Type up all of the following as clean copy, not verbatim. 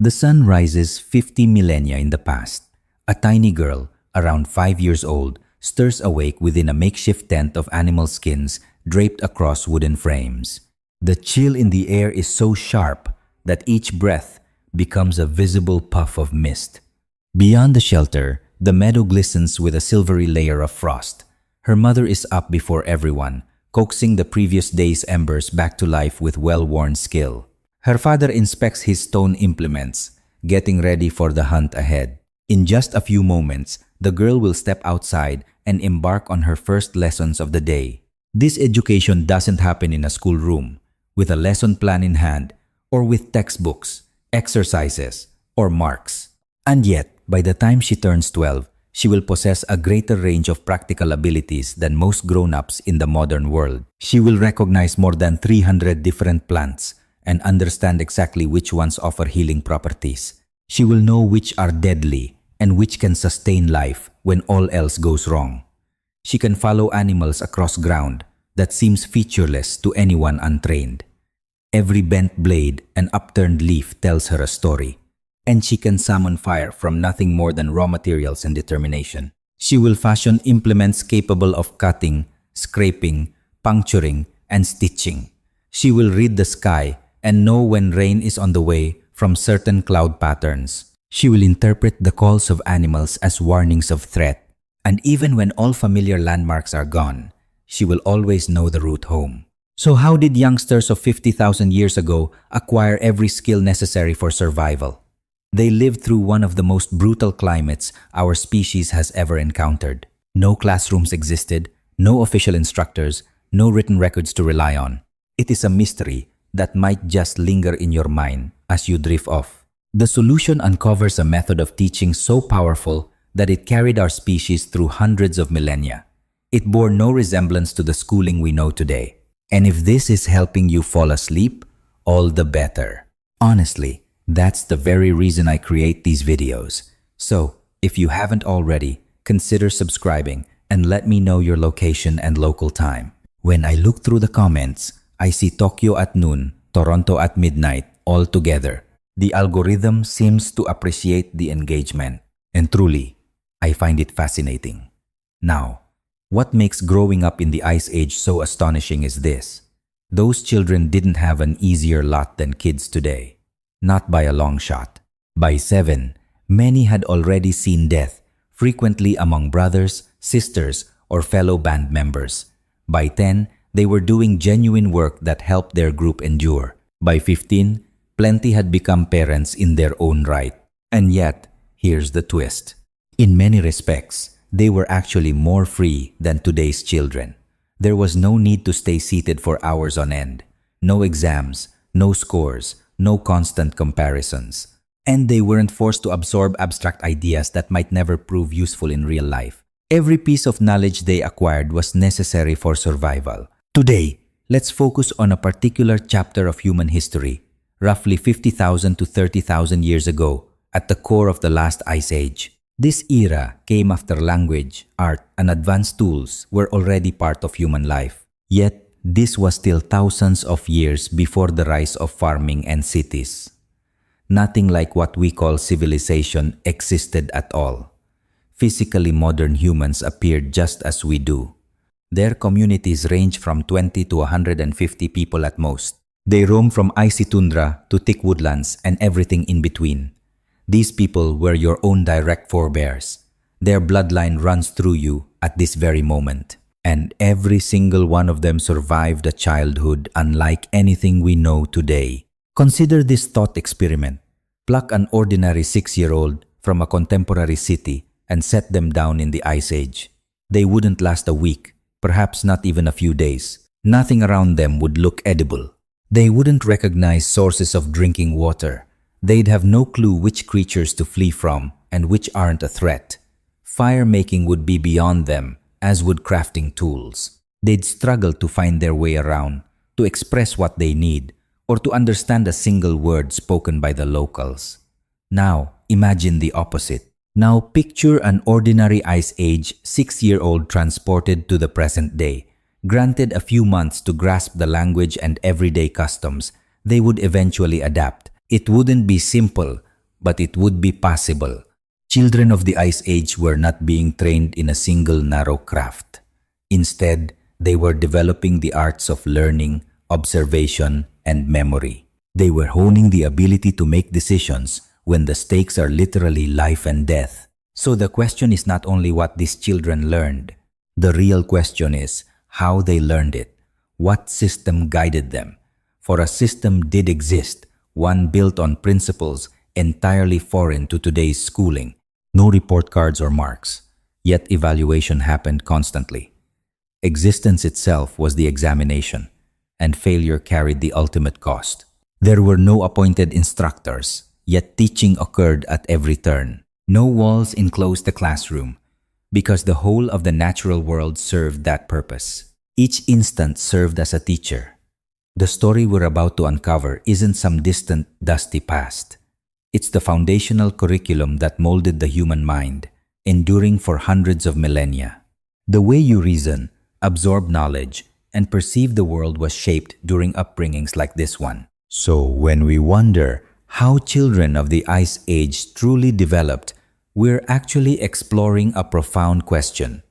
The sun rises 50 millennia in the past. A tiny girl, around 5 years old, stirs awake within a makeshift tent of animal skins draped across wooden frames. The chill in the air is so sharp that each breath becomes a visible puff of mist. Beyond the shelter, the meadow glistens with a silvery layer of frost. Her mother is up before everyone, coaxing the previous day's embers back to life with well-worn skill. Her father inspects his stone implements, getting ready for the hunt ahead. In just a few moments, the girl will step outside and embark on her first lessons of the day. This education doesn't happen in a schoolroom, with a lesson plan in hand, or with textbooks, exercises, or marks. And yet, by the time she turns 12, she will possess a greater range of practical abilities than most grown-ups in the modern world. She will recognize more than 300 different plants and understand exactly which ones offer healing properties. She will know which are deadly and which can sustain life when all else goes wrong. She can follow animals across ground that seems featureless to anyone untrained. Every bent blade and upturned leaf tells her a story, and she can summon fire from nothing more than raw materials and determination. She will fashion implements capable of cutting, scraping, puncturing, and stitching. She will read the sky and know when rain is on the way from certain cloud patterns. She will interpret the calls of animals as warnings of threat, and even when all familiar landmarks are gone, she will always know the route home. So how did youngsters of 50,000 years ago acquire every skill necessary for survival? They lived through one of the most brutal climates our species has ever encountered. No classrooms existed, no official instructors, no written records to rely on. It is a mystery that might just linger in your mind as you drift off. The solution uncovers a method of teaching so powerful that it carried our species through hundreds of millennia. It bore no resemblance to the schooling we know today. And if this is helping you fall asleep, all the better. Honestly, that's the very reason I create these videos. So, if you haven't already, consider subscribing and let me know your location and local time. When I look through the comments, I see Tokyo at noon, Toronto at midnight, all together. The algorithm seems to appreciate the engagement, and truly, I find it fascinating. Now, what makes growing up in the Ice Age so astonishing is this. Those children didn't have an easier lot than kids today. Not by a long shot. By 7, many had already seen death, frequently among brothers, sisters, or fellow band members. By 10, they were doing genuine work that helped their group endure. By 15, plenty had become parents in their own right. And yet, here's the twist. In many respects, they were actually more free than today's children. There was no need to stay seated for hours on end. No exams, no scores, no constant comparisons. And they weren't forced to absorb abstract ideas that might never prove useful in real life. Every piece of knowledge they acquired was necessary for survival. Today, let's focus on a particular chapter of human history, roughly 50,000 to 30,000 years ago, at the core of the last ice age. This era came after language, art, and advanced tools were already part of human life. Yet, this was still thousands of years before the rise of farming and cities. Nothing like what we call civilization existed at all. Physically modern humans appeared just as we do. Their communities range from 20 to 150 people at most. They roam from icy tundra to thick woodlands and everything in between. These people were your own direct forebears. Their bloodline runs through you at this very moment. And every single one of them survived a childhood unlike anything we know today. Consider this thought experiment. Pluck an ordinary 6-year-old from a contemporary city and set them down in the Ice Age. They wouldn't last a week, perhaps not even a few days. Nothing around them would look edible. They wouldn't recognize sources of drinking water. They'd have no clue which creatures to flee from and which aren't a threat. Fire making would be beyond them, as would crafting tools. They'd struggle to find their way around, to express what they need, or to understand a single word spoken by the locals. Now, imagine the opposite. Now picture an ordinary Ice Age 6-year-old transported to the present day. Granted a few months to grasp the language and everyday customs, they would eventually adapt. It wouldn't be simple, but it would be possible. Children of the Ice Age were not being trained in a single narrow craft. Instead, they were developing the arts of learning, observation, and memory. They were honing the ability to make decisions when the stakes are literally life and death. So the question is not only what these children learned. The real question is how they learned it. What system guided them? For a system did exist, one built on principles entirely foreign to today's schooling. No report cards or marks, yet evaluation happened constantly. Existence itself was the examination, and failure carried the ultimate cost. There were no appointed instructors, yet teaching occurred at every turn. No walls enclosed the classroom, because the whole of the natural world served that purpose. Each instant served as a teacher. The story we're about to uncover isn't some distant, dusty past. It's the foundational curriculum that molded the human mind, enduring for hundreds of millennia. The way you reason, absorb knowledge, and perceive the world was shaped during upbringings like this one. So when we wonder how children of the Ice Age truly developed, we're actually exploring a profound question.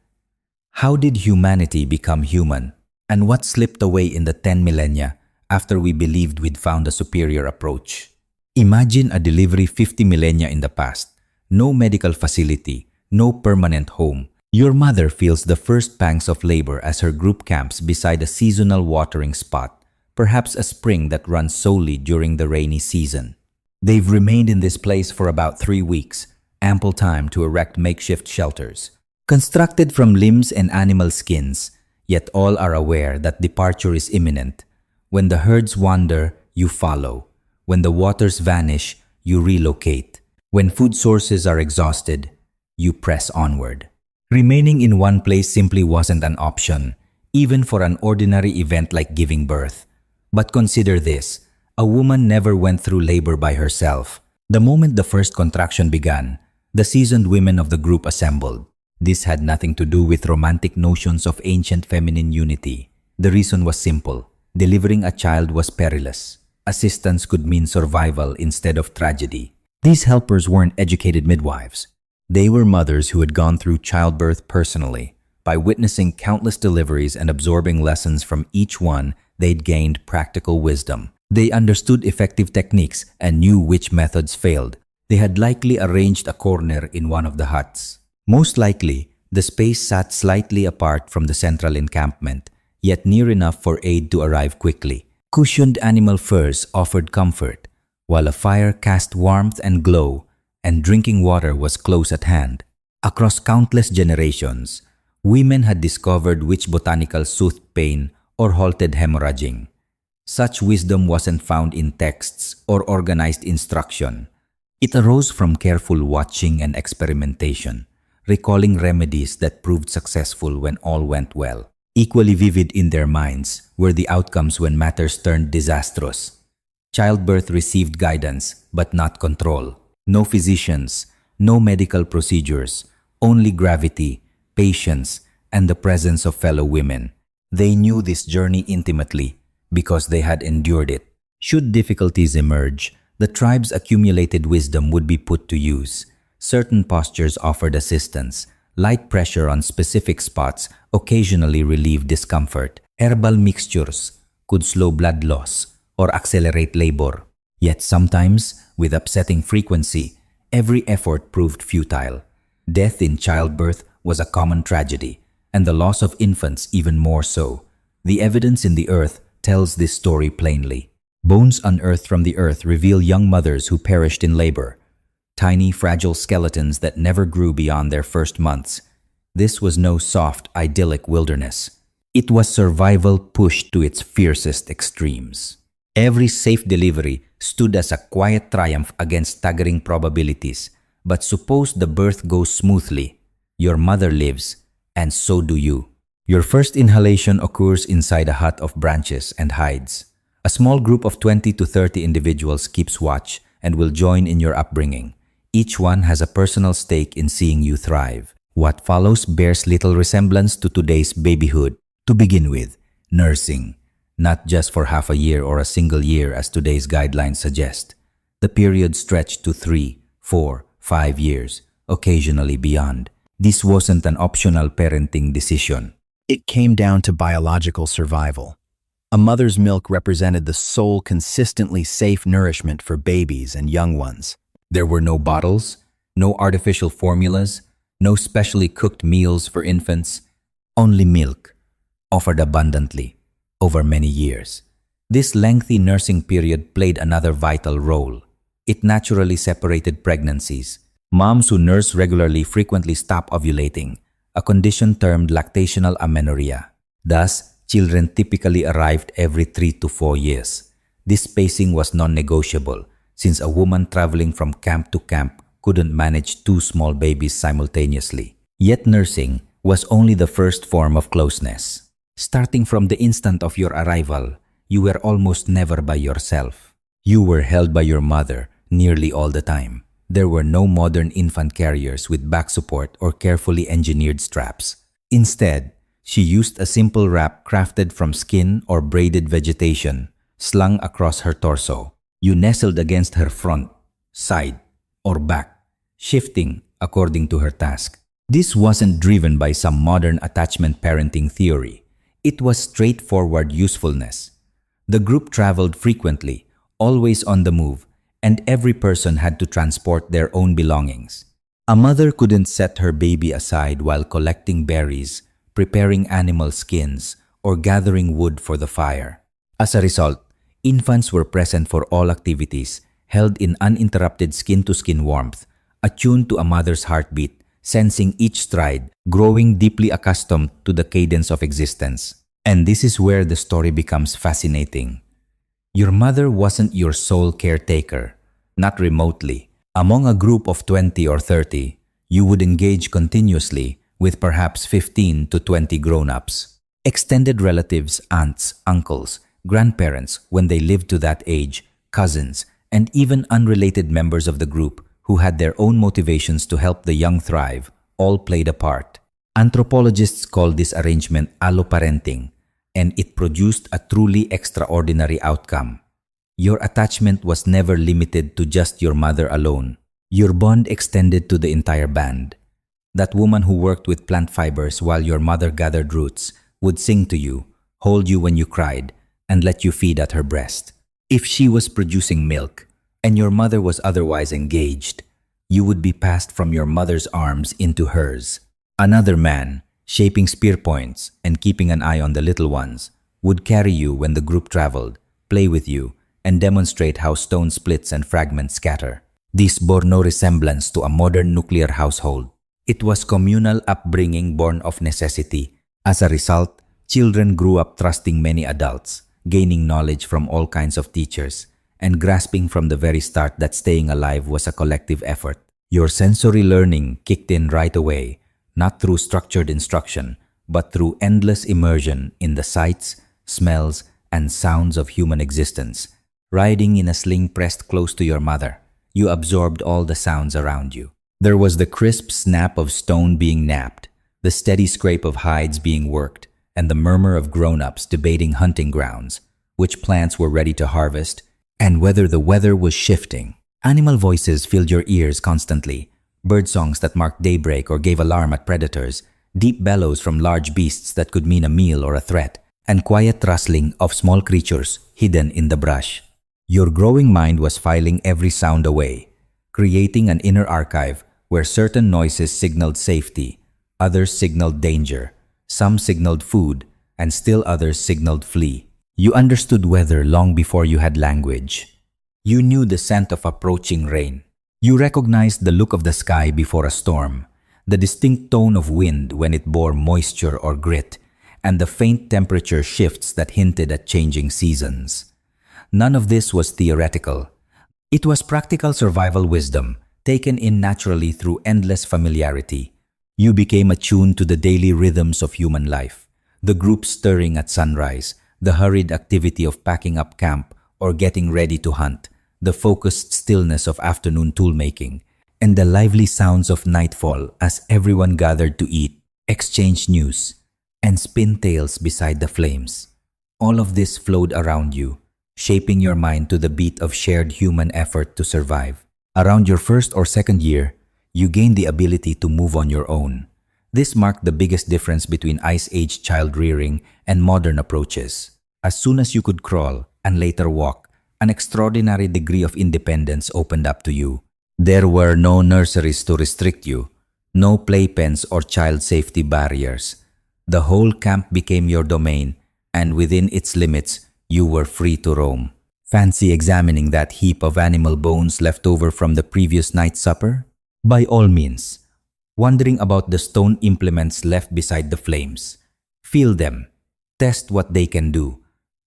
How did humanity become human? And what slipped away in the 10 millennia after we believed we'd found a superior approach? Imagine a delivery 50 millennia in the past. No medical facility, no permanent home. Your mother feels the first pangs of labor as her group camps beside a seasonal watering spot, perhaps a spring that runs solely during the rainy season. They've remained in this place for about 3 weeks, ample time to erect makeshift shelters. Constructed from limbs and animal skins, yet all are aware that departure is imminent. When the herds wander, you follow. When the waters vanish, you relocate. When food sources are exhausted, you press onward. Remaining in one place simply wasn't an option, even for an ordinary event like giving birth. But consider this, a woman never went through labor by herself. The moment the first contraction began, the seasoned women of the group assembled. This had nothing to do with romantic notions of ancient feminine unity. The reason was simple. Delivering a child was perilous. Assistance could mean survival instead of tragedy. These helpers weren't educated midwives. They were mothers who had gone through childbirth personally. By witnessing countless deliveries and absorbing lessons from each one, they'd gained practical wisdom. They understood effective techniques and knew which methods failed. They had likely arranged a corner in one of the huts. Most likely, the space sat slightly apart from the central encampment, yet near enough for aid to arrive quickly. Cushioned animal furs offered comfort, while a fire cast warmth and glow, and drinking water was close at hand. Across countless generations, women had discovered which botanical soothed pain or halted hemorrhaging. Such wisdom wasn't found in texts or organized instruction. It arose from careful watching and experimentation, recalling remedies that proved successful when all went well. Equally vivid in their minds were the outcomes when matters turned disastrous. Childbirth received guidance, but not control. No physicians, no medical procedures, only gravity, patience, and the presence of fellow women. They knew this journey intimately because they had endured it. Should difficulties emerge, the tribe's accumulated wisdom would be put to use. Certain postures offered assistance. Light pressure on specific spots occasionally relieved discomfort. Herbal mixtures could slow blood loss or accelerate labor. Yet sometimes, with upsetting frequency, every effort proved futile. Death in childbirth was a common tragedy, and the loss of infants even more so. The evidence in the earth tells this story plainly. Bones unearthed from the earth reveal young mothers who perished in labor. Tiny, fragile skeletons that never grew beyond their first months. This was no soft, idyllic wilderness. It was survival pushed to its fiercest extremes. Every safe delivery stood as a quiet triumph against staggering probabilities. But suppose the birth goes smoothly. Your mother lives, and so do you. Your first inhalation occurs inside a hut of branches and hides. A small group of 20 to 30 individuals keeps watch and will join in your upbringing. Each one has a personal stake in seeing you thrive. What follows bears little resemblance to today's babyhood. To begin with, nursing. Not just for half a year or a single year as today's guidelines suggest. The period stretched to 3, 4, 5 years, occasionally beyond. This wasn't an optional parenting decision. It came down to biological survival. A mother's milk represented the sole consistently safe nourishment for babies and young ones. There were no bottles, no artificial formulas, no specially cooked meals for infants, only milk, offered abundantly over many years. This lengthy nursing period played another vital role. It naturally separated pregnancies. Moms who nurse regularly frequently stop ovulating, a condition termed lactational amenorrhea. Thus, children typically arrived every 3 to 4 years. This spacing was non-negotiable, since a woman traveling from camp to camp couldn't manage 2 small babies simultaneously. Yet nursing was only the first form of closeness. Starting from the instant of your arrival, you were almost never by yourself. You were held by your mother nearly all the time. There were no modern infant carriers with back support or carefully engineered straps. Instead, she used a simple wrap crafted from skin or braided vegetation, slung across her torso. You nestled against her front, side, or back, shifting according to her task. This wasn't driven by some modern attachment parenting theory. It was straightforward usefulness. The group traveled frequently, always on the move, and every person had to transport their own belongings. A mother couldn't set her baby aside while collecting berries, preparing animal skins, or gathering wood for the fire. As a result, infants were present for all activities, held in uninterrupted skin-to-skin warmth, attuned to a mother's heartbeat, sensing each stride, growing deeply accustomed to the cadence of existence. And this is where the story becomes fascinating. Your mother wasn't your sole caretaker, not remotely. Among a group of 20 or 30, you would engage continuously with perhaps 15 to 20 grown-ups. Extended relatives, aunts, uncles, grandparents when they lived to that age, cousins, and even unrelated members of the group who had their own motivations to help the young thrive, all played a part. Anthropologists call this arrangement alloparenting, and it produced a truly extraordinary outcome. Your attachment was never limited to just your mother alone. Your bond extended to the entire band. That woman who worked with plant fibers while your mother gathered roots would sing to you, hold you when you cried, and let you feed at her breast. If she was producing milk, and your mother was otherwise engaged, you would be passed from your mother's arms into hers. Another man, shaping spear points and keeping an eye on the little ones, would carry you when the group traveled, play with you, and demonstrate how stone splits and fragments scatter. This bore no resemblance to a modern nuclear household. It was communal upbringing born of necessity. As a result, children grew up trusting many adults, gaining knowledge from all kinds of teachers, and grasping from the very start that staying alive was a collective effort. Your sensory learning kicked in right away, not through structured instruction, but through endless immersion in the sights, smells, and sounds of human existence. Riding in a sling pressed close to your mother, you absorbed all the sounds around you. There was the crisp snap of stone being knapped, the steady scrape of hides being worked, and the murmur of grown-ups debating hunting grounds, which plants were ready to harvest, and whether the weather was shifting. Animal voices filled your ears constantly, bird songs that marked daybreak or gave alarm at predators, deep bellows from large beasts that could mean a meal or a threat, and quiet rustling of small creatures hidden in the brush. Your growing mind was filing every sound away, creating an inner archive where certain noises signaled safety, others signaled danger, some signaled food, and still others signaled flee. You understood weather long before you had language. You knew the scent of approaching rain. You recognized the look of the sky before a storm, the distinct tone of wind when it bore moisture or grit, and the faint temperature shifts that hinted at changing seasons. None of this was theoretical. It was practical survival wisdom, taken in naturally through endless familiarity. You became attuned to the daily rhythms of human life, the group stirring at sunrise, the hurried activity of packing up camp or getting ready to hunt, the focused stillness of afternoon tool-making, and the lively sounds of nightfall as everyone gathered to eat, exchange news, and spin tales beside the flames. All of this flowed around you, shaping your mind to the beat of shared human effort to survive. Around your first or second year, you gain the ability to move on your own. This marked the biggest difference between Ice Age child rearing and modern approaches. As soon as you could crawl and later walk, an extraordinary degree of independence opened up to you. There were no nurseries to restrict you, no playpens or child safety barriers. The whole camp became your domain, and within its limits, you were free to roam. Fancy examining that heap of animal bones left over from the previous night's supper? By all means. Wondering about the stone implements left beside the flames. Feel them. Test what they can do.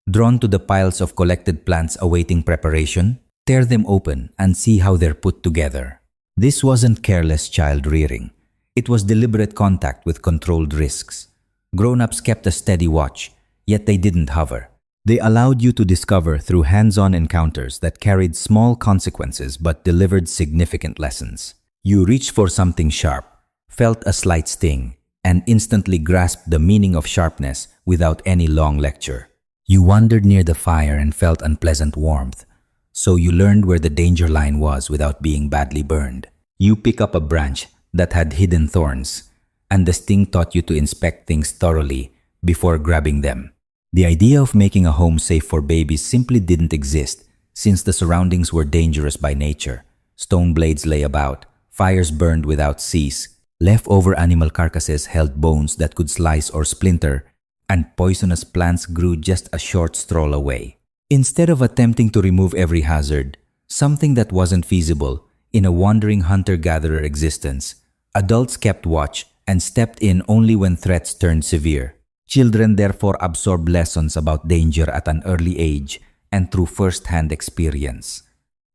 Drawn to the piles of collected plants awaiting preparation? Tear them open and see how they're put together. This wasn't careless child rearing. It was deliberate contact with controlled risks. Grown-ups kept a steady watch, yet they didn't hover. They allowed you to discover through hands-on encounters that carried small consequences but delivered significant lessons. You reached for something sharp, felt a slight sting, and instantly grasped the meaning of sharpness without any long lecture. You wandered near the fire and felt unpleasant warmth, so you learned where the danger line was without being badly burned. You pick up a branch that had hidden thorns, and the sting taught you to inspect things thoroughly before grabbing them. The idea of making a home safe for babies simply didn't exist, since the surroundings were dangerous by nature. Stone blades lay about, fires burned without cease, leftover animal carcasses held bones that could slice or splinter, and poisonous plants grew just a short stroll away. Instead of attempting to remove every hazard, something that wasn't feasible in a wandering hunter-gatherer existence, adults kept watch and stepped in only when threats turned severe. Children therefore absorb lessons about danger at an early age and through first-hand experience.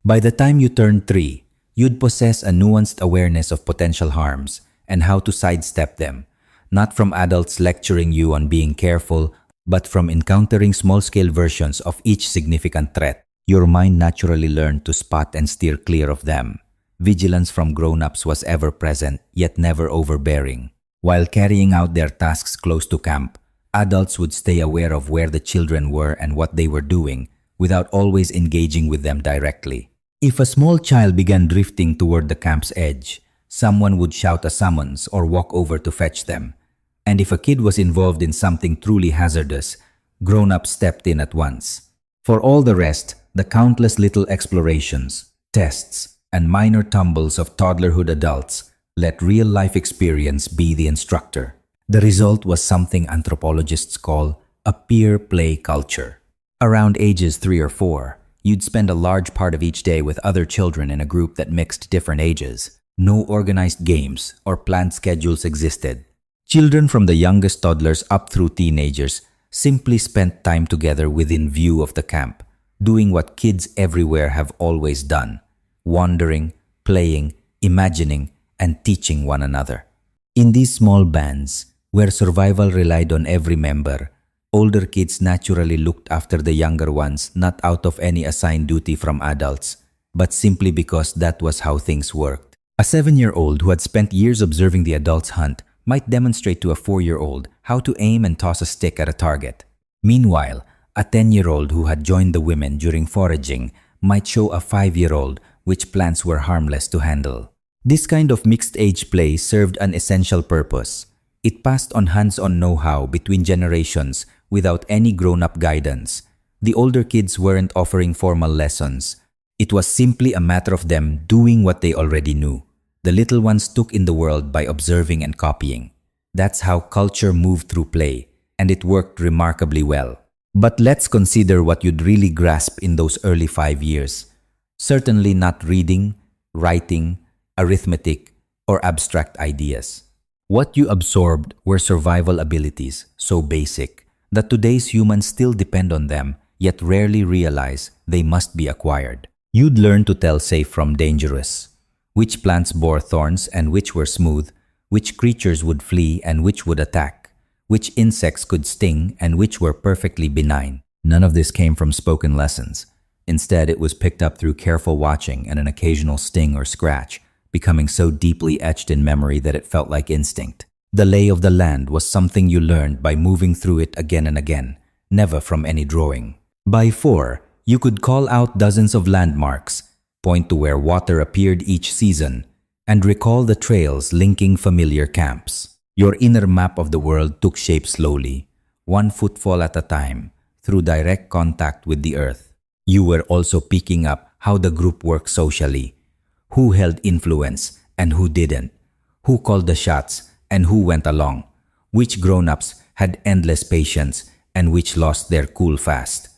By the time you turned 3, you'd possess a nuanced awareness of potential harms and how to sidestep them, not from adults lecturing you on being careful, but from encountering small-scale versions of each significant threat. Your mind naturally learned to spot and steer clear of them. Vigilance from grown-ups was ever present, yet never overbearing. While carrying out their tasks close to camp, adults would stay aware of where the children were and what they were doing, without always engaging with them directly. If a small child began drifting toward the camp's edge, someone would shout a summons or walk over to fetch them. And if a kid was involved in something truly hazardous, grown-ups stepped in at once. For all the rest, the countless little explorations, tests, and minor tumbles of toddlerhood adults let real-life experience be the instructor. The result was something anthropologists call a peer play culture. Around ages 3 or 4, you'd spend a large part of each day with other children in a group that mixed different ages. No organized games or planned schedules existed. Children from the youngest toddlers up through teenagers simply spent time together within view of the camp, doing what kids everywhere have always done: wandering, playing, imagining, and teaching one another. In these small bands, where survival relied on every member, older kids naturally looked after the younger ones, not out of any assigned duty from adults, but simply because that was how things worked. A 7-year-old who had spent years observing the adults hunt might demonstrate to a 4-year-old how to aim and toss a stick at a target. Meanwhile, a 10-year-old who had joined the women during foraging might show a 5-year-old which plants were harmless to handle. This kind of mixed-age play served an essential purpose. It passed on hands-on know-how between generations without any grown-up guidance. The older kids weren't offering formal lessons. It was simply a matter of them doing what they already knew. The little ones took in the world by observing and copying. That's how culture moved through play, and it worked remarkably well. But let's consider what you'd really grasp in those early 5 years. Certainly not reading, writing, arithmetic, or abstract ideas. What you absorbed were survival abilities, so basic that today's humans still depend on them, yet rarely realize they must be acquired. You'd learn to tell safe from dangerous, which plants bore thorns and which were smooth, which creatures would flee and which would attack, which insects could sting and which were perfectly benign. None of this came from spoken lessons. Instead, it was picked up through careful watching and an occasional sting or scratch, becoming so deeply etched in memory that it felt like instinct. The lay of the land was something you learned by moving through it again and again, never from any drawing. By 4, you could call out dozens of landmarks, point to where water appeared each season, and recall the trails linking familiar camps. Your inner map of the world took shape slowly, one footfall at a time, through direct contact with the earth. You were also picking up how the group worked socially, who held influence and who didn't, who called the shots and who went along, which grown-ups had endless patience and which lost their cool fast.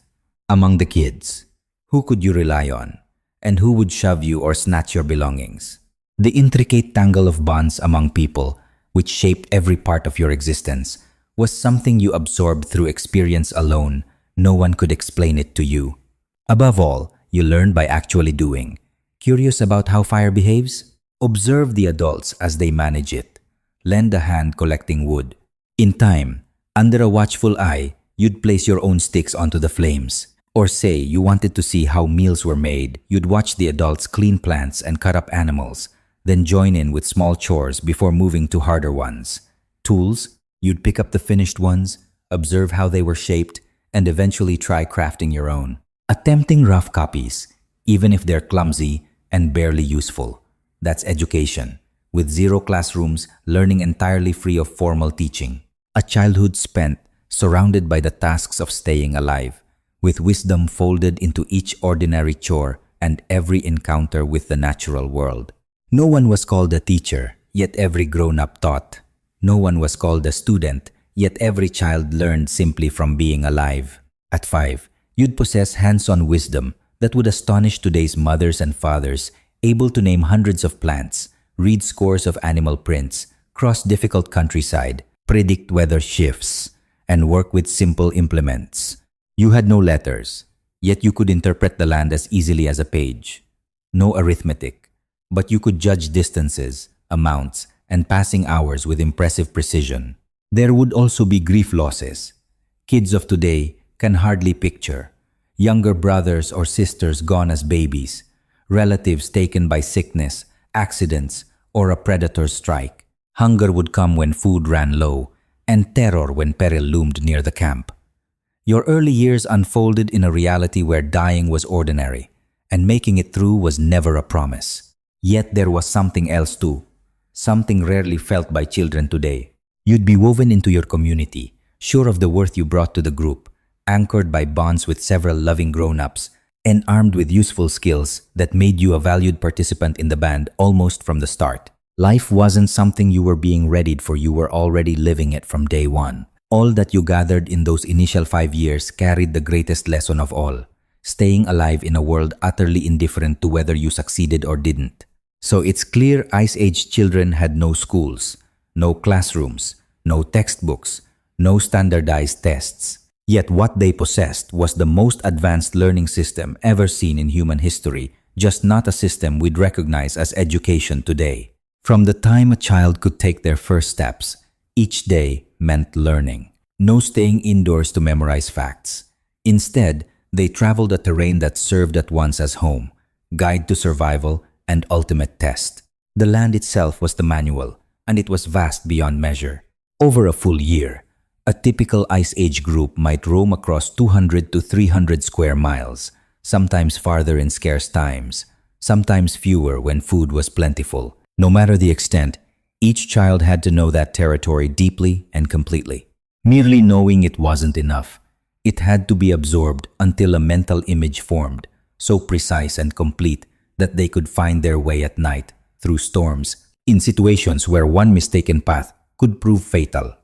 Among the kids, who could you rely on, and who would shove you or snatch your belongings? The intricate tangle of bonds among people, which shaped every part of your existence, was something you absorbed through experience alone. No one could explain it to you. Above all, you learned by actually doing. Curious about how fire behaves? Observe the adults as they manage it. Lend a hand collecting wood. In time, under a watchful eye, you'd place your own sticks onto the flames. Or say you wanted to see how meals were made, you'd watch the adults clean plants and cut up animals, then join in with small chores before moving to harder ones. Tools, you'd pick up the finished ones, observe how they were shaped, and eventually try crafting your own. Attempting rough copies, even if they're clumsy and barely useful. That's education, with zero classrooms, learning entirely free of formal teaching. A childhood spent surrounded by the tasks of staying alive, with wisdom folded into each ordinary chore and every encounter with the natural world. No one was called a teacher, yet every grown-up taught. No one was called a student, yet every child learned simply from being alive. At 5, you'd possess hands-on wisdom that would astonish today's mothers and fathers, able to name hundreds of plants, read scores of animal prints, cross difficult countryside, predict weather shifts, and work with simple implements. You had no letters, yet you could interpret the land as easily as a page. No arithmetic, but you could judge distances, amounts, and passing hours with impressive precision. There would also be grief losses. Kids of today can hardly picture. Younger brothers or sisters gone as babies, relatives taken by sickness, accidents, or a predator's strike. Hunger would come when food ran low, and terror when peril loomed near the camp. Your early years unfolded in a reality where dying was ordinary, and making it through was never a promise. Yet there was something else too, something rarely felt by children today. You'd be woven into your community, sure of the worth you brought to the group, anchored by bonds with several loving grown-ups, and armed with useful skills that made you a valued participant in the band almost from the start. Life wasn't something you were being readied for, you were already living it from day one. All that you gathered in those initial 5 years carried the greatest lesson of all, staying alive in a world utterly indifferent to whether you succeeded or didn't. So it's clear Ice Age children had no schools, no classrooms, no textbooks, no standardized tests. Yet what they possessed was the most advanced learning system ever seen in human history, just not a system we'd recognize as education today. From the time a child could take their first steps, each day meant learning. No staying indoors to memorize facts. Instead, they traveled a terrain that served at once as home, guide to survival, and ultimate test. The land itself was the manual, and it was vast beyond measure. Over a full year, a typical Ice Age group might roam across 200 to 300 square miles, sometimes farther in scarce times, sometimes fewer when food was plentiful. No matter the extent, each child had to know that territory deeply and completely. Merely knowing it wasn't enough. It had to be absorbed until a mental image formed, so precise and complete that they could find their way at night, through storms, in situations where one mistaken path could prove fatal.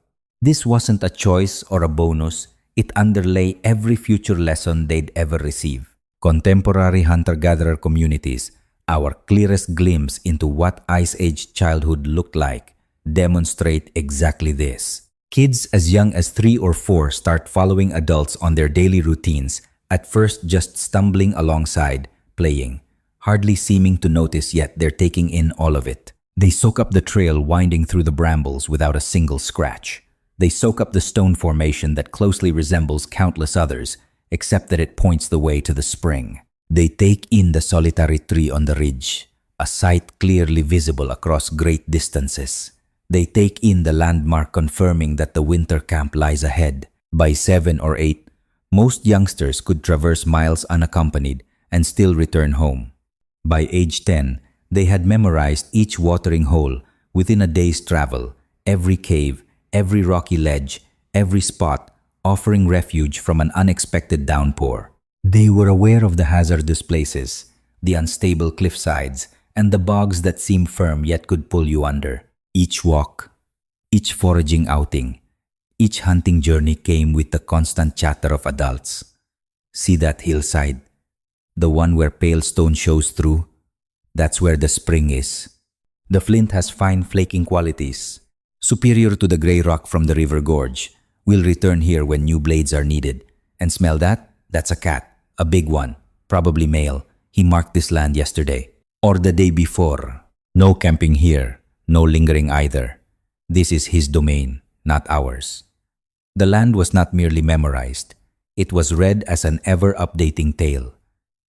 This wasn't a choice or a bonus, it underlay every future lesson they'd ever receive. Contemporary hunter-gatherer communities, our clearest glimpse into what Ice Age childhood looked like, demonstrate exactly this. Kids as young as 3 or 4 start following adults on their daily routines, at first just stumbling alongside, playing, hardly seeming to notice yet they're taking in all of it. They soak up the trail winding through the brambles without a single scratch. They soak up the stone formation that closely resembles countless others, except that it points the way to the spring. They take in the solitary tree on the ridge, a sight clearly visible across great distances. They take in the landmark confirming that the winter camp lies ahead. By 7 or 8, most youngsters could traverse miles unaccompanied and still return home. By age 10, they had memorized each watering hole within a day's travel, every cave, every rocky ledge, every spot offering refuge from an unexpected downpour. They were aware of the hazardous places, the unstable cliffsides, and the bogs that seemed firm yet could pull you under. Each walk, each foraging outing, each hunting journey came with the constant chatter of adults. See that hillside? The one where pale stone shows through? That's where the spring is. The flint has fine flaking qualities, superior to the gray rock from the river gorge. We'll return here when new blades are needed. And smell that? That's a cat. A big one. Probably male. He marked this land yesterday. Or the day before. No camping here. No lingering either. This is his domain, not ours. The land was not merely memorized. It was read as an ever-updating tale.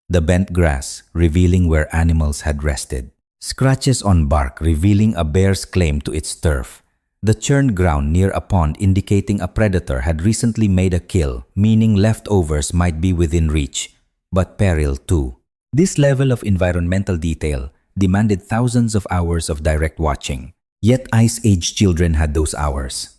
The bent grass revealing where animals had rested. Scratches on bark revealing a bear's claim to its turf. The churned ground near a pond indicating a predator had recently made a kill, meaning leftovers might be within reach, but peril too. This level of environmental detail demanded thousands of hours of direct watching. Yet Ice Age children had those hours.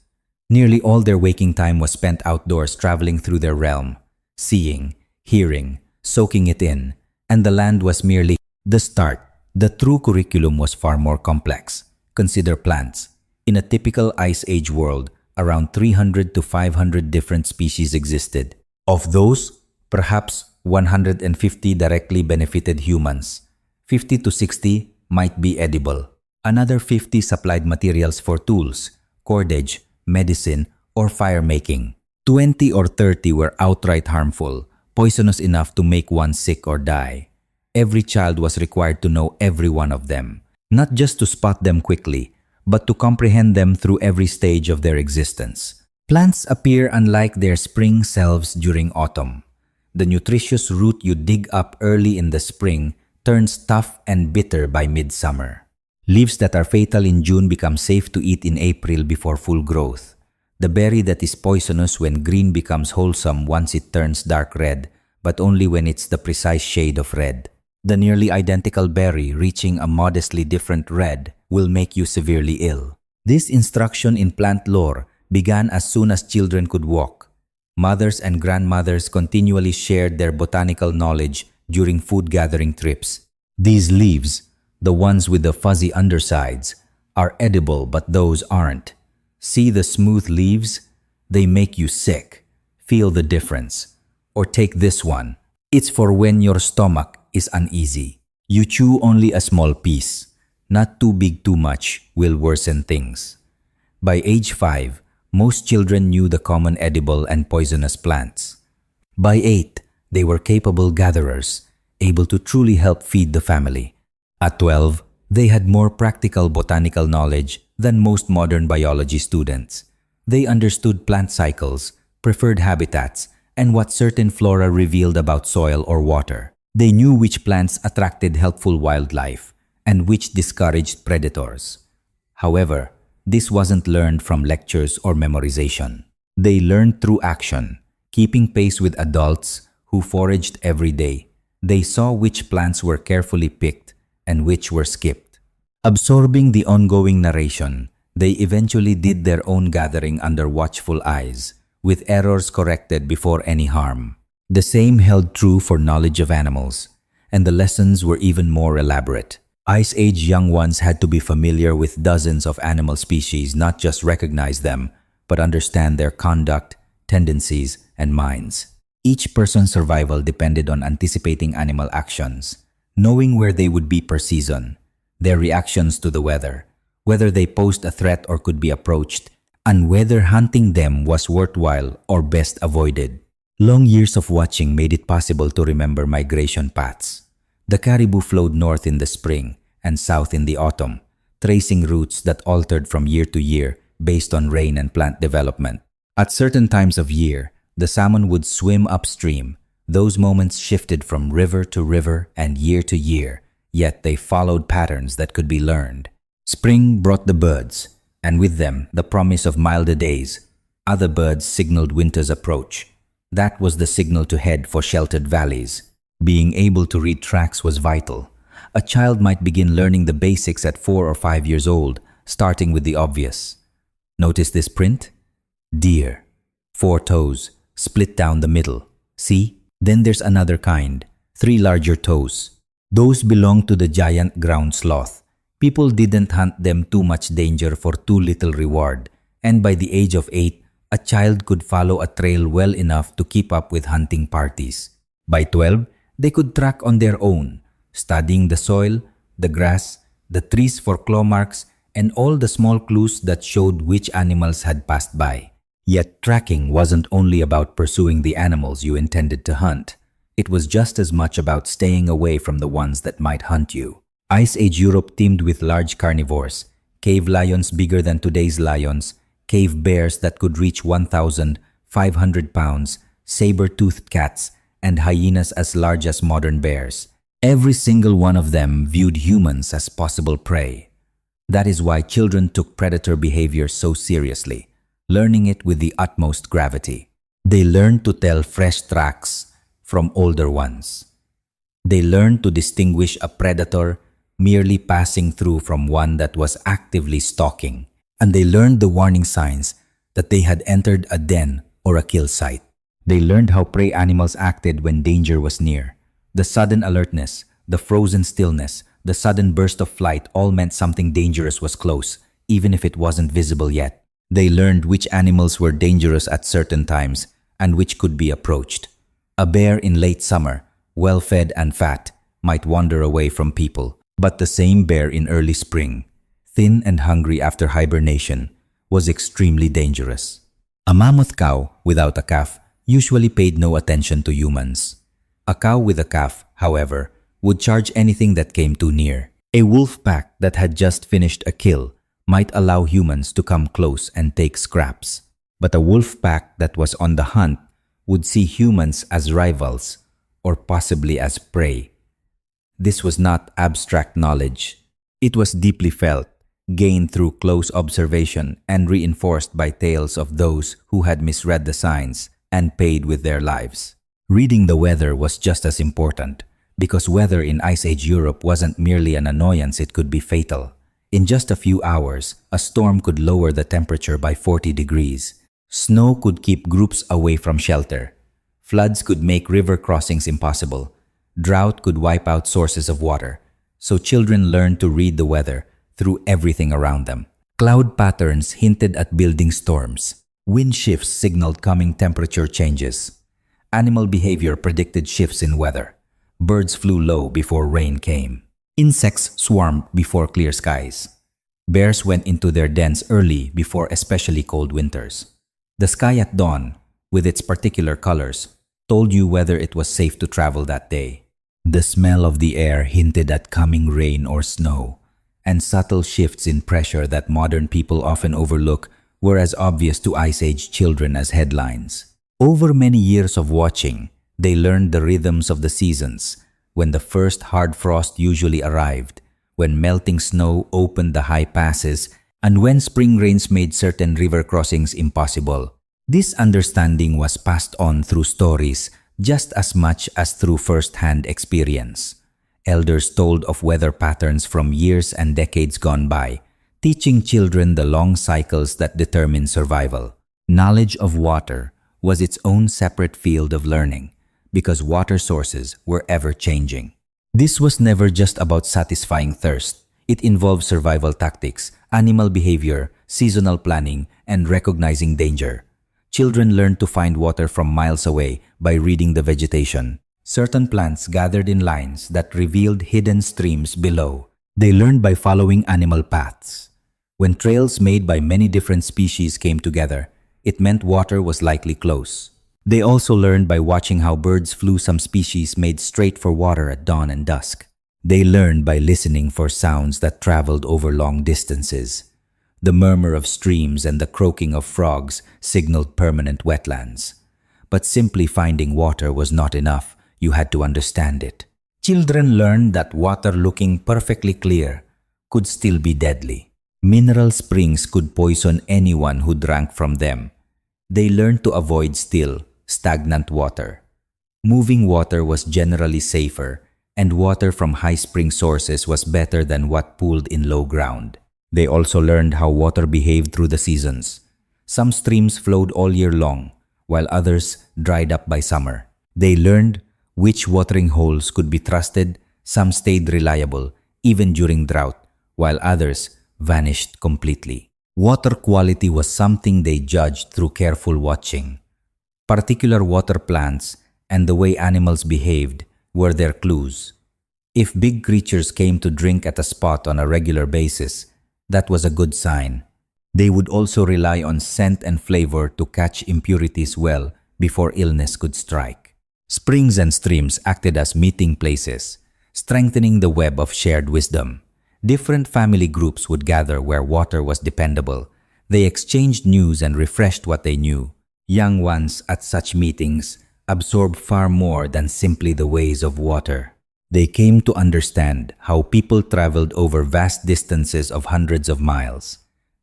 Nearly all their waking time was spent outdoors traveling through their realm, seeing, hearing, soaking it in, and the land was merely the start. The true curriculum was far more complex. Consider plants. In a typical Ice Age world, around 300 to 500 different species existed. Of those, perhaps 150 directly benefited humans. 50 to 60 might be edible. Another 50 supplied materials for tools, cordage, medicine, or fire making. 20 or 30 were outright harmful, poisonous enough to make one sick or die. Every child was required to know every one of them, not just to spot them quickly, but to comprehend them through every stage of their existence. Plants appear unlike their spring selves during autumn. The nutritious root you dig up early in the spring turns tough and bitter by midsummer. Leaves that are fatal in June become safe to eat in April before full growth. The berry that is poisonous when green becomes wholesome once it turns dark red, but only when it's the precise shade of red. The nearly identical berry reaching a modestly different red will make you severely ill. This instruction in plant lore began as soon as children could walk. Mothers and grandmothers continually shared their botanical knowledge during food gathering trips. These leaves, the ones with the fuzzy undersides, are edible, but those aren't. See the smooth leaves? They make you sick. Feel the difference. Or take this one. It's for when your stomach is uneasy. You chew only a small piece. Not too big too much will worsen things. By age 5, most children knew the common edible and poisonous plants. By 8, they were capable gatherers, able to truly help feed the family. At 12, they had more practical botanical knowledge than most modern biology students. They understood plant cycles, preferred habitats, and what certain flora revealed about soil or water. They knew which plants attracted helpful wildlife and which discouraged predators. However, this wasn't learned from lectures or memorization. They learned through action, keeping pace with adults who foraged every day. They saw which plants were carefully picked and which were skipped. Absorbing the ongoing narration, they eventually did their own gathering under watchful eyes, with errors corrected before any harm. The same held true for knowledge of animals, and the lessons were even more elaborate. Ice Age young ones had to be familiar with dozens of animal species, not just recognize them, but understand their conduct, tendencies, and minds. Each person's survival depended on anticipating animal actions, knowing where they would be per season, their reactions to the weather, whether they posed a threat or could be approached, and whether hunting them was worthwhile or best avoided. Long years of watching made it possible to remember migration paths. The caribou flowed north in the spring and south in the autumn, tracing routes that altered from year to year based on rain and plant development. At certain times of year, the salmon would swim upstream. Those moments shifted from river to river and year to year, yet they followed patterns that could be learned. Spring brought the birds, and with them the promise of milder days. Other birds signaled winter's approach. That was the signal to head for sheltered valleys. Being able to read tracks was vital. a child might begin learning the basics at 4 or 5 years old, starting with the obvious. Notice this print? Deer. 4 toes, split down the middle. See? Then there's another kind, 3 larger toes. Those belong to the giant ground sloth. People didn't hunt them too much danger for too little reward, and by the age of 8, a child could follow a trail well enough to keep up with hunting parties. By 12, they could track on their own, studying the soil, the grass, the trees for claw marks, and all the small clues that showed which animals had passed by. Yet tracking wasn't only about pursuing the animals you intended to hunt. It was just as much about staying away from the ones that might hunt you. Ice Age Europe teemed with large carnivores, cave lions bigger than today's lions, cave bears that could reach 1,500 pounds, saber-toothed cats, and hyenas as large as modern bears. Every single one of them viewed humans as possible prey. That is why children took predator behavior so seriously, learning it with the utmost gravity. They learned to tell fresh tracks from older ones. They learned to distinguish a predator merely passing through from one that was actively stalking. And they learned the warning signs that they had entered a den or a kill site. They learned how prey animals acted when danger was near. The sudden alertness, the frozen stillness, the sudden burst of flight all meant something dangerous was close, even if it wasn't visible yet. They learned which animals were dangerous at certain times and which could be approached. A bear in late summer, well-fed and fat, might wander away from people, but the same bear in early spring, thin and hungry after hibernation, was extremely dangerous. A mammoth cow without a calf usually paid no attention to humans. A cow with a calf, however, would charge anything that came too near. A wolf pack that had just finished a kill might allow humans to come close and take scraps. But a wolf pack that was on the hunt would see humans as rivals or possibly as prey. This was not abstract knowledge. It was deeply felt, gained through close observation and reinforced by tales of those who had misread the signs and paid with their lives. Reading the weather was just as important, because weather in Ice Age Europe wasn't merely an annoyance, it could be fatal. In just a few hours, a storm could lower the temperature by 40 degrees. Snow could keep groups away from shelter. Floods could make river crossings impossible. Drought could wipe out sources of water. So children learned to read the weather through everything around them. Cloud patterns hinted at building storms. Wind shifts signaled coming temperature changes. Animal behavior predicted shifts in weather. Birds flew low before rain came. Insects swarmed before clear skies. Bears went into their dens early before especially cold winters. The sky at dawn, with its particular colors, told you whether it was safe to travel that day. The smell of the air hinted at coming rain or snow, and subtle shifts in pressure that modern people often overlook were as obvious to Ice Age children as headlines. Over many years of watching, they learned the rhythms of the seasons, when the first hard frost usually arrived, when melting snow opened the high passes, and when spring rains made certain river crossings impossible. This understanding was passed on through stories just as much as through first-hand experience. Elders told of weather patterns from years and decades gone by, teaching children the long cycles that determine survival. Knowledge of water was its own separate field of learning, because water sources were ever-changing. This was never just about satisfying thirst. It involved survival tactics, animal behavior, seasonal planning, and recognizing danger. Children learned to find water from miles away by reading the vegetation. Certain plants gathered in lines that revealed hidden streams below. They learned by following animal paths. When trails made by many different species came together, it meant water was likely close. They also learned by watching how birds flew. Some species made straight for water at dawn and dusk. They learned by listening for sounds that traveled over long distances. The murmur of streams and the croaking of frogs signaled permanent wetlands. But simply finding water was not enough. You had to understand it. Children learned that water looking perfectly clear could still be deadly. Mineral springs could poison anyone who drank from them. They learned to avoid still, stagnant water. Moving water was generally safer, and water from high spring sources was better than what pooled in low ground. They also learned how water behaved through the seasons. Some streams flowed all year long, while others dried up by summer. They learned which watering holes could be trusted. Some stayed reliable, even during drought, while others vanished completely. Water quality was something they judged through careful watching. Particular water plants and the way animals behaved were their clues. If big creatures came to drink at a spot on a regular basis, that was a good sign. They would also rely on scent and flavor to catch impurities well before illness could strike. Springs and streams acted as meeting places, strengthening the web of shared wisdom. Different family groups would gather where water was dependable. They exchanged news and refreshed what they knew. Young ones at such meetings absorbed far more than simply the ways of water. They came to understand how people traveled over vast distances of hundreds of miles.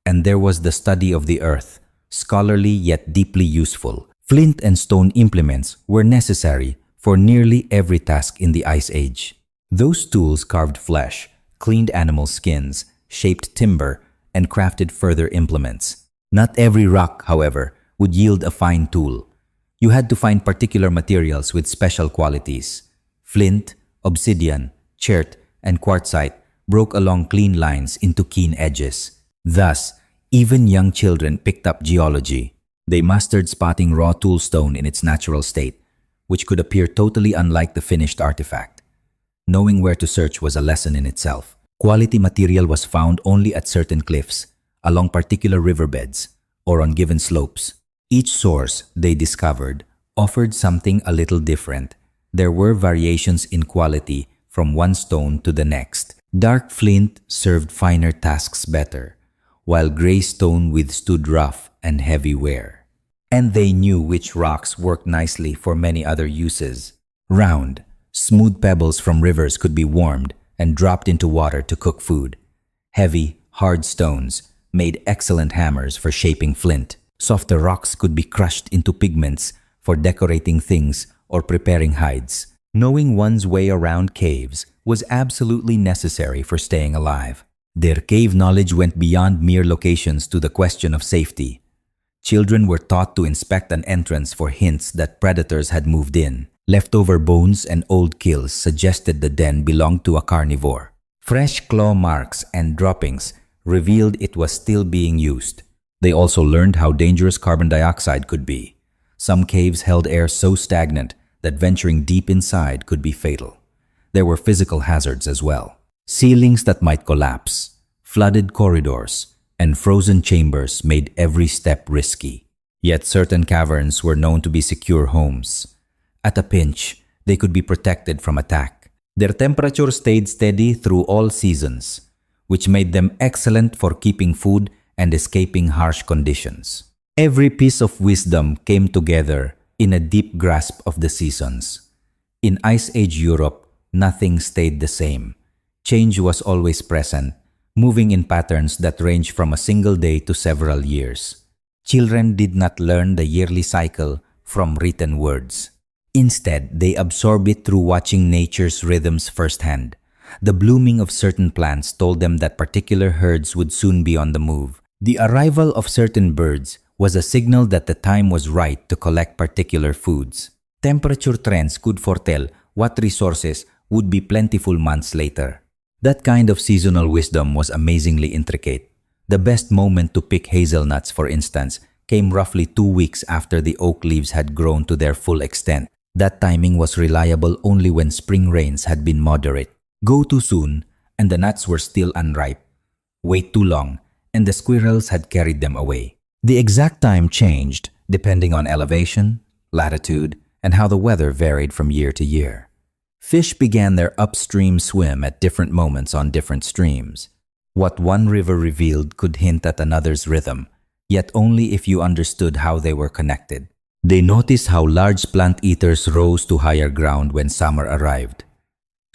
And there was the study of the earth, scholarly yet deeply useful. Flint and stone implements were necessary for nearly every task in the Ice Age. Those tools carved flesh, cleaned animal skins, shaped timber, and crafted further implements. Not every rock, however, would yield a fine tool. You had to find particular materials with special qualities. Flint, obsidian, chert, and quartzite broke along clean lines into keen edges. Thus, even young children picked up geology. They mastered spotting raw toolstone in its natural state, which could appear totally unlike the finished artifact. Knowing where to search was a lesson in itself. Quality material was found only at certain cliffs, along particular riverbeds, or on given slopes. Each source, they discovered, offered something a little different. There were variations in quality from one stone to the next. Dark flint served finer tasks better, while gray stone withstood rough and heavy wear. And they knew which rocks worked nicely for many other uses. Round, smooth pebbles from rivers could be warmed and dropped into water to cook food. Heavy, hard stones made excellent hammers for shaping flint. Softer rocks could be crushed into pigments for decorating things or preparing hides. Knowing one's way around caves was absolutely necessary for staying alive. Their cave knowledge went beyond mere locations to the question of safety. Children were taught to inspect an entrance for hints that predators had moved in. Leftover bones and old kills suggested the den belonged to a carnivore. Fresh claw marks and droppings revealed it was still being used. They also learned how dangerous carbon dioxide could be. Some caves held air so stagnant that venturing deep inside could be fatal. There were physical hazards as well. Ceilings that might collapse, flooded corridors, and frozen chambers made every step risky. Yet certain caverns were known to be secure homes. At a pinch, they could be protected from attack. Their temperature stayed steady through all seasons, which made them excellent for keeping food and escaping harsh conditions. Every piece of wisdom came together in a deep grasp of the seasons. In Ice Age Europe, nothing stayed the same. Change was always present, moving in patterns that ranged from a single day to several years. Children did not learn the yearly cycle from written words. Instead, they absorbed it through watching nature's rhythms firsthand. The blooming of certain plants told them that particular herds would soon be on the move. The arrival of certain birds was a signal that the time was right to collect particular foods. Temperature trends could foretell what resources would be plentiful months later. That kind of seasonal wisdom was amazingly intricate. The best moment to pick hazelnuts, for instance, came roughly 2 weeks after the oak leaves had grown to their full extent. That timing was reliable only when spring rains had been moderate. Go too soon, and the nuts were still unripe. Wait too long, and the squirrels had carried them away. The exact time changed depending on elevation, latitude, and how the weather varied from year to year. Fish began their upstream swim at different moments on different streams. What one river revealed could hint at another's rhythm, yet only if you understood how they were connected. They noticed how large plant eaters rose to higher ground when summer arrived.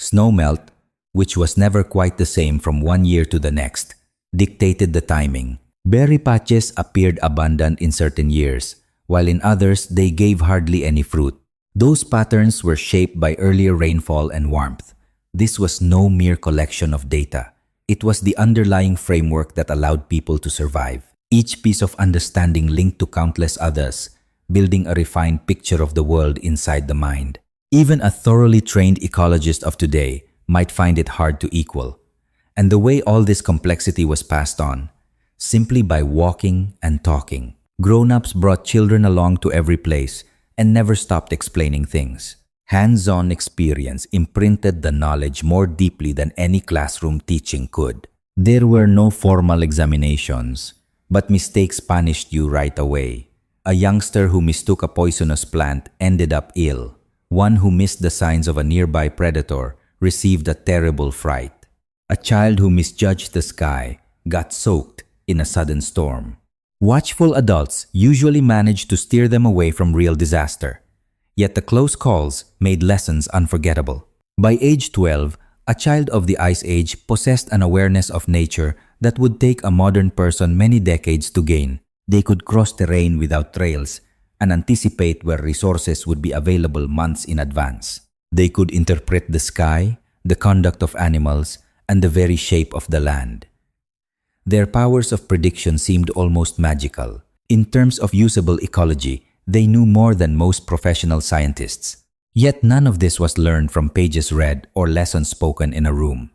Snowmelt, which was never quite the same from one year to the next, dictated the timing. Berry patches appeared abundant in certain years, while in others they gave hardly any fruit. Those patterns were shaped by earlier rainfall and warmth, This was no mere collection of data. It was the underlying framework that allowed people to survive. Each piece of understanding linked to countless others, building a refined picture of the world inside the mind. Even a thoroughly trained ecologist of today might find it hard to equal. And the way all this complexity was passed on, simply by walking and talking. Grown-ups brought children along to every place and never stopped explaining things. Hands-on experience imprinted the knowledge more deeply than any classroom teaching could. There were no formal examinations, but mistakes punished you right away. A youngster who mistook a poisonous plant ended up ill. One who missed the signs of a nearby predator received a terrible fright. A child who misjudged the sky got soaked in a sudden storm. Watchful adults usually managed to steer them away from real disaster. Yet the close calls made lessons unforgettable. By age 12, a child of the Ice Age possessed an awareness of nature that would take a modern person many decades to gain. They could cross terrain without trails and anticipate where resources would be available months in advance. They could interpret the sky, the conduct of animals, and the very shape of the land. Their powers of prediction seemed almost magical. In terms of usable ecology, they knew more than most professional scientists. Yet none of this was learned from pages read or lessons spoken in a room.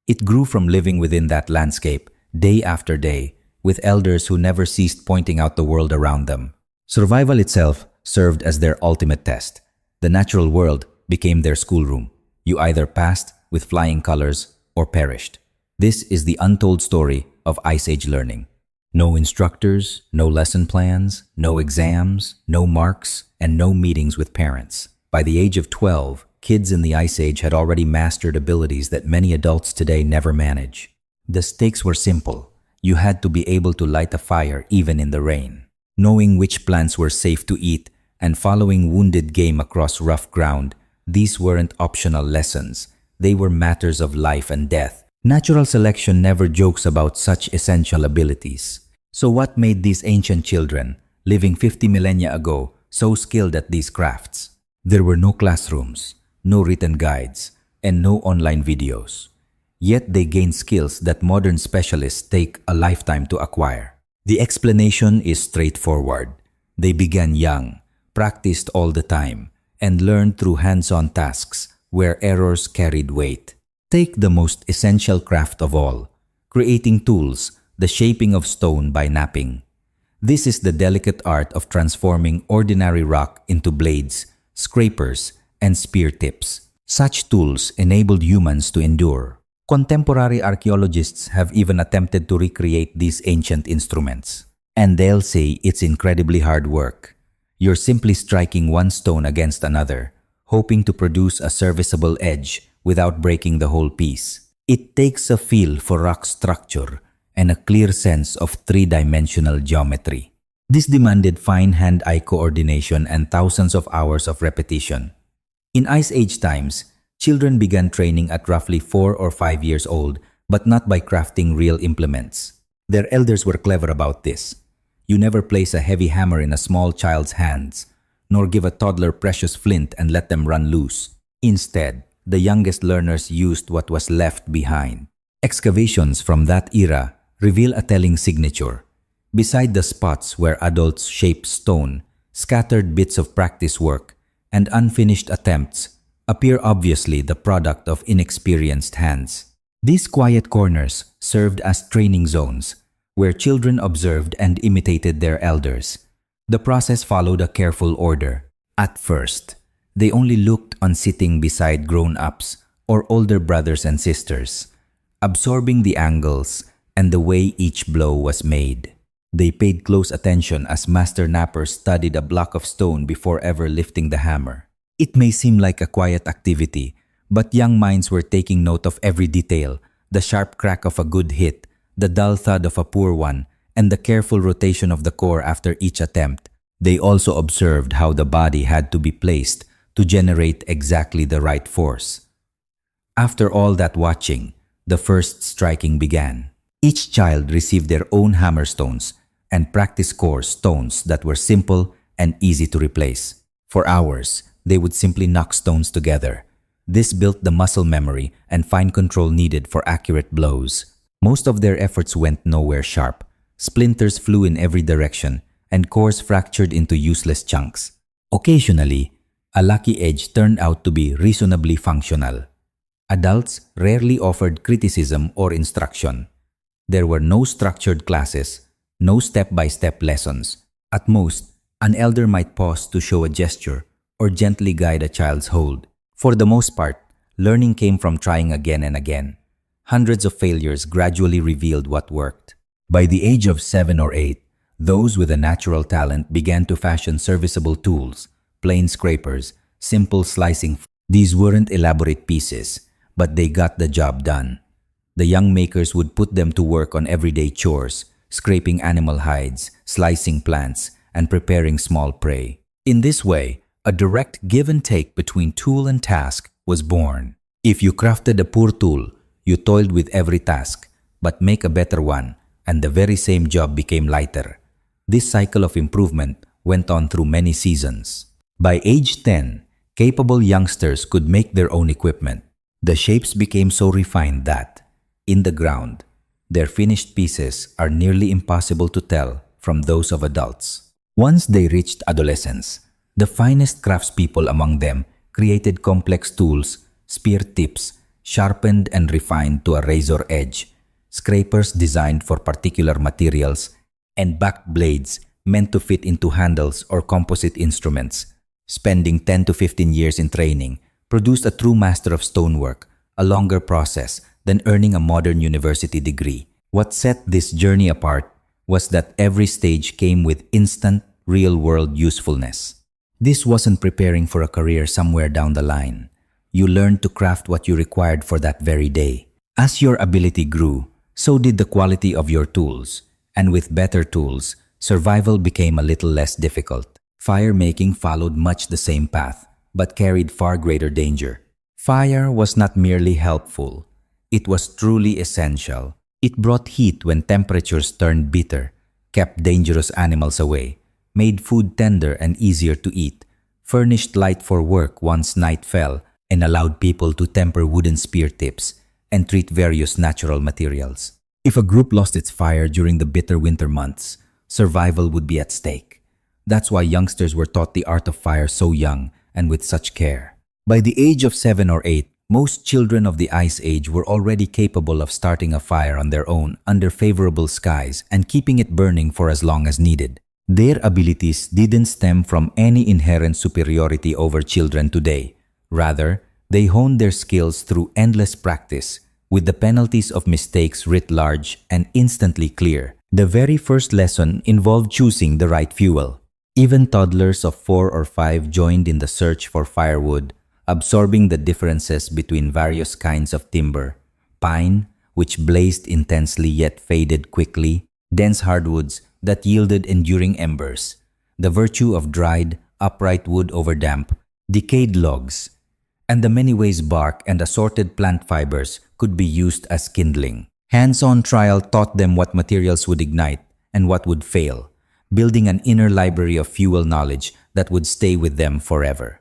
It grew from living within that landscape, day after day, with elders who never ceased pointing out the world around them. Survival itself served as their ultimate test. The natural world became their schoolroom. You either passed with flying colors or perished. This is the untold story of Ice Age learning. No instructors, no lesson plans, no exams, no marks, and no meetings with parents. By the age of 12, kids in the Ice Age had already mastered abilities that many adults today never manage. The stakes were simple. You had to be able to light a fire even in the rain. Knowing which plants were safe to eat and following wounded game across rough ground, these weren't optional lessons. They were matters of life and death. Natural selection never jokes about such essential abilities. So what made these ancient children, living 50 millennia ago, so skilled at these crafts? There were no classrooms, no written guides, and no online videos. Yet they gained skills that modern specialists take a lifetime to acquire. The explanation is straightforward. They began young, practiced all the time, and learned through hands-on tasks where errors carried weight. Take the most essential craft of all, creating tools, the shaping of stone by napping. This is the delicate art of transforming ordinary rock into blades, scrapers, and spear tips. Such tools enabled humans to endure. Contemporary archaeologists have even attempted to recreate these ancient instruments. And they'll say it's incredibly hard work. You're simply striking one stone against another, hoping to produce a serviceable edge without breaking the whole piece. It takes a feel for rock structure and a clear sense of three-dimensional geometry. This demanded fine hand-eye coordination and thousands of hours of repetition. In Ice Age times, children began training at roughly 4 or 5 years old, but not by crafting real implements. Their elders were clever about this. You never place a heavy hammer in a small child's hands, nor give a toddler precious flint and let them run loose. Instead, the youngest learners used what was left behind. Excavations from that era reveal a telling signature. Beside the spots where adults shaped stone, scattered bits of practice work, and unfinished attempts appear obviously the product of inexperienced hands. These quiet corners served as training zones where children observed and imitated their elders. The process followed a careful order. At first, they only looked on sitting beside grown-ups or older brothers and sisters, absorbing the angles and the way each blow was made. They paid close attention as master knappers studied a block of stone before ever lifting the hammer. It may seem like a quiet activity, but young minds were taking note of every detail: the sharp crack of a good hit, the dull thud of a poor one, and the careful rotation of the core after each attempt. They also observed how the body had to be placed to generate exactly the right force. After all that watching, the first striking began. Each child received their own hammerstones and practice core stones that were simple and easy to replace. For hours, they would simply knock stones together, This built the muscle memory and fine control needed for accurate blows. Most of their efforts went nowhere sharp. Splinters flew in every direction, and cores fractured into useless chunks. Occasionally, a lucky edge turned out to be reasonably functional. Adults rarely offered criticism or instruction. There were no structured classes, no step-by-step lessons. At most, an elder might pause to show a gesture or gently guide a child's hold. For the most part, learning came from trying again and again. Hundreds of failures gradually revealed what worked. By the age of 7 or 8, those with a natural talent began to fashion serviceable tools, plain scrapers, simple slicing. These weren't elaborate pieces, but they got the job done. The young makers would put them to work on everyday chores, scraping animal hides, slicing plants, and preparing small prey. In this way, a direct give and take between tool and task was born. If you crafted a poor tool, you toiled with every task, but make a better one, and the very same job became lighter. This cycle of improvement went on through many seasons. By age 10, capable youngsters could make their own equipment. The shapes became so refined that, in the ground, their finished pieces are nearly impossible to tell from those of adults. Once they reached adolescence, the finest craftspeople among them created complex tools, spear tips, sharpened and refined to a razor edge, scrapers designed for particular materials, and backed blades meant to fit into handles or composite instruments. Spending 10 to 15 years in training produced a true master of stonework, a longer process than earning a modern university degree. What set this journey apart was that every stage came with instant, real-world usefulness. This wasn't preparing for a career somewhere down the line. You learned to craft what you required for that very day. As your ability grew, so did the quality of your tools, and with better tools, survival became a little less difficult. Fire making followed much the same path, but carried far greater danger. Fire was not merely helpful, it was truly essential. It brought heat when temperatures turned bitter, kept dangerous animals away, made food tender and easier to eat, furnished light for work once night fell, and allowed people to temper wooden spear tips and treat various natural materials. If a group lost its fire during the bitter winter months, survival would be at stake. That's why youngsters were taught the art of fire so young and with such care. By the age of 7 or 8, most children of the Ice Age were already capable of starting a fire on their own under favorable skies and keeping it burning for as long as needed. Their abilities didn't stem from any inherent superiority over children today. Rather, they honed their skills through endless practice, with the penalties of mistakes writ large and instantly clear. The very first lesson involved choosing the right fuel. Even toddlers of 4 or 5 joined in the search for firewood, absorbing the differences between various kinds of timber: pine, which blazed intensely yet faded quickly; dense hardwoods that yielded enduring embers; the virtue of dried, upright wood over damp, decayed logs; and the many ways bark and assorted plant fibers could be used as kindling. Hands-on trial taught them what materials would ignite and what would fail, building an inner library of fuel knowledge that would stay with them forever.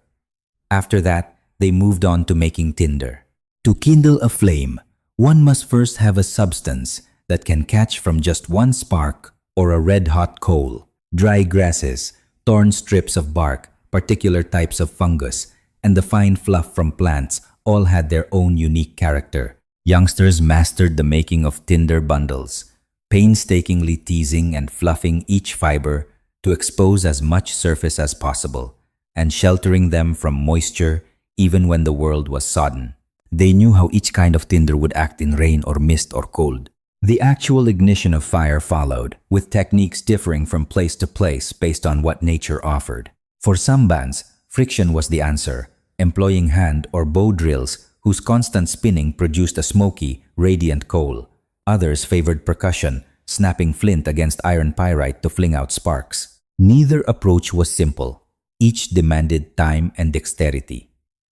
After that, they moved on to making tinder. To kindle a flame, one must first have a substance that can catch from just one spark or a red-hot coal. Dry grasses, torn strips of bark, particular types of fungus, and the fine fluff from plants all had their own unique character. Youngsters mastered the making of tinder bundles, painstakingly teasing and fluffing each fiber to expose as much surface as possible, and sheltering them from moisture even when the world was sodden. They knew how each kind of tinder would act in rain or mist or cold. The actual ignition of fire followed, with techniques differing from place to place based on what nature offered. For some bands, friction was the answer, employing hand or bow drills whose constant spinning produced a smoky, radiant coal. Others favored percussion, snapping flint against iron pyrite to fling out sparks. Neither approach was simple. Each demanded time and dexterity.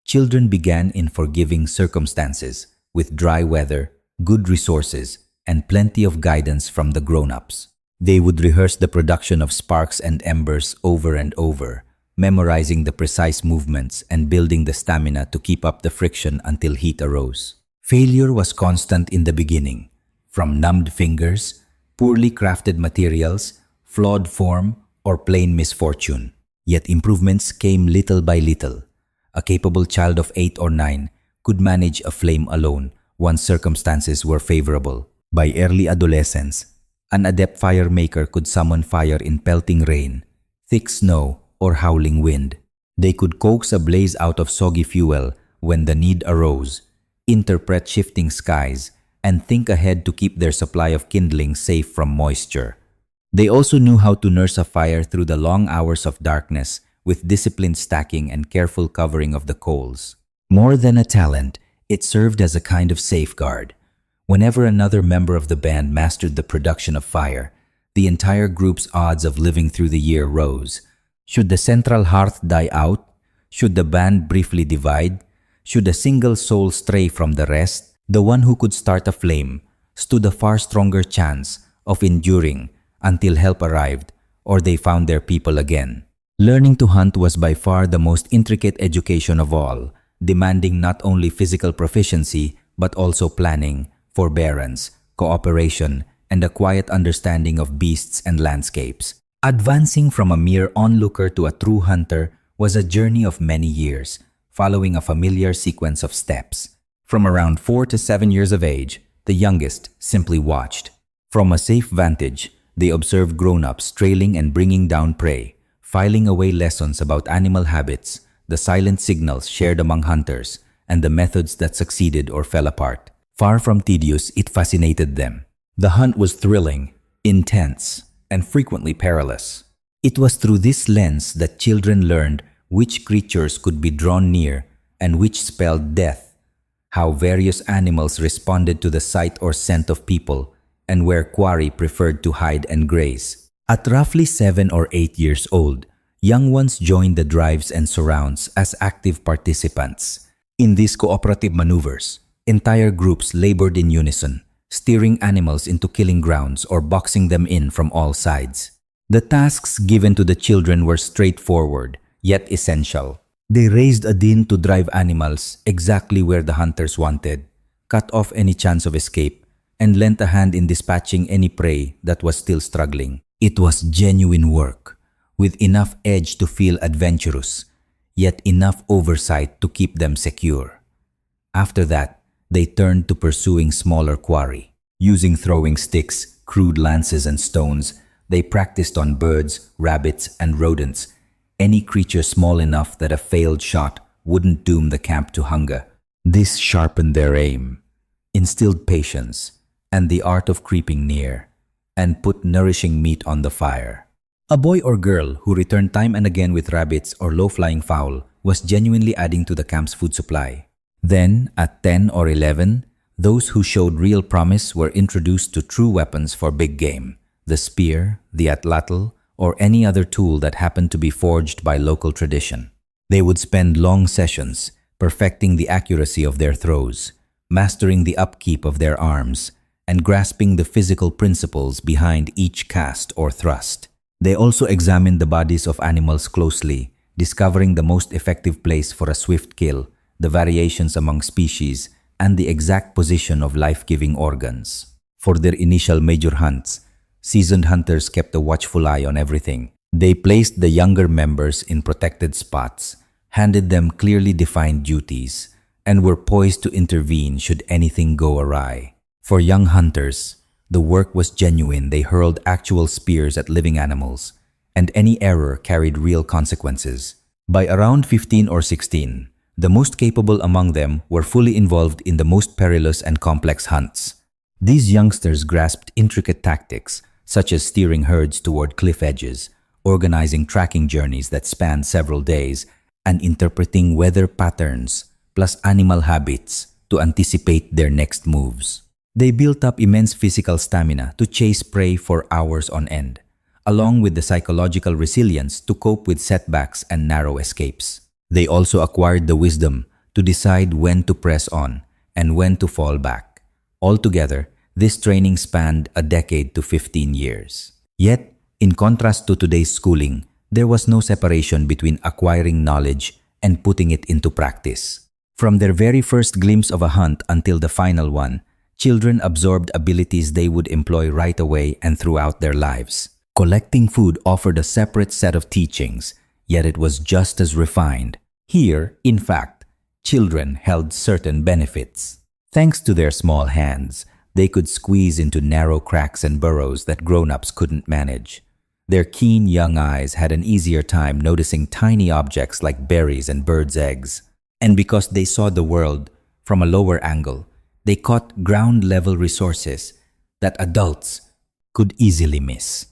Children began in forgiving circumstances, with dry weather, good resources, and plenty of guidance from the grown-ups. They would rehearse the production of sparks and embers over and over, memorizing the precise movements and building the stamina to keep up the friction until heat arose. Failure was constant in the beginning, from numbed fingers, poorly crafted materials, flawed form, or plain misfortune. Yet improvements came little by little. A capable child of 8 or 9 could manage a flame alone once circumstances were favorable. By early adolescence, an adept fire maker could summon fire in pelting rain, thick snow, or howling wind. They could coax a blaze out of soggy fuel when the need arose, interpret shifting skies, and think ahead to keep their supply of kindling safe from moisture. They also knew how to nurse a fire through the long hours of darkness with disciplined stacking and careful covering of the coals. More than a talent, it served as a kind of safeguard. Whenever another member of the band mastered the production of fire, the entire group's odds of living through the year rose. Should the central hearth die out? Should the band briefly divide? Should a single soul stray from the rest? The one who could start a flame stood a far stronger chance of enduring until help arrived or they found their people again. Learning to hunt was by far the most intricate education of all, demanding not only physical proficiency but also planning, forbearance, cooperation, and a quiet understanding of beasts and landscapes. Advancing from a mere onlooker to a true hunter was a journey of many years, following a familiar sequence of steps. From around 4 to 7 years of age, the youngest simply watched. From a safe vantage, they observed grown-ups trailing and bringing down prey, filing away lessons about animal habits, the silent signals shared among hunters, and the methods that succeeded or fell apart. Far from tedious, it fascinated them. The hunt was thrilling, intense, and frequently perilous. It was through this lens that children learned which creatures could be drawn near and which spelled death, how various animals responded to the sight or scent of people, and where quarry preferred to hide and graze. At roughly 7 or 8 years old, young ones joined the drives and surrounds as active participants. In these cooperative maneuvers, entire groups labored in unison, steering animals into killing grounds or boxing them in from all sides. The tasks given to the children were straightforward, yet essential. They raised a din to drive animals exactly where the hunters wanted, cut off any chance of escape, and lent a hand in dispatching any prey that was still struggling. It was genuine work, with enough edge to feel adventurous, yet enough oversight to keep them secure. After that, they turned to pursuing smaller quarry. Using throwing sticks, crude lances, and stones, they practiced on birds, rabbits, and rodents, any creature small enough that a failed shot wouldn't doom the camp to hunger. This sharpened their aim, instilled patience, and the art of creeping near, and put nourishing meat on the fire. A boy or girl who returned time and again with rabbits or low-flying fowl was genuinely adding to the camp's food supply. Then, at 10 or 11, those who showed real promise were introduced to true weapons for big game, the spear, the atlatl, or any other tool that happened to be forged by local tradition. They would spend long sessions perfecting the accuracy of their throws, mastering the upkeep of their arms, and grasping the physical principles behind each cast or thrust. They also examined the bodies of animals closely, discovering the most effective place for a swift kill, the variations among species, and the exact position of life-giving organs. For their initial major hunts, seasoned hunters kept a watchful eye on everything. They placed the younger members in protected spots, handed them clearly defined duties, and were poised to intervene should anything go awry. For young hunters, the work was genuine. They hurled actual spears at living animals, and any error carried real consequences. By around 15 or 16, the most capable among them were fully involved in the most perilous and complex hunts. These youngsters grasped intricate tactics, such as steering herds toward cliff edges, organizing tracking journeys that spanned several days, and interpreting weather patterns plus animal habits to anticipate their next moves. They built up immense physical stamina to chase prey for hours on end, along with the psychological resilience to cope with setbacks and narrow escapes. They also acquired the wisdom to decide when to press on and when to fall back. Altogether, this training spanned a decade to 15 years. Yet, in contrast to today's schooling, There was no separation between acquiring knowledge and putting it into practice. From their very first glimpse of a hunt until the final one, children absorbed abilities they would employ right away and throughout their lives. Collecting food offered a separate set of teachings, yet it was just as refined. Here, in fact, children held certain benefits. Thanks to their small hands, they could squeeze into narrow cracks and burrows that grown-ups couldn't manage. Their keen young eyes had an easier time noticing tiny objects like berries and birds' eggs. And because they saw the world from a lower angle, they caught ground-level resources that adults could easily miss.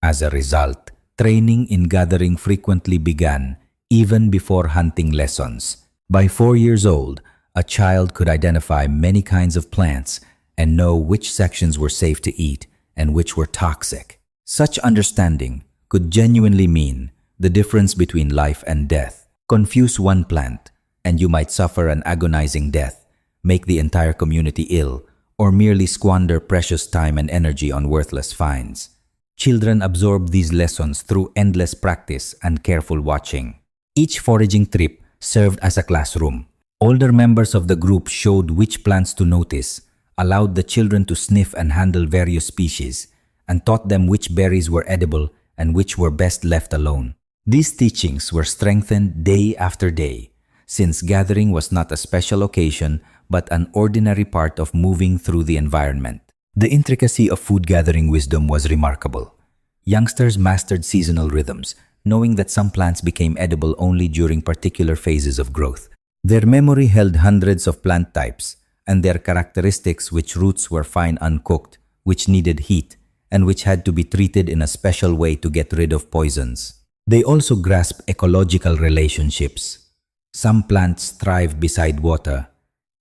As a result, training in gathering frequently began even before hunting lessons. By 4 years old, a child could identify many kinds of plants and know which sections were safe to eat and which were toxic. Such understanding could genuinely mean the difference between life and death. Confuse one plant, and you might suffer an agonizing death, make the entire community ill, or merely squander precious time and energy on worthless finds. Children absorb these lessons through endless practice and careful watching. Each foraging trip served as a classroom. Older members of the group showed which plants to notice, allowed the children to sniff and handle various species, and taught them which berries were edible and which were best left alone. These teachings were strengthened day after day, since gathering was not a special occasion but an ordinary part of moving through the environment. The intricacy of food gathering wisdom was remarkable. Youngsters mastered seasonal rhythms, knowing that some plants became edible only during particular phases of growth. Their memory held hundreds of plant types and their characteristics, which roots were fine uncooked, which needed heat, and which had to be treated in a special way to get rid of poisons. They also grasped ecological relationships. Some plants thrive beside water,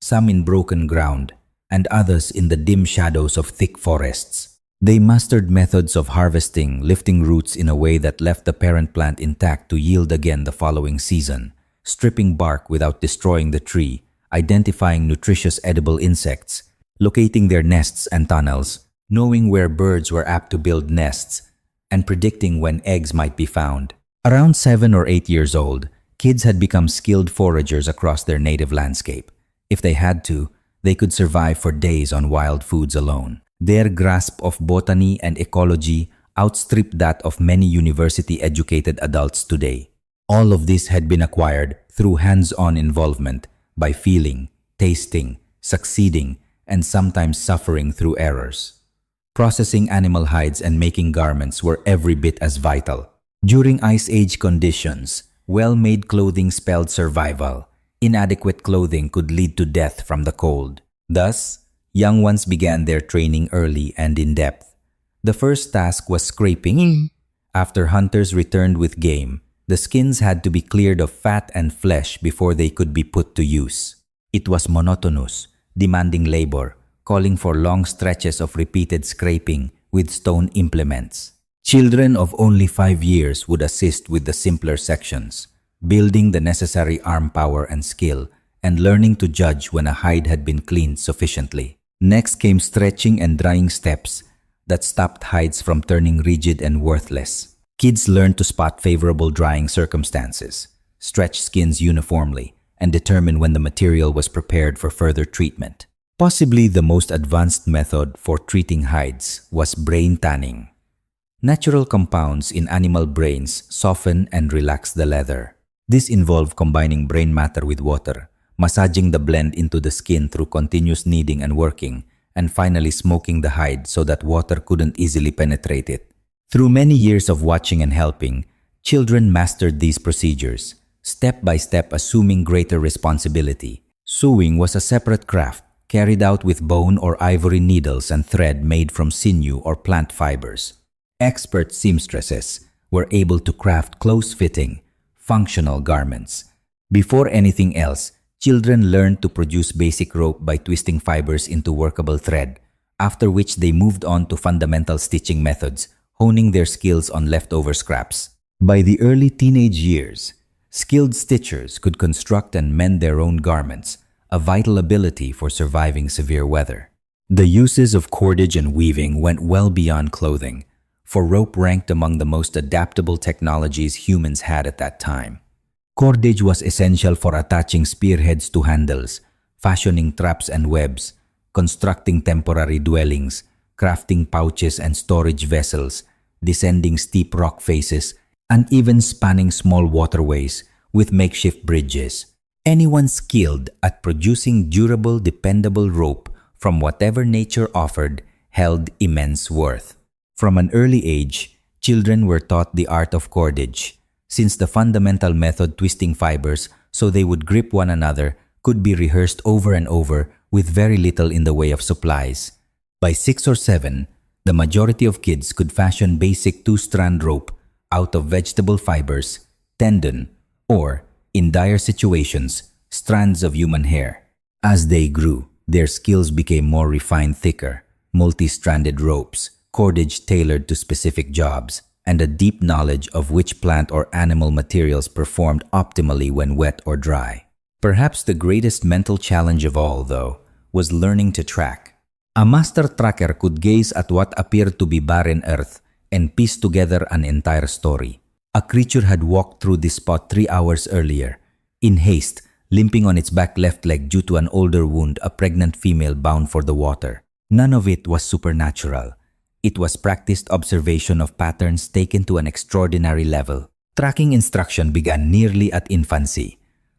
some in broken ground, and others in the dim shadows of thick forests. They mastered methods of harvesting, lifting roots in a way that left the parent plant intact to yield again the following season, stripping bark without destroying the tree, identifying nutritious edible insects, locating their nests and tunnels, knowing where birds were apt to build nests, and predicting when eggs might be found. Around 7 or 8 years old, kids had become skilled foragers across their native landscape. If they had to, they could survive for days on wild foods alone. Their grasp of botany and ecology outstripped that of many university-educated adults today. All of this had been acquired through hands-on involvement, by feeling, tasting, succeeding, and sometimes suffering through errors. Processing animal hides and making garments were every bit as vital. During Ice Age conditions, well-made clothing spelled survival. Inadequate clothing could lead to death from the cold. Thus, young ones began their training early and in depth. The first task was scraping. After hunters returned with game, the skins had to be cleared of fat and flesh before they could be put to use. It was monotonous, demanding labor, calling for long stretches of repeated scraping with stone implements. Children of only 5 years would assist with the simpler sections, building the necessary arm power and skill, and learning to judge when a hide had been cleaned sufficiently. Next came stretching and drying steps that stopped hides from turning rigid and worthless. Kids learned to spot favorable drying circumstances, stretch skins uniformly, and determine when the material was prepared for further treatment. Possibly the most advanced method for treating hides was brain tanning. Natural compounds in animal brains soften and relax the leather. This involved combining brain matter with water, massaging the blend into the skin through continuous kneading and working, and finally smoking the hide so that water couldn't easily penetrate it. Through many years of watching and helping, children mastered these procedures, step by step assuming greater responsibility. Sewing was a separate craft, carried out with bone or ivory needles and thread made from sinew or plant fibers. Expert seamstresses were able to craft close-fitting, functional garments. Before anything else, children learned to produce basic rope by twisting fibers into workable thread, after which they moved on to fundamental stitching methods, honing their skills on leftover scraps. By the early teenage years, skilled stitchers could construct and mend their own garments, a vital ability for surviving severe weather. The uses of cordage and weaving went well beyond clothing. for rope ranked among the most adaptable technologies humans had at that time. Cordage was essential for attaching spearheads to handles, fashioning traps and webs, constructing temporary dwellings, crafting pouches and storage vessels, descending steep rock faces, and even spanning small waterways with makeshift bridges. Anyone skilled at producing durable, dependable rope from whatever nature offered held immense worth. From an early age, children were taught the art of cordage, since the fundamental method twisting fibers so they would grip one another could be rehearsed over and over with very little in the way of supplies. By 6 or 7, the majority of kids could fashion basic 2-strand rope out of vegetable fibers, tendon, or, in dire situations, strands of human hair. As they grew, their skills became more refined, thicker, multi-stranded ropes, cordage tailored to specific jobs, and a deep knowledge of which plant or animal materials performed optimally when wet or dry. Perhaps the greatest mental challenge of all, though, was learning to track. A master tracker could gaze at what appeared to be barren earth and piece together an entire story. A creature had walked through this spot 3 hours earlier, in haste, limping on its back left leg due to an older wound, a pregnant female bound for the water. None of it was supernatural. It was practiced observation of patterns taken to an extraordinary level. Tracking instruction began nearly at infancy.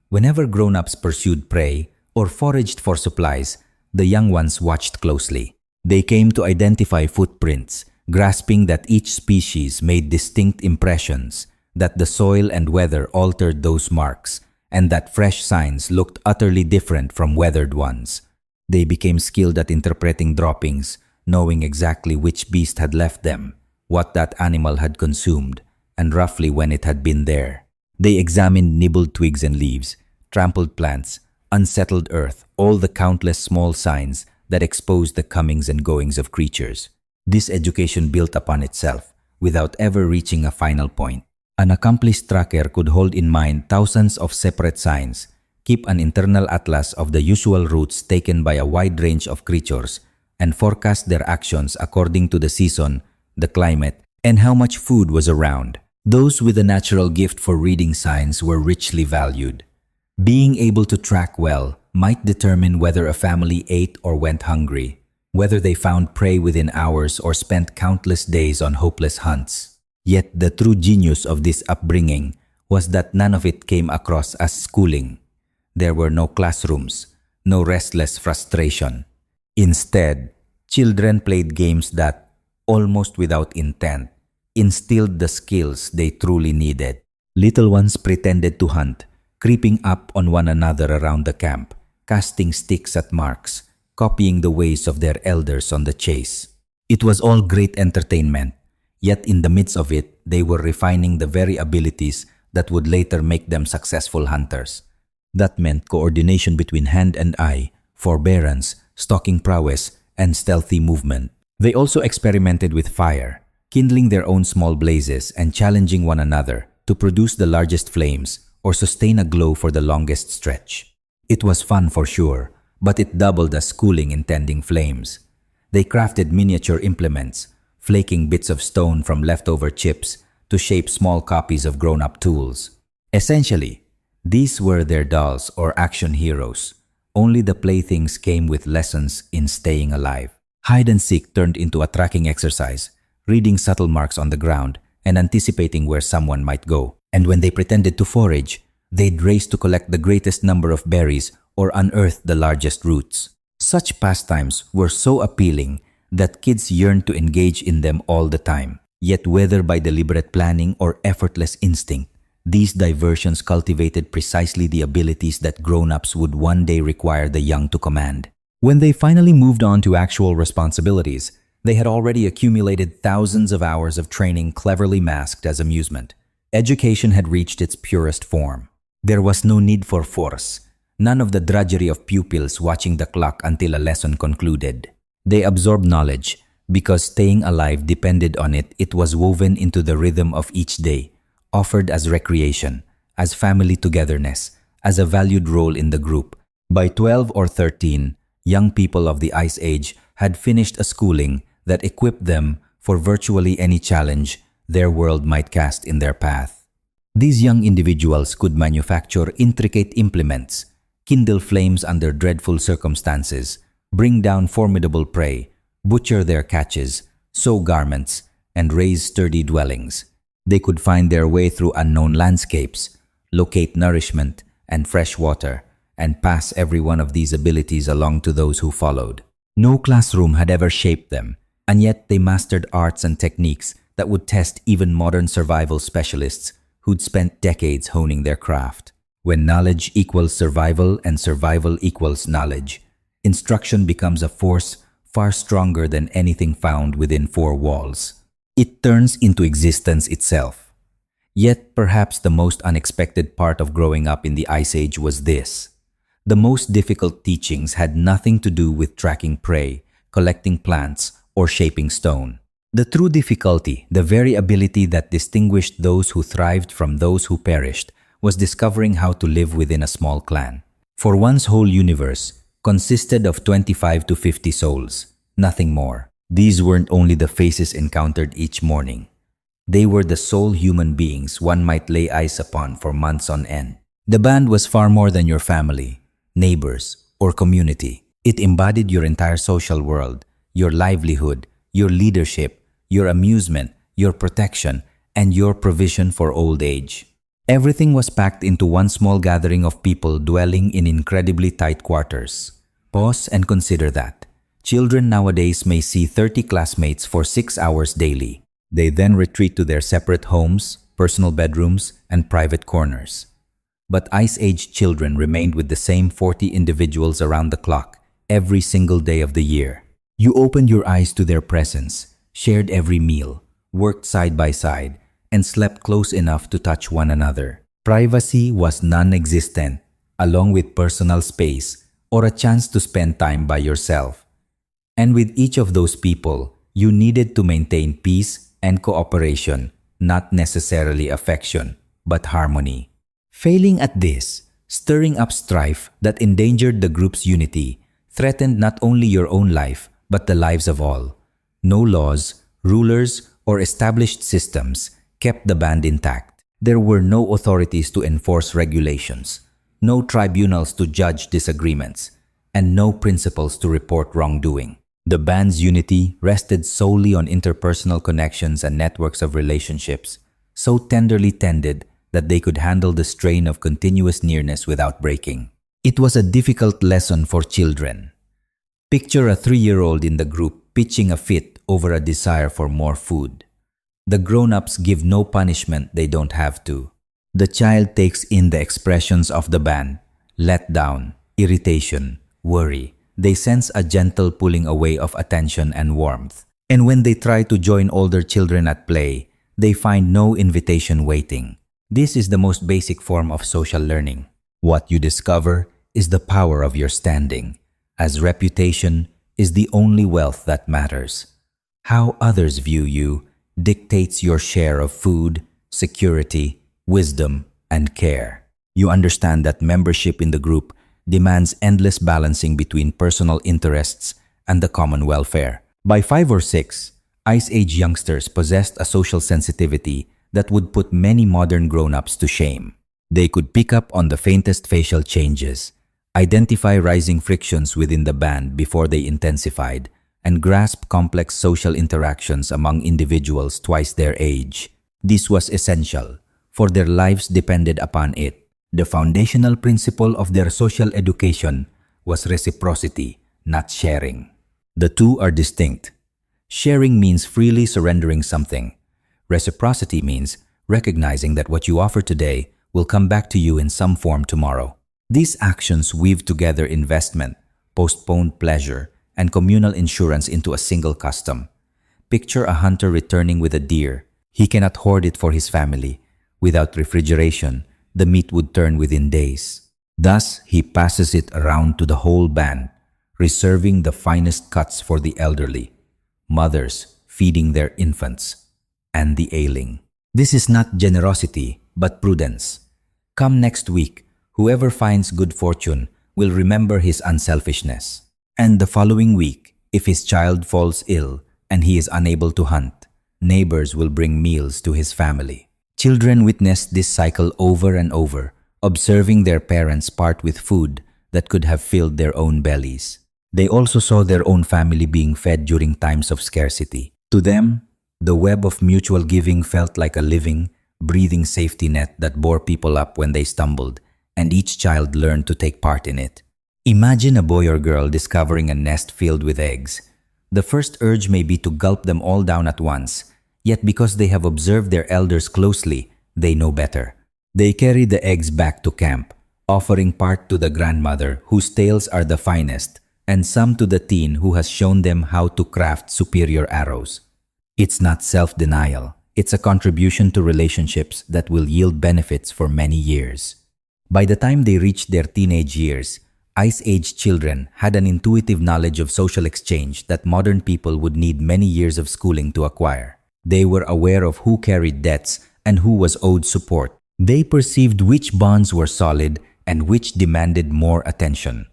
Whenever grown-ups pursued prey or foraged for supplies, the young ones watched closely. They came to identify footprints, grasping that each species made distinct impressions, that the soil and weather altered those marks, and that fresh signs looked utterly different from weathered ones. They became skilled at interpreting droppings, knowing exactly which beast had left them, what that animal had consumed, and roughly when it had been there. They examined nibbled twigs and leaves, trampled plants, unsettled earth, all the countless small signs that exposed the comings and goings of creatures. This education built upon itself, without ever reaching a final point. An accomplished tracker could hold in mind thousands of separate signs, keep an internal atlas of the usual routes taken by a wide range of creatures, and forecast their actions according to the season, the climate, and how much food was around. Those with a natural gift for reading signs were richly valued. Being able to track well might determine whether a family ate or went hungry, whether they found prey within hours or spent countless days on hopeless hunts. Yet the true genius of this upbringing was that none of it came across as schooling. There were no classrooms, no restless frustration. Instead, children played games that, almost without intent, instilled the skills they truly needed. Little ones pretended to hunt, creeping up on one another around the camp, casting sticks at marks, copying the ways of their elders on the chase. It was all great entertainment, yet in the midst of it, they were refining the very abilities that would later make them successful hunters. That meant coordination between hand and eye, forbearance, stalking prowess, and stealthy movement. They also experimented with fire, kindling their own small blazes and challenging one another to produce the largest flames or sustain a glow for the longest stretch. It was fun for sure, but it doubled as schooling in tending flames. They crafted miniature implements, flaking bits of stone from leftover chips to shape small copies of grown-up tools. Essentially, these were their dolls or action heroes. Only the playthings came with lessons in staying alive. Hide and seek turned into a tracking exercise, reading subtle marks on the ground and anticipating where someone might go. And when they pretended to forage, they'd race to collect the greatest number of berries or unearth the largest roots. Such pastimes were so appealing that kids yearned to engage in them all the time. Yet whether by deliberate planning or effortless instinct, these diversions cultivated precisely the abilities that grown-ups would one day require the young to command. When they finally moved on to actual responsibilities, they had already accumulated thousands of hours of training cleverly masked as amusement. Education had reached its purest form. There was no need for force, none of the drudgery of pupils watching the clock until a lesson concluded. They absorbed knowledge because staying alive depended on it. It was woven into the rhythm of each day, offered as recreation, as family togetherness, as a valued role in the group. By 12 or 13, young people of the Ice Age had finished a schooling that equipped them for virtually any challenge their world might cast in their path. These young individuals could manufacture intricate implements, kindle flames under dreadful circumstances, bring down formidable prey, butcher their catches, sew garments, and raise sturdy dwellings. They could find their way through unknown landscapes, locate nourishment and fresh water, and pass every one of these abilities along to those who followed. No classroom had ever shaped them, and yet they mastered arts and techniques that would test even modern survival specialists who'd spent decades honing their craft. When knowledge equals survival and survival equals knowledge, instruction becomes a force far stronger than anything found within four walls. It turns into existence itself. Yet perhaps the most unexpected part of growing up in the Ice Age was this. The most difficult teachings had nothing to do with tracking prey, collecting plants, or shaping stone. The true difficulty, the very ability that distinguished those who thrived from those who perished, was discovering how to live within a small clan. For one's whole universe consisted of 25 to 50 souls, nothing more. These weren't only the faces encountered each morning. They were the sole human beings one might lay eyes upon for months on end. The band was far more than your family, neighbors, or community. It embodied your entire social world, your livelihood, your leadership, your amusement, your protection, and your provision for old age. Everything was packed into one small gathering of people dwelling in incredibly tight quarters. Pause and consider that. Children nowadays may see 30 classmates for 6 hours daily. They then retreat to their separate homes, personal bedrooms, and private corners. But Ice Age children remained with the same 40 individuals around the clock, every single day of the year. You opened your eyes to their presence, shared every meal, worked side by side, and slept close enough to touch one another. Privacy was non-existent, along with personal space or a chance to spend time by yourself. And with each of those people, you needed to maintain peace and cooperation, not necessarily affection, but harmony. Failing at this, stirring up strife that endangered the group's unity, threatened not only your own life, but the lives of all. No laws, rulers, or established systems kept the band intact. There were no authorities to enforce regulations, no tribunals to judge disagreements, and no principals to report wrongdoing. The band's unity rested solely on interpersonal connections and networks of relationships, so tenderly tended that they could handle the strain of continuous nearness without breaking. It was a difficult lesson for children. Picture a 3-year-old in the group pitching a fit over a desire for more food. The grown-ups give no punishment they don't have to. The child takes in the expressions of the band: letdown, irritation, worry. They sense a gentle pulling away of attention and warmth. And when they try to join older children at play, they find no invitation waiting. This is the most basic form of social learning. What you discover is the power of your standing, as reputation is the only wealth that matters. How others view you dictates your share of food, security, wisdom, and care. You understand that membership in the group demands endless balancing between personal interests and the common welfare. By 5 or 6, Ice Age youngsters possessed a social sensitivity that would put many modern grown-ups to shame. They could pick up on the faintest facial changes, identify rising frictions within the band before they intensified, and grasp complex social interactions among individuals twice their age. This was essential, for their lives depended upon it. The foundational principle of their social education was reciprocity, not sharing. The two are distinct. Sharing means freely surrendering something. Reciprocity means recognizing that what you offer today will come back to you in some form tomorrow. These actions weave together investment, postponed pleasure, and communal insurance into a single custom. Picture a hunter returning with a deer. He cannot hoard it for his family. Without refrigeration, the meat would turn within days. Thus, he passes it around to the whole band, reserving the finest cuts for the elderly, mothers feeding their infants, and the ailing. This is not generosity, but prudence. Come next week, whoever finds good fortune will remember his unselfishness. And the following week, if his child falls ill, and he is unable to hunt, neighbors will bring meals to his family. Children witnessed this cycle over and over, observing their parents part with food that could have filled their own bellies. They also saw their own family being fed during times of scarcity. To them, the web of mutual giving felt like a living, breathing safety net that bore people up when they stumbled, and each child learned to take part in it. Imagine a boy or girl discovering a nest filled with eggs. The first urge may be to gulp them all down at once, yet because they have observed their elders closely, they know better. They carry the eggs back to camp, offering part to the grandmother whose tales are the finest, and some to the teen who has shown them how to craft superior arrows. It's not self-denial, it's a contribution to relationships that will yield benefits for many years. By the time they reached their teenage years, Ice Age children had an intuitive knowledge of social exchange that modern people would need many years of schooling to acquire. They were aware of who carried debts and who was owed support. They perceived which bonds were solid and which demanded more attention.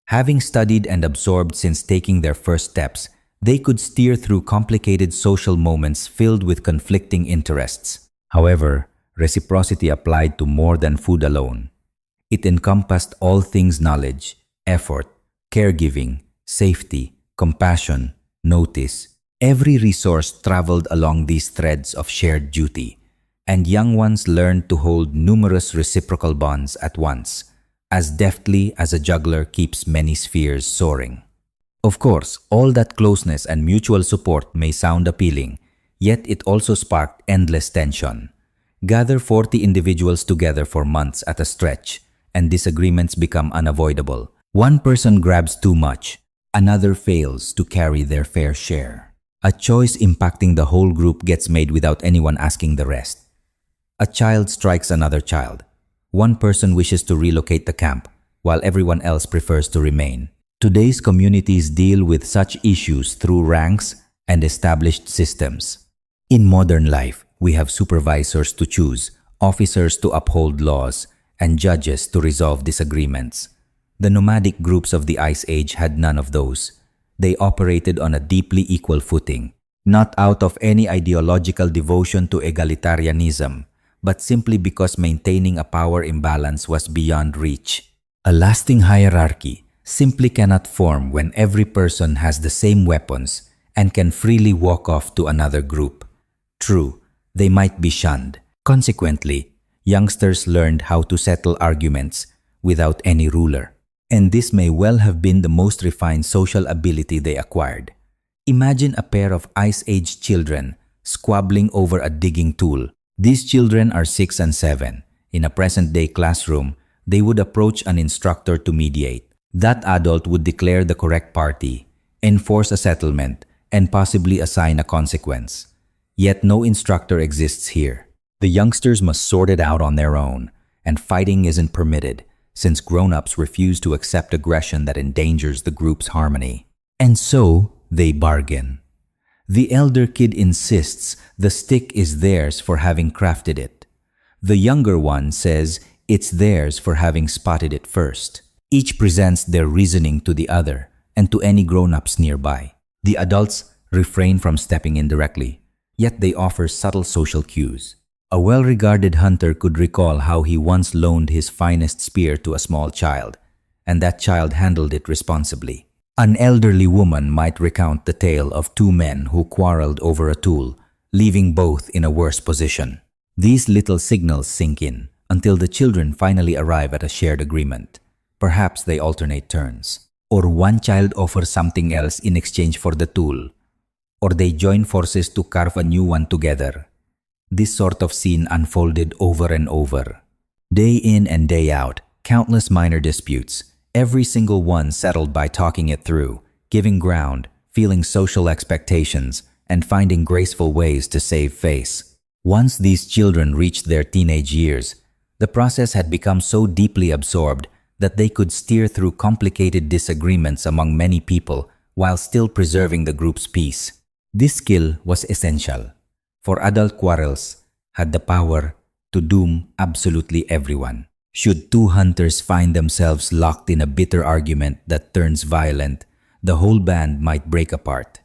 Having studied and absorbed since taking their first steps, they could steer through complicated social moments filled with conflicting interests. However, reciprocity applied to more than food alone. It encompassed all things knowledge, effort, caregiving, safety, compassion, notice. Every resource traveled along these threads of shared duty, and young ones learned to hold numerous reciprocal bonds at once, as deftly as a juggler keeps many spheres soaring. Of course, all that closeness and mutual support may sound appealing, yet it also sparked endless tension. Gather 40 individuals together for months at a stretch, and disagreements become unavoidable. One person grabs too much, another fails to carry their fair share. A choice impacting the whole group gets made without anyone asking the rest. A child strikes another child. One person wishes to relocate the camp, while everyone else prefers to remain. Today's communities deal with such issues through ranks and established systems. In modern life, we have supervisors to choose, officers to uphold laws, and judges to resolve disagreements. The nomadic groups of the Ice Age had none of those. They operated on a deeply equal footing, not out of any ideological devotion to egalitarianism, but simply because maintaining a power imbalance was beyond reach. A lasting hierarchy simply cannot form when every person has the same weapons and can freely walk off to another group. True, they might be shunned. Consequently, youngsters learned how to settle arguments without any ruler. And this may well have been the most refined social ability they acquired. Imagine a pair of Ice Age children squabbling over a digging tool. These children are 6 and 7. In a present-day classroom, they would approach an instructor to mediate. That adult would declare the correct party, enforce a settlement, and possibly assign a consequence. Yet no instructor exists here. The youngsters must sort it out on their own, and fighting isn't permitted, since grown-ups refuse to accept aggression that endangers the group's harmony. And so, they bargain. The elder kid insists the stick is theirs for having crafted it. The younger one says it's theirs for having spotted it first. Each presents their reasoning to the other and to any grown-ups nearby. The adults refrain from stepping in directly, yet they offer subtle social cues. A well-regarded hunter could recall how he once loaned his finest spear to a small child, and that child handled it responsibly. An elderly woman might recount the tale of two men who quarreled over a tool, leaving both in a worse position. These little signals sink in until the children finally arrive at a shared agreement. Perhaps they alternate turns, or one child offers something else in exchange for the tool, or they join forces to carve a new one together. This sort of scene unfolded over and over. Day in and day out, countless minor disputes, every single one settled by talking it through, giving ground, feeling social expectations, and finding graceful ways to save face. Once these children reached their teenage years, the process had become so deeply absorbed that they could steer through complicated disagreements among many people while still preserving the group's peace. This skill was essential, for adult quarrels had the power to doom absolutely everyone. Should two hunters find themselves locked in a bitter argument that turns violent, the whole band might break apart.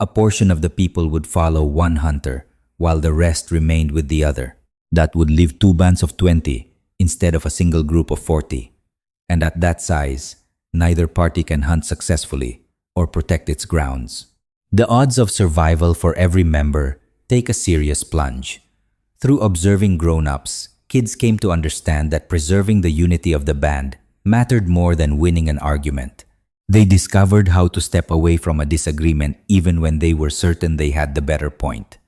A portion of the people would follow one hunter, while the rest remained with the other. That would leave two bands of 20 instead of a single group of 40. And at that size, neither party can hunt successfully or protect its grounds. The odds of survival for every member take a serious plunge. Through observing grown-ups, kids came to understand that preserving the unity of the band mattered more than winning an argument. They discovered how to step away from a disagreement even when they were certain they had the better point.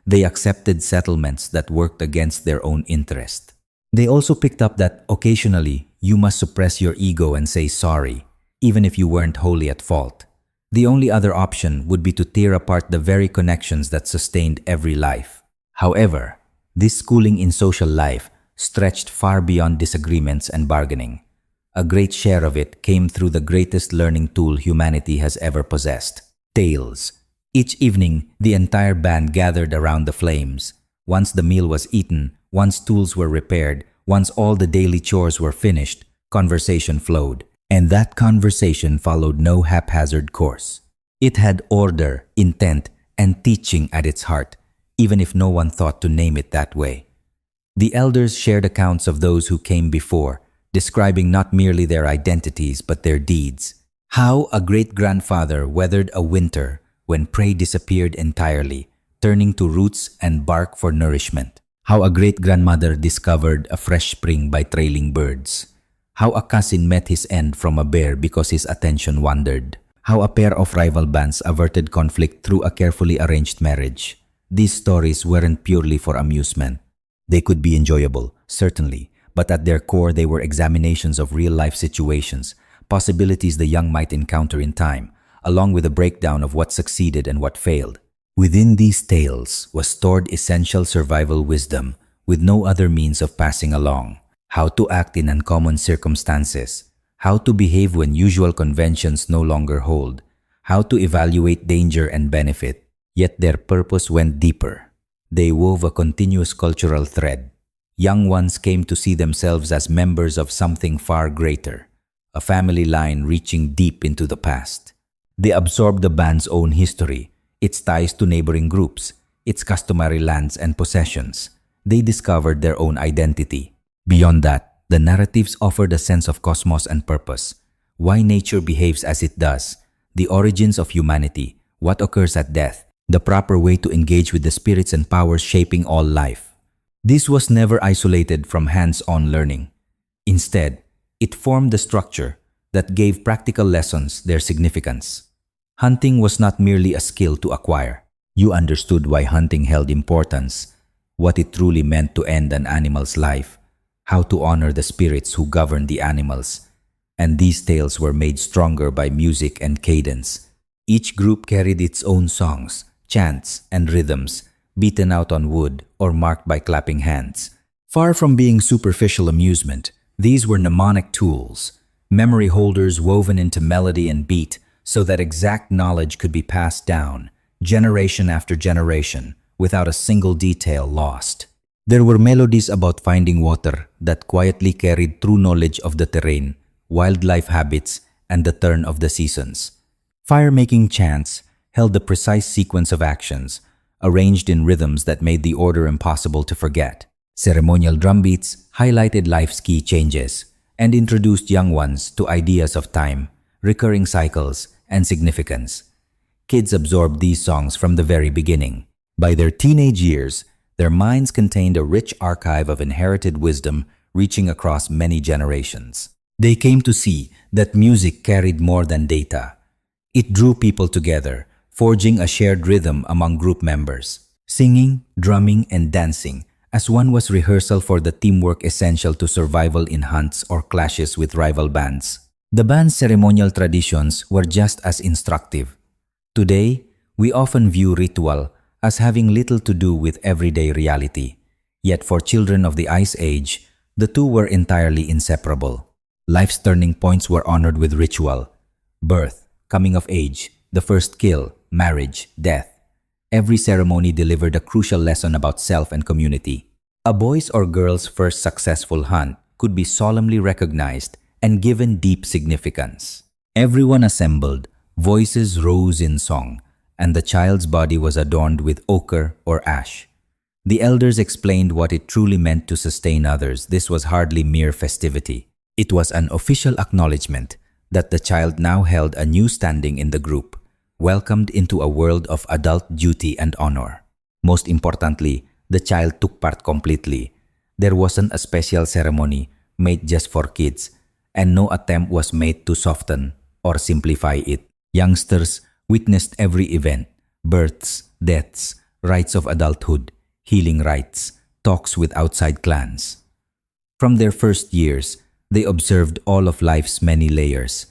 They accepted settlements that worked against their own interest. They also picked up that occasionally you must suppress your ego and say sorry, even if you weren't wholly at fault. The only other option would be to tear apart the very connections that sustained every life. However, this schooling in social life stretched far beyond disagreements and bargaining. A great share of it came through the greatest learning tool humanity has ever possessed: tales. Each evening, the entire band gathered around the flames. Once the meal was eaten, once tools were repaired, once all the daily chores were finished, conversation flowed. And that conversation followed no haphazard course. It had order, intent, and teaching at its heart, even if no one thought to name it that way. The elders shared accounts of those who came before, describing not merely their identities but their deeds. How a great-grandfather weathered a winter when prey disappeared entirely, turning to roots and bark for nourishment. How a great-grandmother discovered a fresh spring by trailing birds. How a cousin met his end from a bear because his attention wandered. How a pair of rival bands averted conflict through a carefully arranged marriage. These stories weren't purely for amusement. They could be enjoyable, certainly, but at their core they were examinations of real-life situations, possibilities the young might encounter in time, along with a breakdown of what succeeded and what failed. Within these tales was stored essential survival wisdom with no other means of passing along. How to act in uncommon circumstances, how to behave when usual conventions no longer hold, how to evaluate danger and benefit. Yet their purpose went deeper. They wove a continuous cultural thread. Young ones came to see themselves as members of something far greater, a family line reaching deep into the past. They absorbed the band's own history, its ties to neighboring groups, its customary lands and possessions. They discovered their own identity. Beyond that, the narratives offered a sense of cosmos and purpose. Why nature behaves as it does, the origins of humanity, what occurs at death, the proper way to engage with the spirits and powers shaping all life. This was never isolated from hands-on learning. Instead, it formed the structure that gave practical lessons their significance. Hunting was not merely a skill to acquire. You understood why hunting held importance, what it truly meant to end an animal's life, how to honor the spirits who govern the animals, and these tales were made stronger by music and cadence. Each group carried its own songs, chants, and rhythms, beaten out on wood or marked by clapping hands. Far from being superficial amusement, these were mnemonic tools, memory holders woven into melody and beat so that exact knowledge could be passed down, generation after generation, without a single detail lost. There were melodies about finding water that quietly carried true knowledge of the terrain, wildlife habits, and the turn of the seasons. Fire-making chants held the precise sequence of actions, arranged in rhythms that made the order impossible to forget. Ceremonial drumbeats highlighted life's key changes and introduced young ones to ideas of time, recurring cycles, and significance. Kids absorbed these songs from the very beginning. By their teenage years, their minds contained a rich archive of inherited wisdom reaching across many generations. They came to see that music carried more than data. It drew people together, forging a shared rhythm among group members. Singing, drumming, and dancing as one was rehearsal for the teamwork essential to survival in hunts or clashes with rival bands. The band's ceremonial traditions were just as instructive. Today, we often view ritual as having little to do with everyday reality. Yet for children of the Ice Age, the two were entirely inseparable. Life's turning points were honored with ritual. Birth, coming of age, the first kill, marriage, death. Every ceremony delivered a crucial lesson about self and community. A boy's or girl's first successful hunt could be solemnly recognized and given deep significance. Everyone assembled, voices rose in song, and the child's body was adorned with ochre or ash. The elders explained what it truly meant to sustain others. This was hardly mere festivity. It was an official acknowledgement that the child now held a new standing in the group, welcomed into a world of adult duty and honor. Most importantly, the child took part completely. There wasn't a special ceremony made just for kids, and no attempt was made to soften or simplify it. Youngsters witnessed every event: births, deaths, rites of adulthood, healing rites, talks with outside clans. From their first years, they observed all of life's many layers.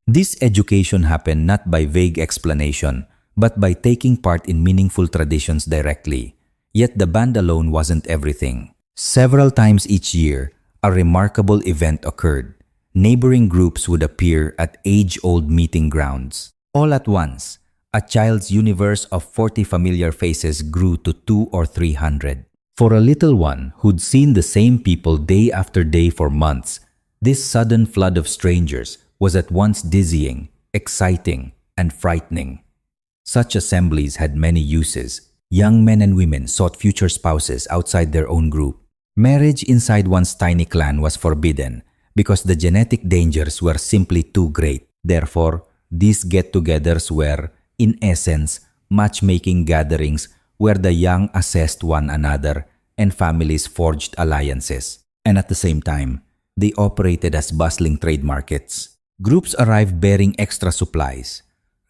This education happened not by vague explanation, but by taking part in meaningful traditions directly. Yet the band alone wasn't everything. Several times each year, a remarkable event occurred. Neighboring groups would appear at age-old meeting grounds. All at once, a child's universe of 40 familiar faces grew to 200 or 300. For a little one who'd seen the same people day after day for months, this sudden flood of strangers was at once dizzying, exciting, and frightening. Such assemblies had many uses. Young men and women sought future spouses outside their own group. Marriage inside one's tiny clan was forbidden because the genetic dangers were simply too great. Therefore, these get-togethers were, in essence, matchmaking gatherings where the young assessed one another and families forged alliances. And at the same time, they operated as bustling trade markets. Groups arrived bearing extra supplies,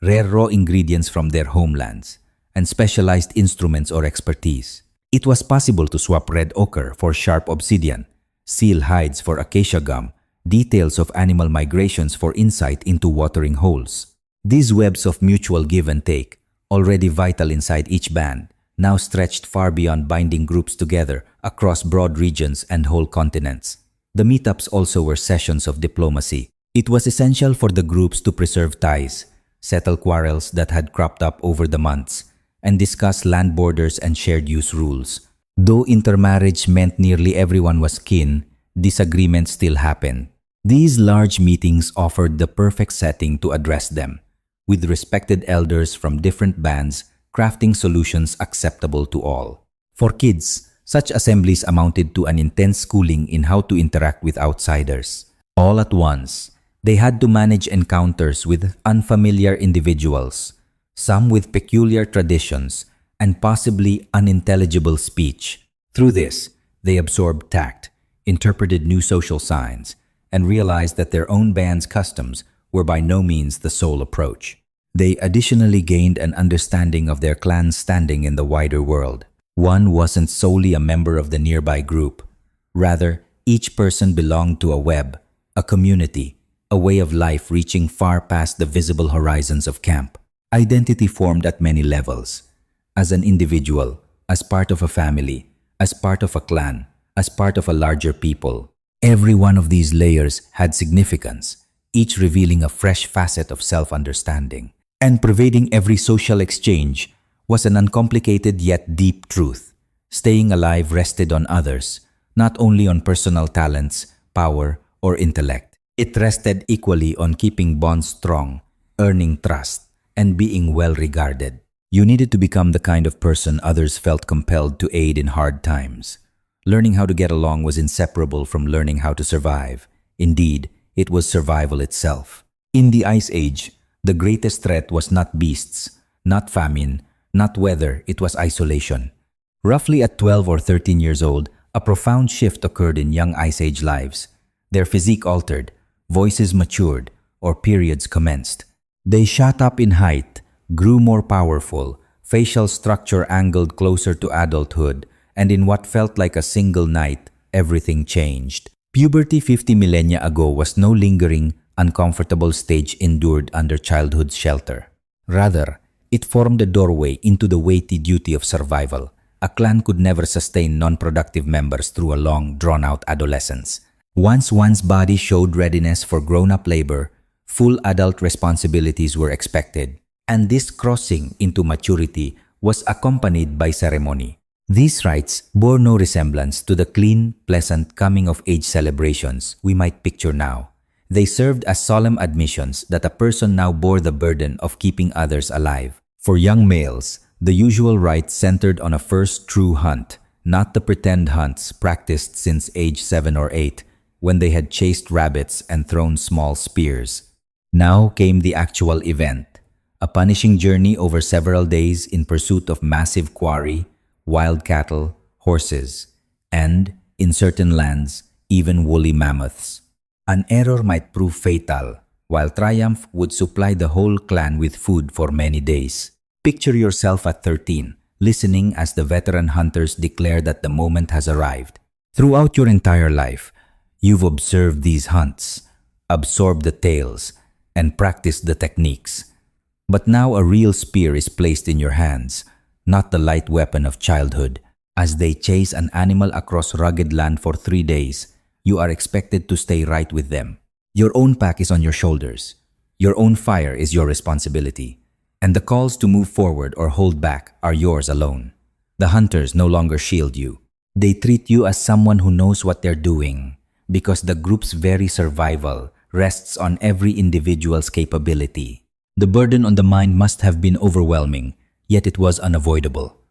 rare raw ingredients from their homelands, and specialized instruments or expertise. It was possible to swap red ochre for sharp obsidian, seal hides for acacia gum, details of animal migrations for insight into watering holes. These webs of mutual give and take, already vital inside each band, now stretched far beyond binding groups together across broad regions and whole continents. The meetups also were sessions of diplomacy. It was essential for the groups to preserve ties, settle quarrels that had cropped up over the months, and discuss land borders and shared use rules. Though intermarriage meant nearly everyone was kin, disagreements still happened. These large meetings offered the perfect setting to address them, with respected elders from different bands crafting solutions acceptable to all. For kids, such assemblies amounted to an intense schooling in how to interact with outsiders. All at once, they had to manage encounters with unfamiliar individuals, some with peculiar traditions and possibly unintelligible speech. Through this, they absorbed tact, interpreted new social signs, and realized that their own band's customs were by no means the sole approach. They additionally gained an understanding of their clan's standing in the wider world. One wasn't solely a member of the nearby group. Rather, each person belonged to a web, a community, a way of life reaching far past the visible horizons of camp. Identity formed at many levels. As an individual, as part of a family, as part of a clan, as part of a larger people. Every one of these layers had significance, each revealing a fresh facet of self-understanding. And pervading every social exchange was an uncomplicated yet deep truth. Staying alive rested on others, not only on personal talents, power, or intellect. It rested equally on keeping bonds strong, earning trust, and being well regarded. You needed to become the kind of person others felt compelled to aid in hard times. Learning how to get along was inseparable from learning how to survive. Indeed, it was survival itself. In the Ice Age, the greatest threat was not beasts, not famine, not weather, it was isolation. Roughly at 12 or 13 years old, a profound shift occurred in young Ice Age lives. Their physique altered, voices matured, or periods commenced. They shot up in height, grew more powerful, facial structure angled closer to adulthood, and in what felt like a single night, everything changed. Puberty 50 millennia ago was no lingering, uncomfortable stage endured under childhood's shelter. Rather, it formed a doorway into the weighty duty of survival. A clan could never sustain non-productive members through a long, drawn-out adolescence. Once one's body showed readiness for grown-up labor, full adult responsibilities were expected, and this crossing into maturity was accompanied by ceremony. These rites bore no resemblance to the clean, pleasant coming-of-age celebrations we might picture now. They served as solemn admissions that a person now bore the burden of keeping others alive. For young males, the usual rite centered on a first true hunt, not the pretend hunts practiced since age 7 or 8, when they had chased rabbits and thrown small spears. Now came the actual event, a punishing journey over several days in pursuit of massive quarry, wild cattle, horses, and, in certain lands, even woolly mammoths. An error might prove fatal, while triumph would supply the whole clan with food for many days. Picture yourself at 13, listening as the veteran hunters declare that the moment has arrived. Throughout your entire life, you've observed these hunts, absorbed the tales, and practiced the techniques. But now a real spear is placed in your hands, not the light weapon of childhood. As they chase an animal across rugged land for 3 days, you are expected to stay right with them. Your own pack is on your shoulders. Your own fire is your responsibility. And the calls to move forward or hold back are yours alone. The hunters no longer shield you. They treat you as someone who knows what they're doing, because the group's very survival rests on every individual's capability. The burden on the mind must have been overwhelming, yet it was unavoidable.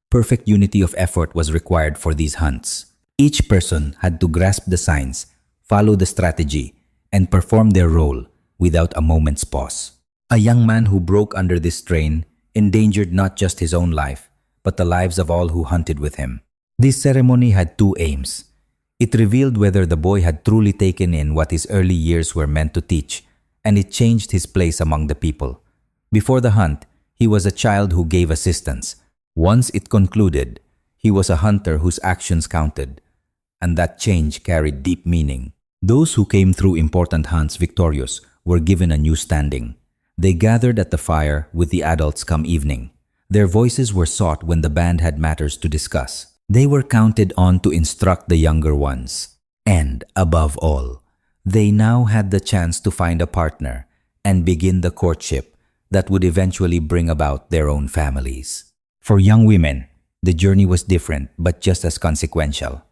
Perfect unity of effort was required for these hunts. Each person had to grasp the signs, follow the strategy, and perform their role without a moment's pause. A young man who broke under this strain endangered not just his own life, but the lives of all who hunted with him. This ceremony had 2 aims. It revealed whether the boy had truly taken in what his early years were meant to teach, and it changed his place among the people. Before the hunt, he was a child who gave assistance. Once it concluded, he was a hunter whose actions counted, and that change carried deep meaning. Those who came through important hunts victorious were given a new standing. They gathered at the fire with the adults come evening. Their voices were sought when the band had matters to discuss. They were counted on to instruct the younger ones. And, above all, they now had the chance to find a partner and begin the courtship that would eventually bring about their own families. For young women, the journey was different but just as consequential.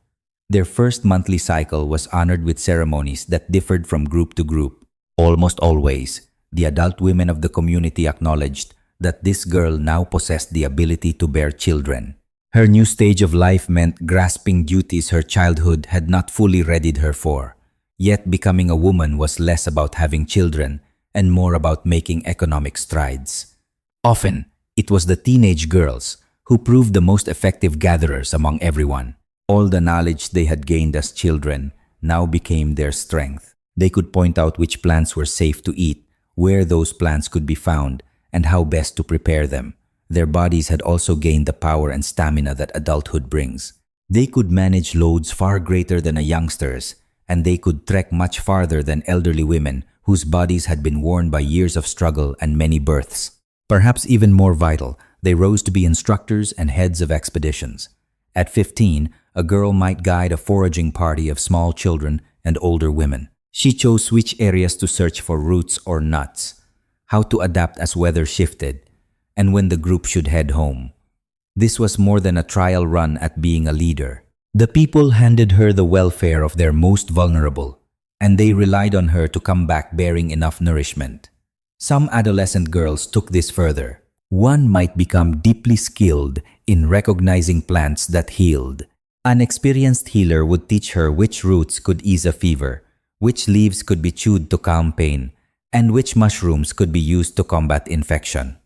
Their first monthly cycle was honored with ceremonies that differed from group to group. Almost always, the adult women of the community acknowledged that this girl now possessed the ability to bear children. Her new stage of life meant grasping duties her childhood had not fully readied her for. Yet becoming a woman was less about having children and more about making economic strides. Often, it was the teenage girls who proved the most effective gatherers among everyone. All the knowledge they had gained as children now became their strength. They could point out which plants were safe to eat, where those plants could be found, and how best to prepare them. Their bodies had also gained the power and stamina that adulthood brings. They could manage loads far greater than a youngster's, and they could trek much farther than elderly women whose bodies had been worn by years of struggle and many births. Perhaps even more vital, they rose to be instructors and heads of expeditions. At 15, a girl might guide a foraging party of small children and older women. She chose which areas to search for roots or nuts, how to adapt as weather shifted, and when the group should head home. This was more than a trial run at being a leader. The people handed her the welfare of their most vulnerable, and they relied on her to come back bearing enough nourishment. Some adolescent girls took this further. One might become deeply skilled in recognizing plants that healed. An experienced healer would teach her which roots could ease a fever, which leaves could be chewed to calm pain, and which mushrooms could be used to combat infection.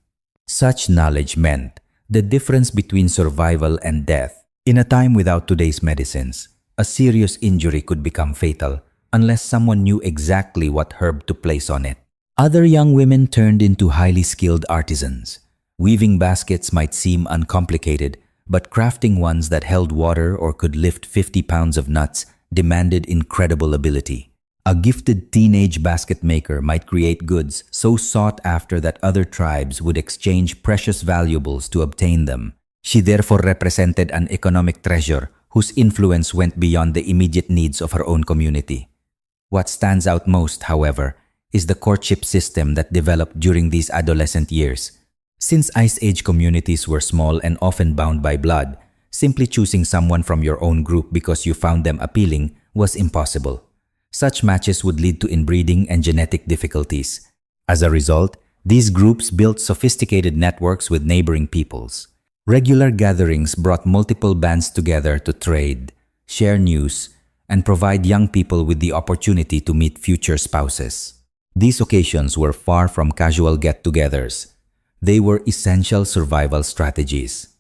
Such knowledge meant the difference between survival and death. In a time without today's medicines, a serious injury could become fatal unless someone knew exactly what herb to place on it. Other young women turned into highly skilled artisans. Weaving baskets might seem uncomplicated, but crafting ones that held water or could lift 50 pounds of nuts demanded incredible ability. A gifted teenage basket maker might create goods so sought after that other tribes would exchange precious valuables to obtain them. She therefore represented an economic treasure whose influence went beyond the immediate needs of her own community. What stands out most, however, is the courtship system that developed during these adolescent years. Since Ice Age communities were small and often bound by blood, simply choosing someone from your own group because you found them appealing was impossible. Such matches would lead to inbreeding and genetic difficulties. As a result, These groups built sophisticated networks with neighboring peoples. Regular gatherings brought multiple bands together to trade, share news, and provide young people with the opportunity to meet future spouses. These occasions were far from casual get-togethers. They were essential survival strategies.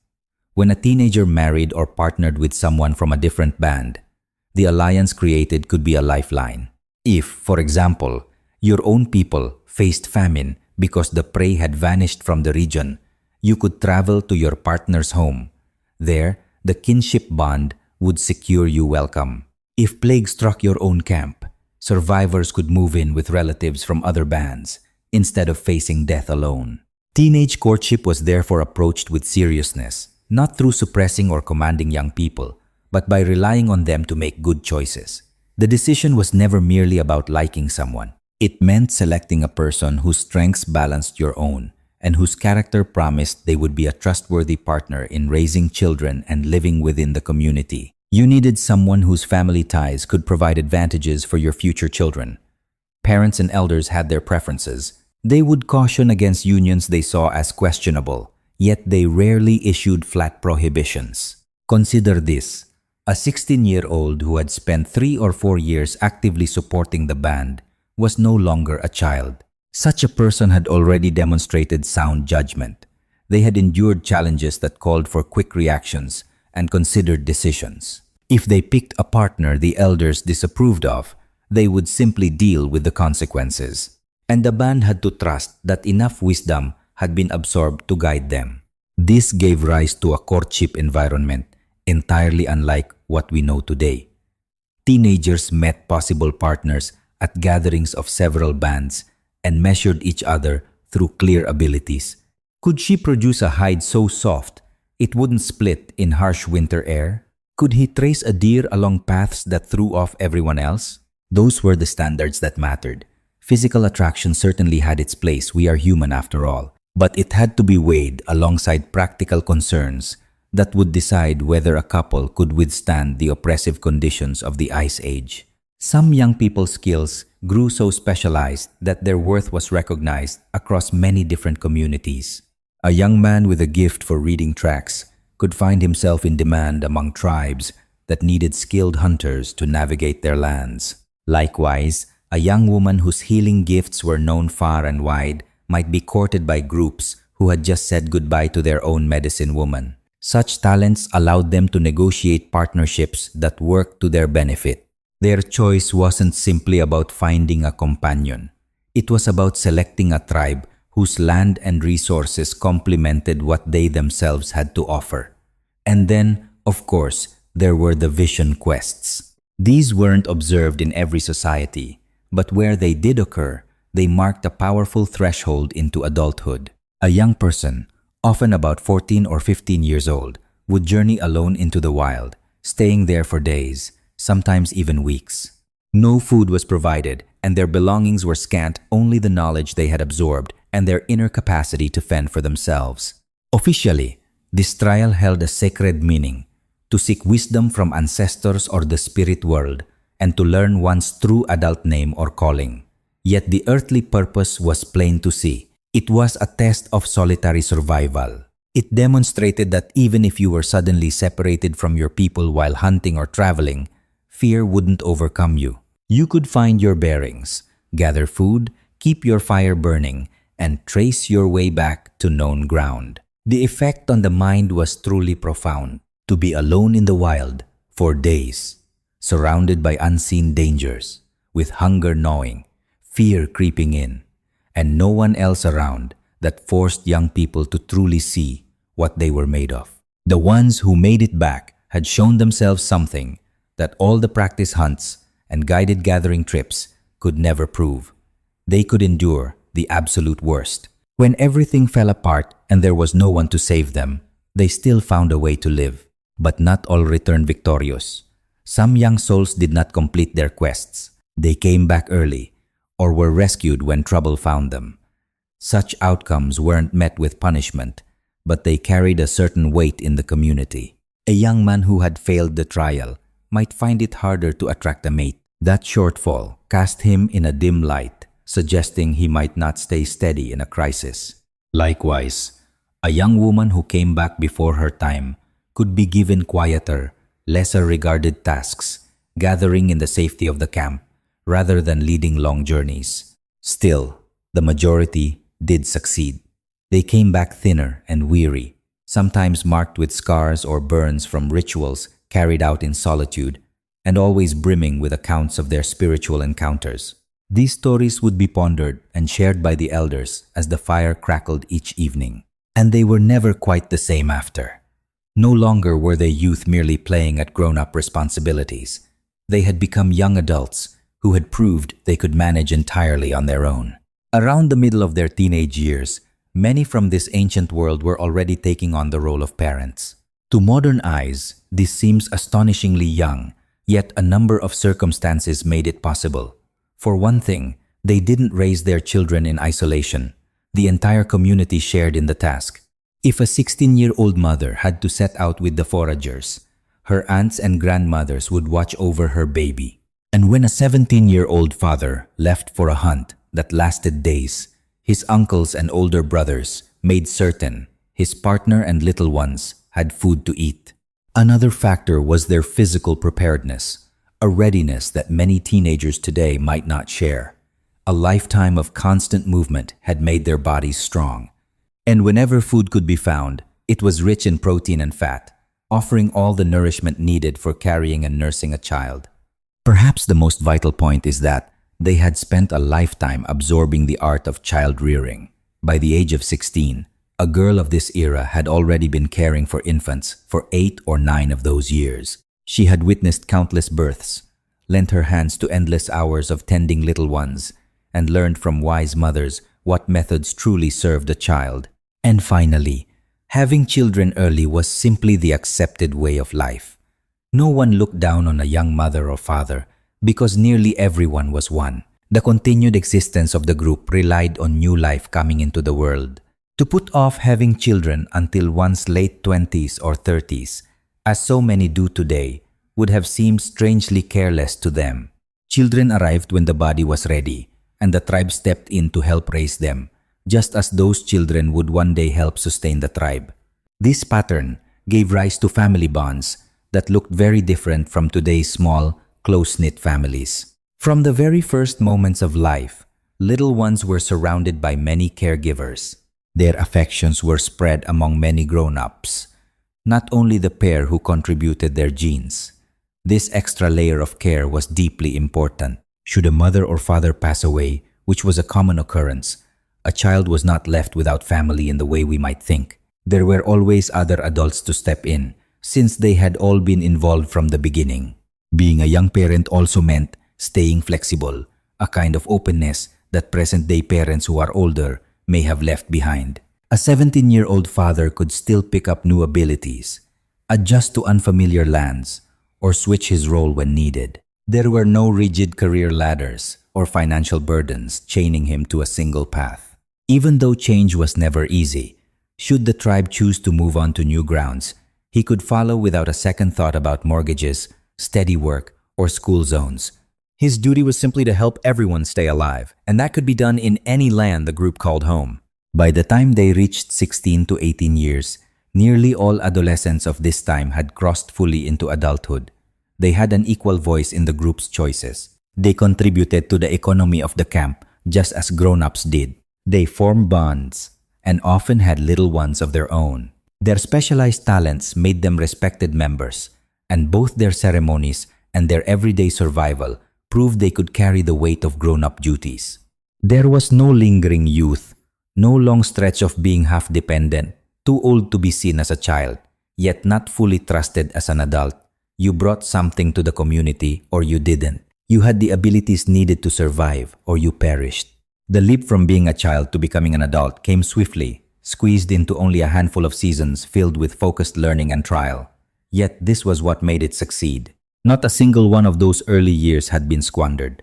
When a teenager married or partnered with someone from a different band, the alliance created could be a lifeline. If, for example, your own people faced famine because the prey had vanished from the region, you could travel to your partner's home. There, the kinship bond would secure you welcome. If plague struck your own camp, survivors could move in with relatives from other bands instead of facing death alone. Teenage courtship was therefore approached with seriousness, not through suppressing or commanding young people, but by relying on them to make good choices. The decision was never merely about liking someone. It meant selecting a person whose strengths balanced your own and whose character promised they would be a trustworthy partner in raising children and living within the community. You needed someone whose family ties could provide advantages for your future children. Parents and elders had their preferences. They would caution against unions they saw as questionable, yet they rarely issued flat prohibitions. Consider this: a 16-year-old who had spent 3 or 4 years actively supporting the band was no longer a child. Such a person had already demonstrated sound judgment. They had endured challenges that called for quick reactions and considered decisions. If they picked a partner the elders disapproved of, they would simply deal with the consequences. And the band had to trust that enough wisdom had been absorbed to guide them. This gave rise to a courtship environment entirely unlike what we know today. Teenagers met possible partners at gatherings of several bands and measured each other through clear abilities. Could she produce a hide so soft it wouldn't split in harsh winter air? Could he trace a deer along paths that threw off everyone else? Those were the standards that mattered. Physical attraction certainly had its place, we are human after all, but it had to be weighed alongside practical concerns that would decide whether a couple could withstand the oppressive conditions of the Ice Age. Some young people's skills grew so specialized that their worth was recognized across many different communities. A young man with a gift for reading tracts could find himself in demand among tribes that needed skilled hunters to navigate their lands. Likewise, a young woman whose healing gifts were known far and wide might be courted by groups who had just said goodbye to their own medicine woman. Such talents allowed them to negotiate partnerships that worked to their benefit. Their choice wasn't simply about finding a companion. It was about selecting a tribe whose land and resources complemented what they themselves had to offer. And then, of course, there were the vision quests. These weren't observed in every society, but where they did occur, they marked a powerful threshold into adulthood. A young person, often about 14 or 15 years old, would journey alone into the wild, staying there for days, sometimes even weeks. No food was provided, and their belongings were scant, only the knowledge they had absorbed and their inner capacity to fend for themselves. Officially, this trial held a sacred meaning: to seek wisdom from ancestors or the spirit world, and to learn one's true adult name or calling. Yet the earthly purpose was plain to see. It was a test of solitary survival. It demonstrated that even if you were suddenly separated from your people while hunting or traveling, fear wouldn't overcome you. You could find your bearings, gather food, keep your fire burning, and trace your way back to known ground. The effect on the mind was truly profound. To be alone in the wild for days, surrounded by unseen dangers, with hunger gnawing, fear creeping in, and no one else around, that forced young people to truly see what they were made of. The ones who made it back had shown themselves something that all the practice hunts and guided gathering trips could never prove. They could endure the absolute worst. When everything fell apart and there was no one to save them, they still found a way to live. But not all returned victorious. Some young souls did not complete their quests. They came back early or were rescued when trouble found them. Such outcomes weren't met with punishment, but they carried a certain weight in the community. A young man who had failed the trial might find it harder to attract a mate. That shortfall cast him in a dim light, suggesting he might not stay steady in a crisis. Likewise, a young woman who came back before her time could be given quieter, lesser regarded tasks, gathering in the safety of the camp rather than leading long journeys. Still, the majority did succeed. They came back thinner and weary, sometimes marked with scars or burns from rituals carried out in solitude, and always brimming with accounts of their spiritual encounters. These stories would be pondered and shared by the elders as the fire crackled each evening. And they were never quite the same after. No longer were they youth merely playing at grown-up responsibilities. They had become young adults who had proved they could manage entirely on their own. Around the middle of their teenage years, many from this ancient world were already taking on the role of parents. To modern eyes, this seems astonishingly young, yet a number of circumstances made it possible. For one thing, they didn't raise their children in isolation. The entire community shared in the task. If a 16-year-old mother had to set out with the foragers, her aunts and grandmothers would watch over her baby. And when a 17-year-old father left for a hunt that lasted days, his uncles and older brothers made certain his partner and little ones had food to eat. Another factor was their physical preparedness, a readiness that many teenagers today might not share. A lifetime of constant movement had made their bodies strong. And whenever food could be found, it was rich in protein and fat, offering all the nourishment needed for carrying and nursing a child. Perhaps the most vital point is that they had spent a lifetime absorbing the art of child rearing. By the age of 16, a girl of this era had already been caring for infants for 8 or 9 of those years. She had witnessed countless births, lent her hands to endless hours of tending little ones, and learned from wise mothers what methods truly served a child. And finally, having children early was simply the accepted way of life. No one looked down on a young mother or father because nearly everyone was one. The continued existence of the group relied on new life coming into the world. To put off having children until one's late 20s or 30s, as so many do today, would have seemed strangely careless to them. Children arrived when the body was ready, and the tribe stepped in to help raise them, just as those children would one day help sustain the tribe. This pattern gave rise to family bonds that looked very different from today's small, close-knit families. From the very first moments of life, little ones were surrounded by many caregivers. Their affections were spread among many grown-ups, not only the pair who contributed their genes. This extra layer of care was deeply important. Should a mother or father pass away, which was a common occurrence, a child was not left without family in the way we might think. There were always other adults to step in, since they had all been involved from the beginning. Being a young parent also meant staying flexible, a kind of openness that present-day parents who are older may have left behind. A 17-year-old father could still pick up new abilities, adjust to unfamiliar lands, or switch his role when needed. There were no rigid career ladders or financial burdens chaining him to a single path. Even though change was never easy, should the tribe choose to move on to new grounds, he could follow without a second thought about mortgages, steady work, or school zones. His duty was simply to help everyone stay alive, and that could be done in any land the group called home. By the time they reached 16 to 18 years, nearly all adolescents of this time had crossed fully into adulthood. They had an equal voice in the group's choices. They contributed to the economy of the camp just as grown-ups did. They formed bonds and often had little ones of their own. Their specialized talents made them respected members, and both their ceremonies and their everyday survival proved they could carry the weight of grown-up duties. There was no lingering youth, no long stretch of being half-dependent, too old to be seen as a child, yet not fully trusted as an adult. You brought something to the community or you didn't. You had the abilities needed to survive or you perished. The leap from being a child to becoming an adult came swiftly, squeezed into only a handful of seasons filled with focused learning and trial. Yet this was what made it succeed. Not a single one of those early years had been squandered.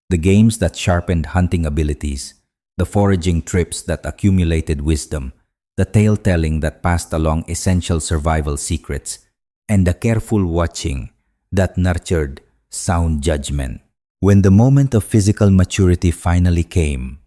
The games that sharpened hunting abilities, the foraging trips that accumulated wisdom, the tale-telling that passed along essential survival secrets, and the careful watching that nurtured sound judgment. When the moment of physical maturity finally came,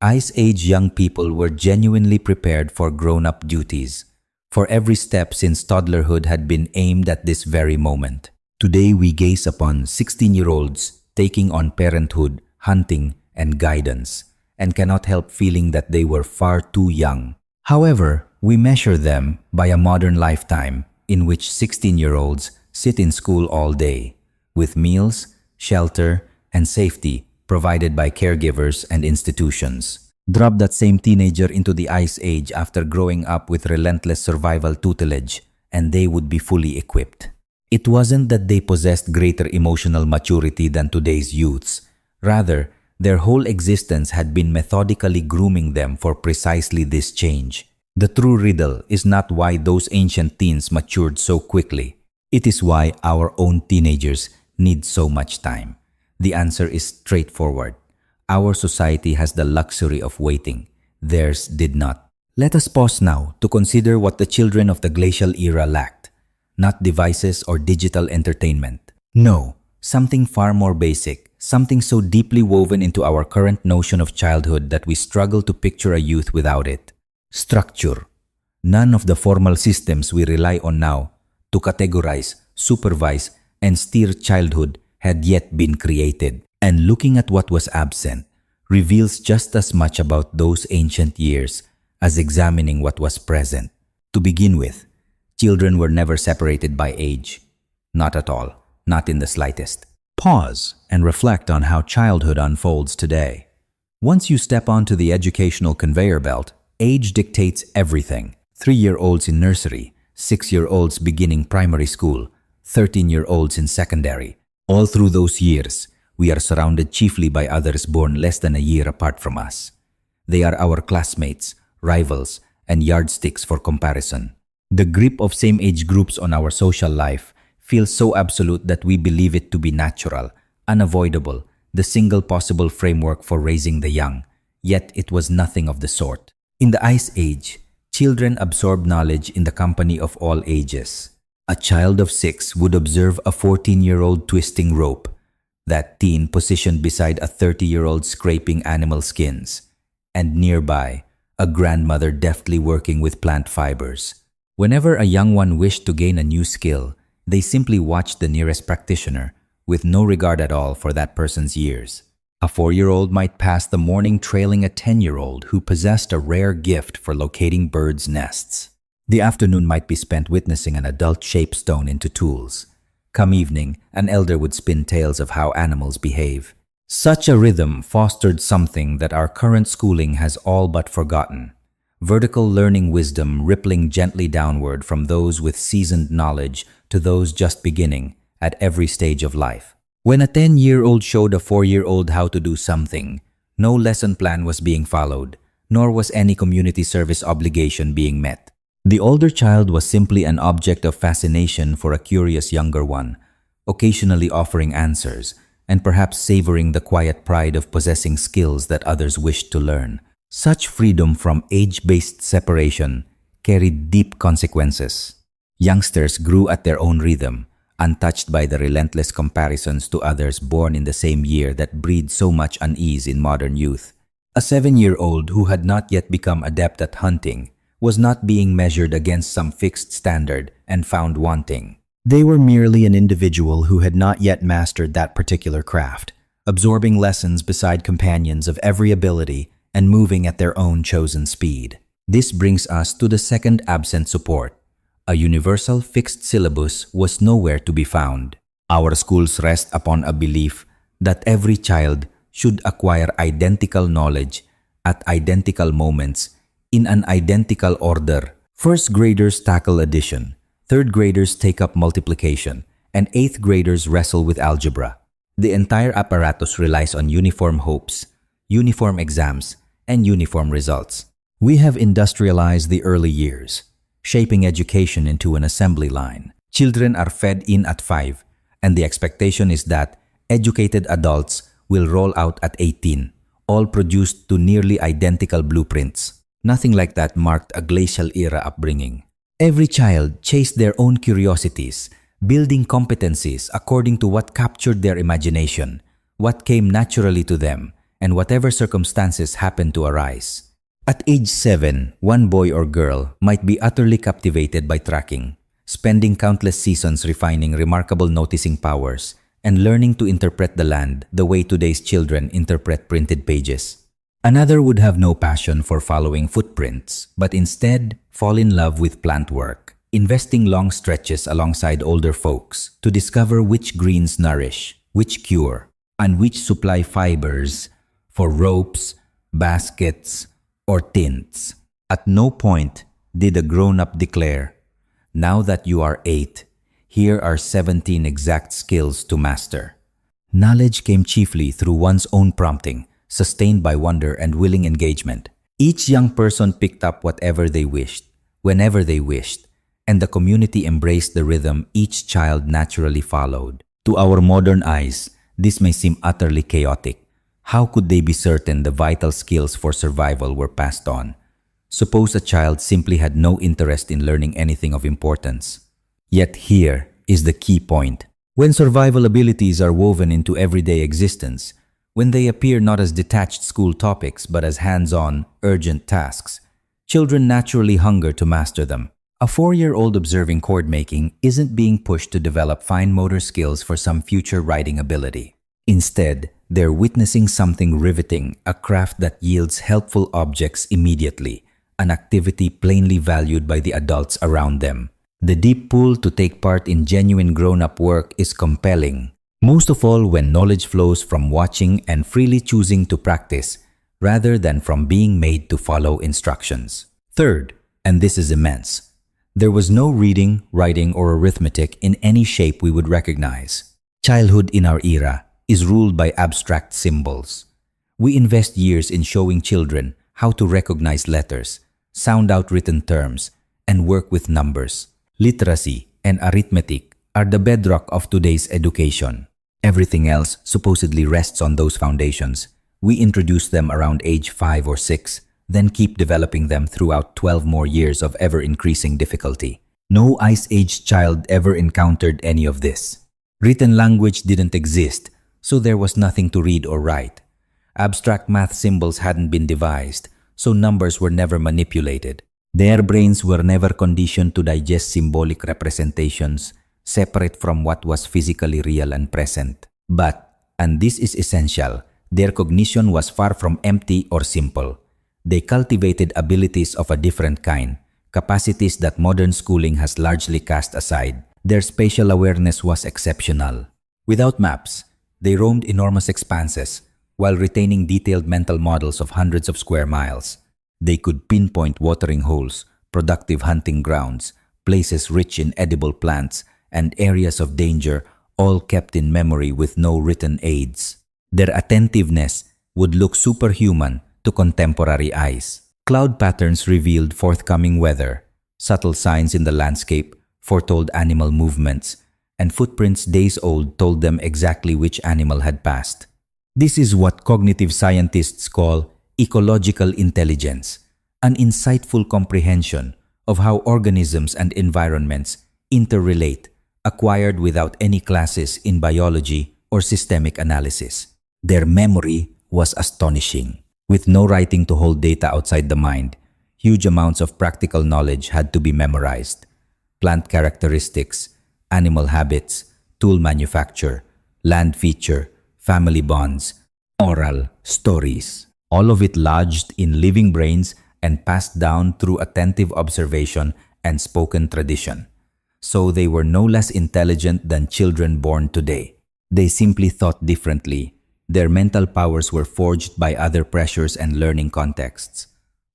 Ice Age young people were genuinely prepared for grown-up duties, for every step since toddlerhood had been aimed at this very moment. Today we gaze upon 16-year-olds taking on parenthood, hunting, and guidance, and cannot help feeling that they were far too young. However, we measure them by a modern lifetime in which 16-year-olds sit in school all day, with meals, shelter, and safety provided by caregivers and institutions. Drop that same teenager into the Ice Age after growing up with relentless survival tutelage, and they would be fully equipped. It wasn't that they possessed greater emotional maturity than today's youths. Rather, their whole existence had been methodically grooming them for precisely this change. The true riddle is not why those ancient teens matured so quickly. It is why our own teenagers need so much time. The answer is straightforward. Our society has the luxury of waiting. Theirs did not. Let us pause now to consider what the children of the glacial era lacked. Not devices or digital entertainment. No, something far more basic, something so deeply woven into our current notion of childhood that we struggle to picture a youth without it. Structure. None of the formal systems we rely on now to categorize, supervise, and steer childhood had yet been created. And looking at what was absent reveals just as much about those ancient years as examining what was present. To begin with, children were never separated by age. Not at all, not in the slightest. Pause and reflect on how childhood unfolds today. Once you step onto the educational conveyor belt, age dictates everything. 3-year-olds in nursery, 6-year-olds beginning primary school, 13-year-olds in secondary. All through those years, we are surrounded chiefly by others born less than a year apart from us. They are our classmates, rivals, and yardsticks for comparison. The grip of same-age groups on our social life feels so absolute that we believe it to be natural, unavoidable, the single possible framework for raising the young. Yet it was nothing of the sort. In the Ice Age, children absorbed knowledge in the company of all ages. A child of 6 would observe a 14-year-old twisting rope, that teen positioned beside a 30-year-old scraping animal skins, and nearby, a grandmother deftly working with plant fibers. Whenever a young one wished to gain a new skill, they simply watched the nearest practitioner, with no regard at all for that person's years. A 4-year-old might pass the morning trailing a 10-year-old who possessed a rare gift for locating birds' nests. The afternoon might be spent witnessing an adult shape stone into tools. Come evening, an elder would spin tales of how animals behave. Such a rhythm fostered something that our current schooling has all but forgotten. Vertical learning wisdom rippling gently downward from those with seasoned knowledge to those just beginning at every stage of life. When a 10-year-old showed a 4-year-old how to do something, no lesson plan was being followed, nor was any community service obligation being met. The older child was simply an object of fascination for a curious younger one, occasionally offering answers, and perhaps savoring the quiet pride of possessing skills that others wished to learn. Such freedom from age-based separation carried deep consequences. Youngsters grew at their own rhythm, untouched by the relentless comparisons to others born in the same year that breed so much unease in modern youth. A 7-year-old who had not yet become adept at hunting was not being measured against some fixed standard and found wanting. They were merely an individual who had not yet mastered that particular craft, absorbing lessons beside companions of every ability and moving at their own chosen speed. This brings us to the second absent support. A universal fixed syllabus was nowhere to be found. Our schools rest upon a belief that every child should acquire identical knowledge at identical moments in an identical order. First graders tackle addition, third graders take up multiplication, and eighth graders wrestle with algebra. The entire apparatus relies on uniform hopes, uniform exams, and uniform results. We have industrialized the early years, shaping education into an assembly line. Children are fed in at 5, and the expectation is that educated adults will roll out at 18, all produced to nearly identical blueprints. Nothing like that marked a glacial era upbringing. Every child chased their own curiosities, building competencies according to what captured their imagination, what came naturally to them, and whatever circumstances happened to arise. At age 7, one boy or girl might be utterly captivated by tracking, spending countless seasons refining remarkable noticing powers and learning to interpret the land the way today's children interpret printed pages. Another would have no passion for following footprints, but instead fall in love with plant work, investing long stretches alongside older folks to discover which greens nourish, which cure, and which supply fibers for ropes, baskets, or tints. At no point did a grown-up declare, "Now that you are 8, here are 17 exact skills to master." Knowledge came chiefly through one's own prompting, sustained by wonder and willing engagement. Each young person picked up whatever they wished, whenever they wished, and the community embraced the rhythm each child naturally followed. To our modern eyes, this may seem utterly chaotic. How could they be certain the vital skills for survival were passed on? Suppose a child simply had no interest in learning anything of importance. Yet here is the key point. When survival abilities are woven into everyday existence, when they appear not as detached school topics but as hands-on, urgent tasks, children naturally hunger to master them. A 4-year-old observing chord making isn't being pushed to develop fine motor skills for some future writing ability. Instead, they're witnessing something riveting, a craft that yields helpful objects immediately, an activity plainly valued by the adults around them. The deep pull to take part in genuine grown-up work is compelling, most of all when knowledge flows from watching and freely choosing to practice, rather than from being made to follow instructions. Third, and this is immense, there was no reading, writing, or arithmetic in any shape we would recognize. Childhood in our era is ruled by abstract symbols. We invest years in showing children how to recognize letters, sound out written terms, and work with numbers. Literacy and arithmetic are the bedrock of today's education. Everything else supposedly rests on those foundations. We introduce them around age 5 or 6, then keep developing them throughout 12 more years of ever-increasing difficulty. No Ice Age child ever encountered any of this. Written language didn't exist, so there was nothing to read or write. Abstract math symbols hadn't been devised, so numbers were never manipulated. Their brains were never conditioned to digest symbolic representations separate from what was physically real and present. But, and this is essential, their cognition was far from empty or simple. They cultivated abilities of a different kind, capacities that modern schooling has largely cast aside. Their spatial awareness was exceptional. Without maps, they roamed enormous expanses while retaining detailed mental models of hundreds of square miles. They could pinpoint watering holes, productive hunting grounds, places rich in edible plants, and areas of danger, all kept in memory with no written aids. Their attentiveness would look superhuman to contemporary eyes. Cloud patterns revealed forthcoming weather, subtle signs in the landscape foretold animal movements, and footprints days old told them exactly which animal had passed. This is what cognitive scientists call ecological intelligence, an insightful comprehension of how organisms and environments interrelate, acquired without any classes in biology or systemic analysis. Their memory was astonishing. With no writing to hold data outside the mind, huge amounts of practical knowledge had to be memorized. Plant characteristics, animal habits, tool manufacture, land feature, family bonds, oral stories. All of it lodged in living brains and passed down through attentive observation and spoken tradition. So they were no less intelligent than children born today. They simply thought differently. Their mental powers were forged by other pressures and learning contexts.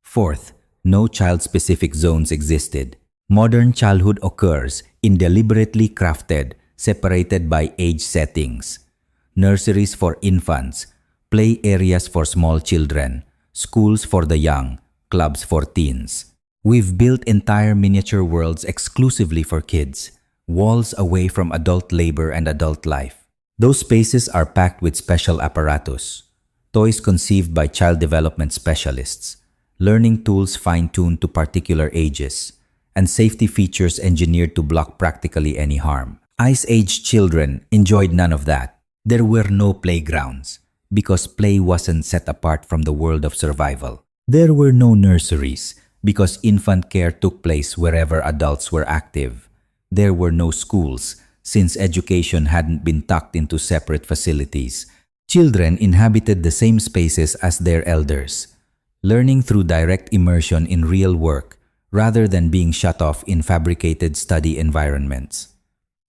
Fourth, no child-specific zones existed. Modern childhood occurs in deliberately crafted, separated by age settings. Nurseries for infants, play areas for small children, schools for the young, clubs for teens. We've built entire miniature worlds exclusively for kids, walls away from adult labor and adult life. Those spaces are packed with special apparatus, toys conceived by child development specialists, learning tools fine-tuned to particular ages, and safety features engineered to block practically any harm. Ice Age children enjoyed none of that. There were no playgrounds because play wasn't set apart from the world of survival. There were no nurseries because infant care took place wherever adults were active. There were no schools since education hadn't been tucked into separate facilities. Children inhabited the same spaces as their elders, learning through direct immersion in real work rather than being shut off in fabricated study environments.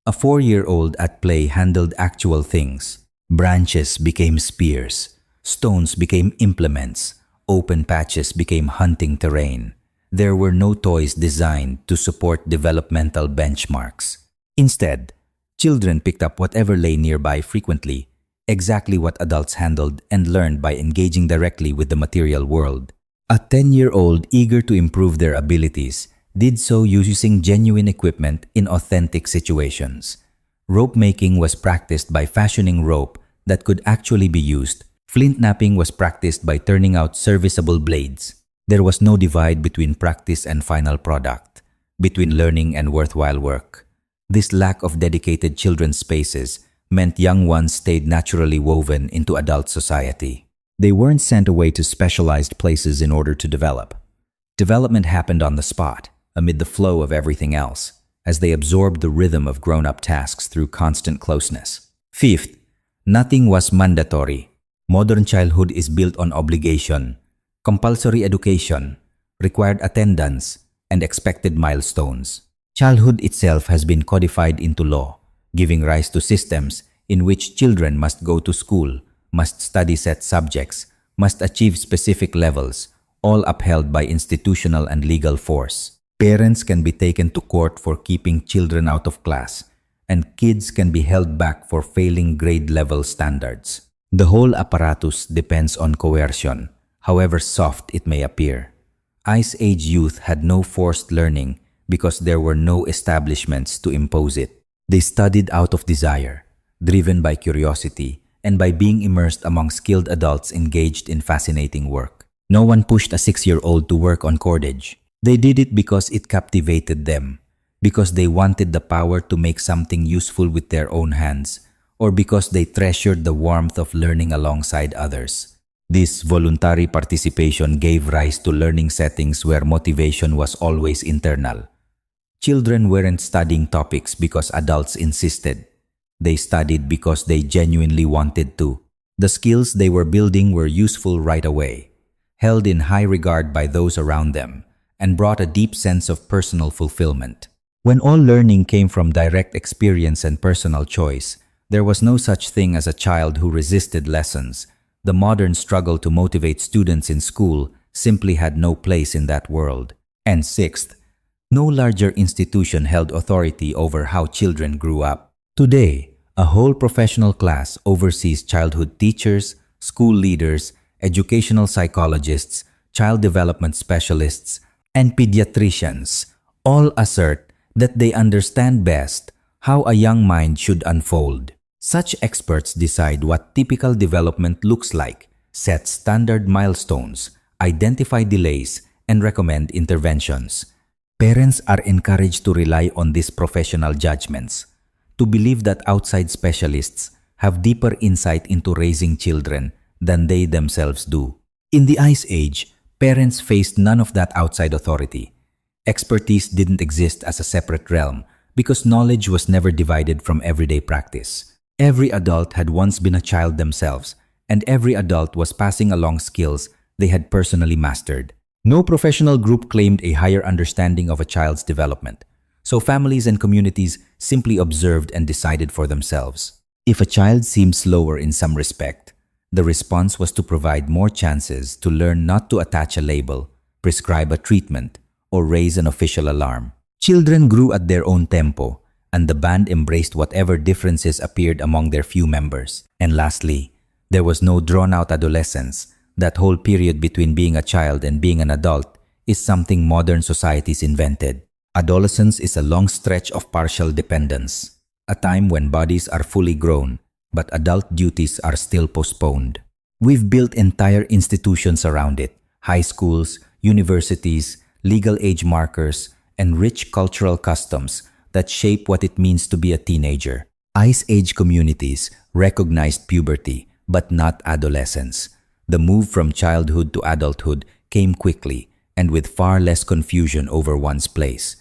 A 4-year-old at play handled actual things. Branches became spears, stones became implements, open patches became hunting terrain. There were no toys designed to support developmental benchmarks. Instead, children picked up whatever lay nearby frequently, exactly what adults handled and learned by engaging directly with the material world. A 10-year-old eager to improve their abilities did so using genuine equipment in authentic situations. Rope making was practiced by fashioning rope that could actually be used. Flint knapping was practiced by turning out serviceable blades. There was no divide between practice and final product, between learning and worthwhile work. This lack of dedicated children's spaces meant young ones stayed naturally woven into adult society. They weren't sent away to specialized places in order to develop. Development happened on the spot, amid the flow of everything else, as they absorbed the rhythm of grown-up tasks through constant closeness. Fifth, nothing was mandatory. Modern childhood is built on obligation, compulsory education, required attendance, and expected milestones. Childhood itself has been codified into law, giving rise to systems in which children must go to school, must study set subjects, must achieve specific levels, all upheld by institutional and legal force. Parents can be taken to court for keeping children out of class, and kids can be held back for failing grade-level standards. The whole apparatus depends on coercion, however soft it may appear. Ice Age youth had no forced learning because there were no establishments to impose it. They studied out of desire, driven by curiosity, and by being immersed among skilled adults engaged in fascinating work. No one pushed a 6-year-old to work on cordage. They did it because it captivated them, because they wanted the power to make something useful with their own hands, or because they treasured the warmth of learning alongside others. This voluntary participation gave rise to learning settings where motivation was always internal. Children weren't studying topics because adults insisted. They studied because they genuinely wanted to. The skills they were building were useful right away, held in high regard by those around them, and brought a deep sense of personal fulfillment. When all learning came from direct experience and personal choice, there was no such thing as a child who resisted lessons. The modern struggle to motivate students in school simply had no place in that world. And sixth, no larger institution held authority over how children grew up. Today, a whole professional class oversees childhood teachers, school leaders, educational psychologists, child development specialists, and pediatricians. All assert that they understand best how a young mind should unfold. Such experts decide what typical development looks like, set standard milestones, identify delays, and recommend interventions. Parents are encouraged to rely on these professional judgments, to believe that outside specialists have deeper insight into raising children than they themselves do. In the Ice Age, parents faced none of that outside authority. Expertise didn't exist as a separate realm because knowledge was never divided from everyday practice. Every adult had once been a child themselves, and every adult was passing along skills they had personally mastered. No professional group claimed a higher understanding of a child's development, so families and communities simply observed and decided for themselves. If a child seemed slower in some respect, the response was to provide more chances to learn not to attach a label, prescribe a treatment, or raise an official alarm. Children grew at their own tempo, and the band embraced whatever differences appeared among their few members. And lastly, there was no drawn-out adolescence. That whole period between being a child and being an adult is something modern societies invented. Adolescence is a long stretch of partial dependence, a time when bodies are fully grown, but adult duties are still postponed. We've built entire institutions around it: high schools, universities, legal age markers, and rich cultural customs that shape what it means to be a teenager. Ice Age communities recognized puberty, but not adolescence. The move from childhood to adulthood came quickly and with far less confusion over one's place.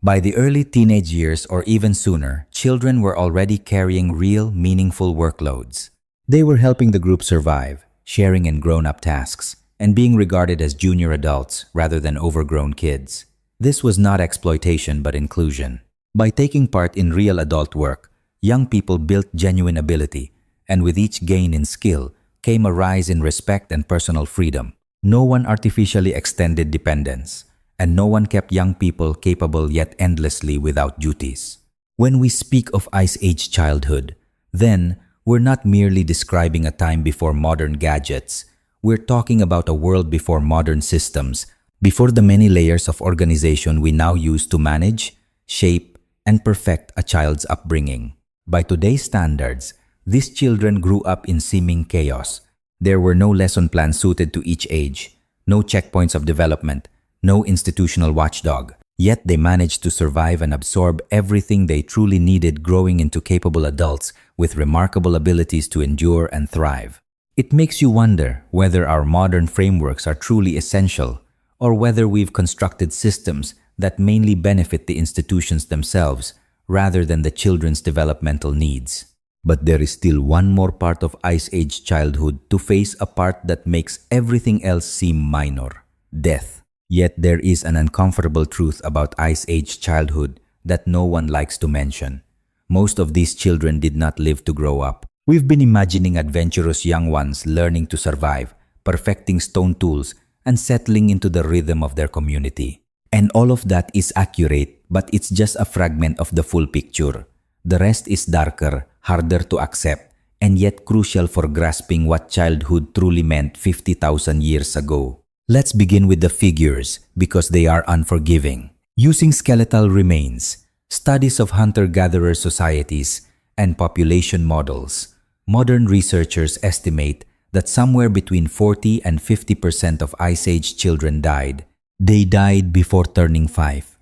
By the early teenage years or even sooner, children were already carrying real, meaningful workloads. They were helping the group survive, sharing in grown-up tasks, and being regarded as junior adults rather than overgrown kids. This was not exploitation but inclusion. By taking part in real adult work, young people built genuine ability, and with each gain in skill came a rise in respect and personal freedom. No one artificially extended dependence, and no one kept young people capable yet endlessly without duties. When we speak of Ice Age childhood, then we're not merely describing a time before modern gadgets. We're talking about a world before modern systems, before the many layers of organization we now use to manage, shape, and perfect a child's upbringing. By today's standards, these children grew up in seeming chaos. There were no lesson plans suited to each age, no checkpoints of development, no institutional watchdog. Yet they managed to survive and absorb everything they truly needed, growing into capable adults with remarkable abilities to endure and thrive. It makes you wonder whether our modern frameworks are truly essential, or whether we've constructed systems that mainly benefit the institutions themselves rather than the children's developmental needs. But there is still one more part of Ice Age childhood to face, a part that makes everything else seem minor: death. Yet there is an uncomfortable truth about Ice Age childhood that no one likes to mention. Most of these children did not live to grow up. We've been imagining adventurous young ones learning to survive, perfecting stone tools, and settling into the rhythm of their community. And all of that is accurate, but it's just a fragment of the full picture. The rest is darker, harder to accept, and yet crucial for grasping what childhood truly meant 50,000 years ago. Let's begin with the figures, because they are unforgiving. Using skeletal remains, studies of hunter-gatherer societies, and population models, modern researchers estimate that somewhere between 40 and 50% of Ice Age children died. They died before turning 5.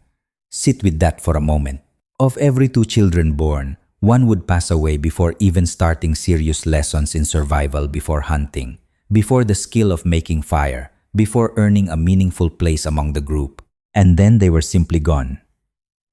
Sit with that for a moment. Of every 2 children born, 1 would pass away before even starting serious lessons in survival, before hunting, before the skill of making fire, before earning a meaningful place among the group. And then they were simply gone.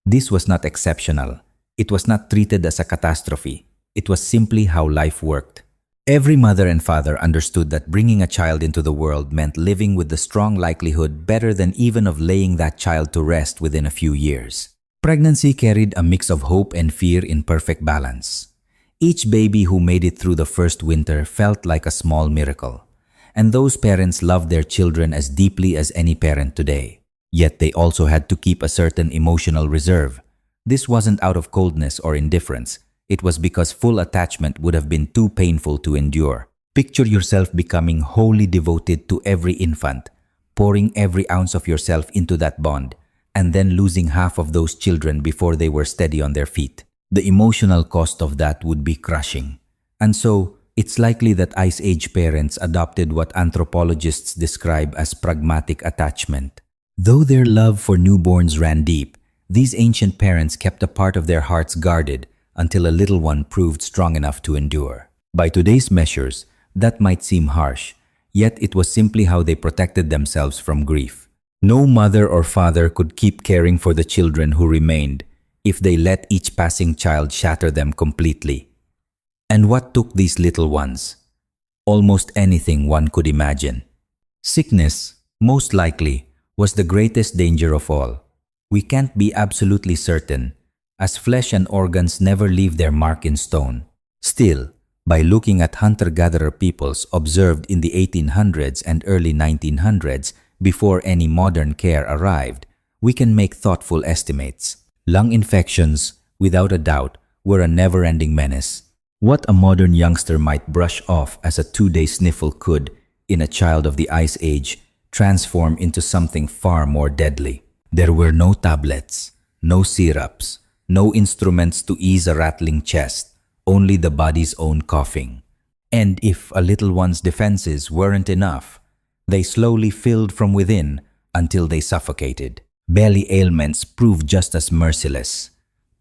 This was not exceptional. It was not treated as a catastrophe. It was simply how life worked. Every mother and father understood that bringing a child into the world meant living with the strong likelihood, better than even of laying that child to rest within a few years. Pregnancy carried a mix of hope and fear in perfect balance. Each baby who made it through the first winter felt like a small miracle. And those parents loved their children as deeply as any parent today. Yet they also had to keep a certain emotional reserve. This wasn't out of coldness or indifference. It was because full attachment would have been too painful to endure. Picture yourself becoming wholly devoted to every infant, pouring every ounce of yourself into that bond, and then losing half of those children before they were steady on their feet. The emotional cost of that would be crushing. And so, it's likely that Ice Age parents adopted what anthropologists describe as pragmatic attachment. Though their love for newborns ran deep, these ancient parents kept a part of their hearts guarded until a little one proved strong enough to endure. By today's measures, that might seem harsh, yet it was simply how they protected themselves from grief. No mother or father could keep caring for the children who remained if they let each passing child shatter them completely. And what took these little ones? Almost anything one could imagine. Sickness, most likely, was the greatest danger of all. We can't be absolutely certain, as flesh and organs never leave their mark in stone. Still, by looking at hunter-gatherer peoples observed in the 1800s and early 1900s, before any modern care arrived, we can make thoughtful estimates. Lung infections, without a doubt, were a never-ending menace. What a modern youngster might brush off as a 2-day sniffle could, in a child of the Ice Age, transform into something far more deadly. There were no tablets, no syrups, no instruments to ease a rattling chest, only the body's own coughing. And if a little one's defenses weren't enough, they slowly filled from within until they suffocated. Belly ailments proved just as merciless.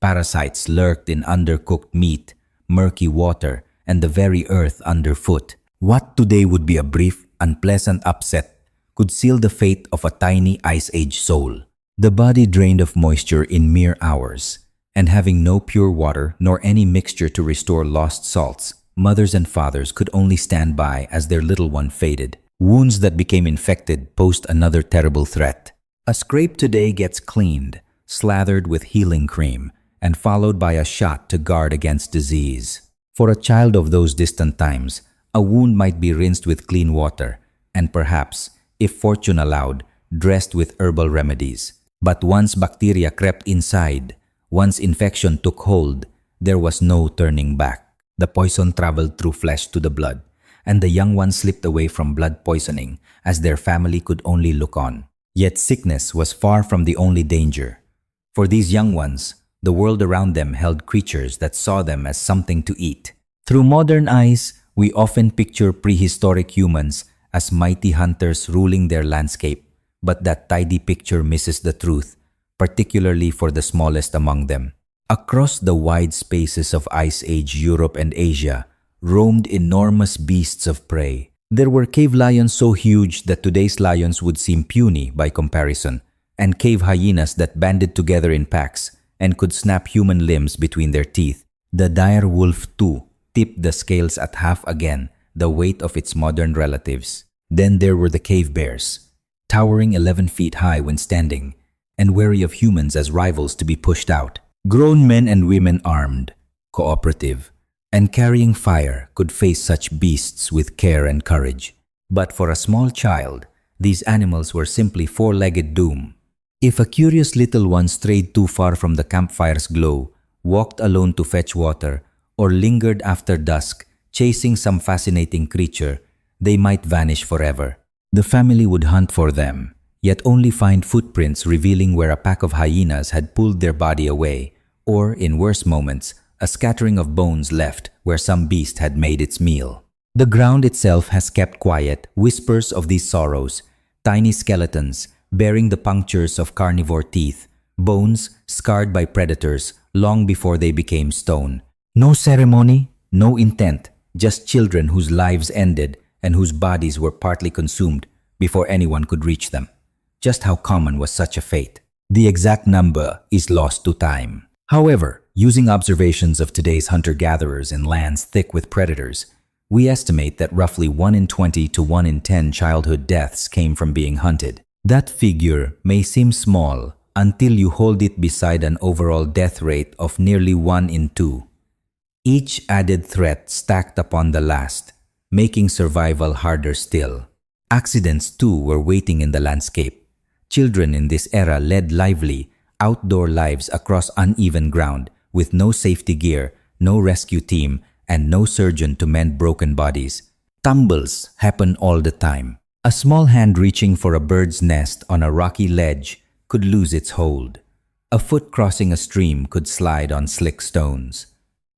Parasites lurked in undercooked meat, murky water, and the very earth underfoot. What today would be a brief, unpleasant upset could seal the fate of a tiny Ice Age soul. The body drained of moisture in mere hours, and having no pure water nor any mixture to restore lost salts, mothers and fathers could only stand by as their little one faded. Wounds that became infected posed another terrible threat. A scrape today gets cleaned, slathered with healing cream, and followed by a shot to guard against disease. For a child of those distant times, a wound might be rinsed with clean water, and perhaps, if fortune allowed, dressed with herbal remedies. But once bacteria crept inside, once infection took hold, there was no turning back. The poison traveled through flesh to the blood, and the young ones slipped away from blood poisoning as their family could only look on. Yet sickness was far from the only danger. For these young ones, the world around them held creatures that saw them as something to eat. Through modern eyes, we often picture prehistoric humans as mighty hunters ruling their landscape, but that tidy picture misses the truth, particularly for the smallest among them. Across the wide spaces of Ice Age Europe and Asia roamed enormous beasts of prey. There were cave lions so huge that today's lions would seem puny by comparison, and cave hyenas that banded together in packs and could snap human limbs between their teeth. The dire wolf, too, tipped the scales at half again the weight of its modern relatives. Then there were the cave bears, towering 11 feet high when standing, and wary of humans as rivals to be pushed out. Grown men and women armed, cooperative, and carrying fire could face such beasts with care and courage. But for a small child, these animals were simply four-legged doom. If a curious little one strayed too far from the campfire's glow, walked alone to fetch water, or lingered after dusk, chasing some fascinating creature, they might vanish forever. The family would hunt for them, yet only find footprints revealing where a pack of hyenas had pulled their body away, or, in worse moments, a scattering of bones left where some beast had made its meal. The ground itself has kept quiet whispers of these sorrows, tiny skeletons bearing the punctures of carnivore teeth, bones scarred by predators long before they became stone. No ceremony, no intent, just children whose lives ended and whose bodies were partly consumed before anyone could reach them. Just how common was such a fate? The exact number is lost to time. However, using observations of today's hunter-gatherers in lands thick with predators, we estimate that roughly 1 in 20 to 1 in 10 childhood deaths came from being hunted. That figure may seem small until you hold it beside an overall death rate of nearly 1 in 2. Each added threat stacked upon the last, making survival harder still. Accidents too were waiting in the landscape. Children in this era led lively, outdoor lives across uneven ground with no safety gear, no rescue team, and no surgeon to mend broken bodies. Tumbles happen all the time. A small hand reaching for a bird's nest on a rocky ledge could lose its hold. A foot crossing a stream could slide on slick stones.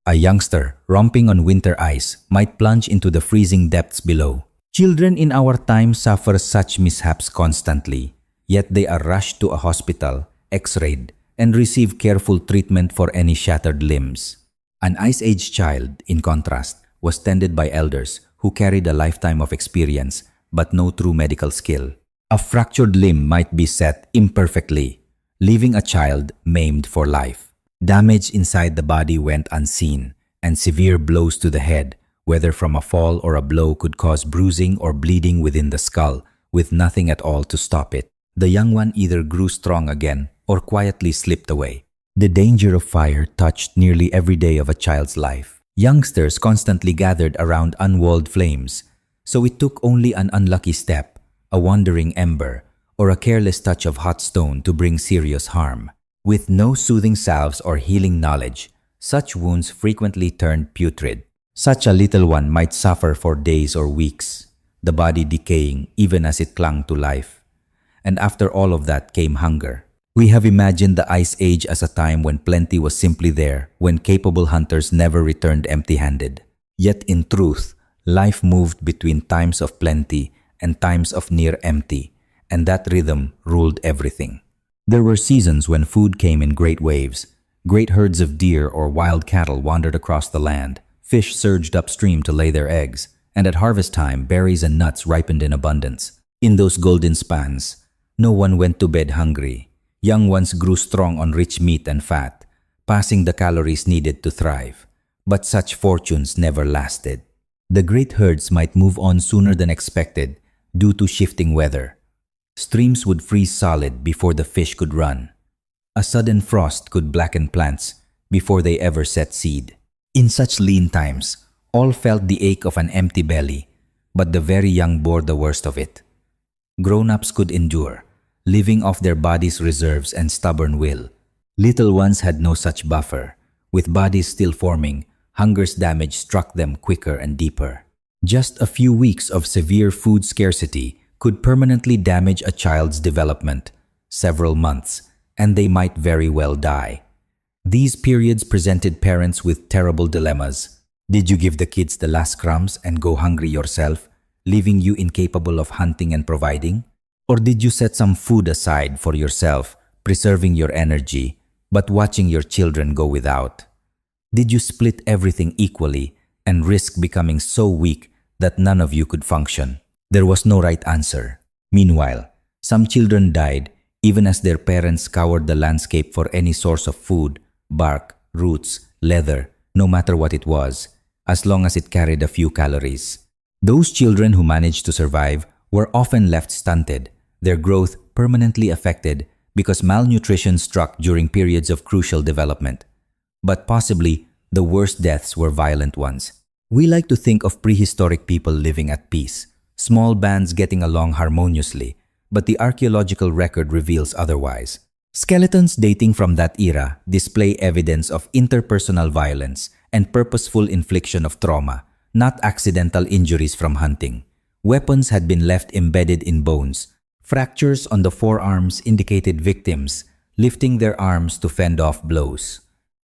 A youngster romping on winter ice might plunge into the freezing depths below. Children in our time suffer such mishaps constantly, yet they are rushed to a hospital, x-rayed, and receive careful treatment for any shattered limbs. An Ice Age child, in contrast, was tended by elders who carried a lifetime of experience but no true medical skill. A fractured limb might be set imperfectly, leaving a child maimed for life. Damage inside the body went unseen, and severe blows to the head, whether from a fall or a blow, could cause bruising or bleeding within the skull, with nothing at all to stop it. The young one either grew strong again or quietly slipped away. The danger of fire touched nearly every day of a child's life. Youngsters constantly gathered around unwalled flames, so it took only an unlucky step, a wandering ember, or a careless touch of hot stone to bring serious harm. With no soothing salves or healing knowledge, such wounds frequently turned putrid. Such a little one might suffer for days or weeks, the body decaying even as it clung to life. And after all of that came hunger. We have imagined the Ice Age as a time when plenty was simply there, when capable hunters never returned empty-handed. Yet in truth, life moved between times of plenty and times of near empty, and that rhythm ruled everything. There were seasons when food came in great waves, Great herds of deer or wild cattle wandered across the land. Fish surged upstream to lay their eggs, and at harvest time, berries and nuts ripened in abundance. In those golden spans, no one went to bed hungry. Young ones grew strong on rich meat and fat, passing the calories needed to thrive. But such fortunes never lasted. The great herds might move on sooner than expected due to shifting weather. Streams would freeze solid before the fish could run. A sudden frost could blacken plants before they ever set seed. In such lean times, all felt the ache of an empty belly, but the very young bore the worst of it. Grown-ups could endure, living off their bodies' reserves and stubborn will. Little ones had no such buffer. With bodies still forming, hunger's damage struck them quicker and deeper. Just a few weeks of severe food scarcity could permanently damage a child's development. Several months, and they might very well die. These periods presented parents with terrible dilemmas. Did you give the kids the last crumbs and go hungry yourself, leaving you incapable of hunting and providing? Or did you set some food aside for yourself, preserving your energy, but watching your children go without? Did you split everything equally and risk becoming so weak that none of you could function? There was no right answer. Meanwhile, some children died even as their parents scoured the landscape for any source of food, bark, roots, leather, no matter what it was, as long as it carried a few calories. Those children who managed to survive were often left stunted, their growth permanently affected because malnutrition struck during periods of crucial development. But possibly, the worst deaths were violent ones. We like to think of prehistoric people living at peace, small bands getting along harmoniously, but the archaeological record reveals otherwise. Skeletons dating from that era display evidence of interpersonal violence and purposeful infliction of trauma, not accidental injuries from hunting. Weapons had been left embedded in bones. Fractures on the forearms indicated victims lifting their arms to fend off blows.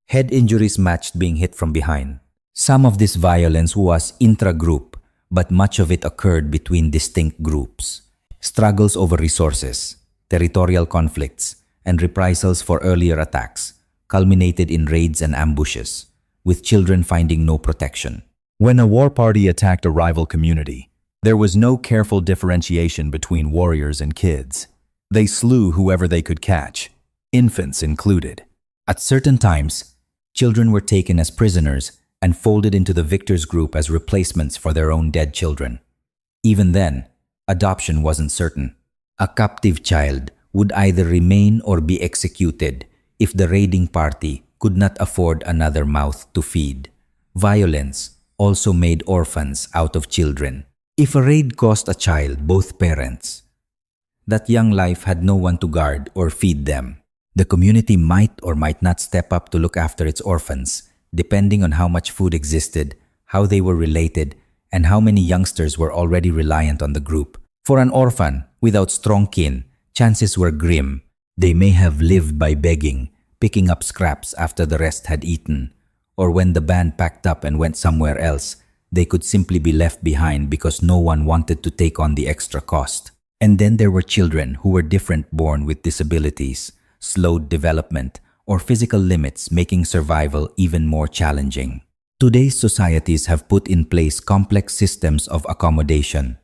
Head injuries matched being hit from behind. Some of this violence was intra-group, but much of it occurred between distinct groups. Struggles over resources, territorial conflicts, and reprisals for earlier attacks culminated in raids and ambushes, with children finding no protection. When a war party attacked a rival community, there was no careful differentiation between warriors and kids. They slew whoever they could catch, infants included. At certain times, children were taken as prisoners and folded into the victors' group as replacements for their own dead children. Even then, adoption wasn't certain. A captive child would either remain or be executed if the raiding party could not afford another mouth to feed. Violence also made orphans out of children. If a raid cost a child both parents, that young life had no one to guard or feed them. The community might or might not step up to look after its orphans, depending on how much food existed, how they were related, and how many youngsters were already reliant on the group. For an orphan without strong kin, chances were grim. They may have lived by begging, picking up scraps after the rest had eaten, or when the band packed up and went somewhere else, they could simply be left behind because no one wanted to take on the extra cost. And then there were children who were different, born with disabilities, slowed development, or physical limits, making survival even more challenging. Today's societies have put in place complex systems of accommodation.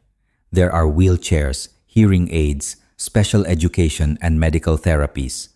There are wheelchairs, hearing aids, special education, and medical therapies.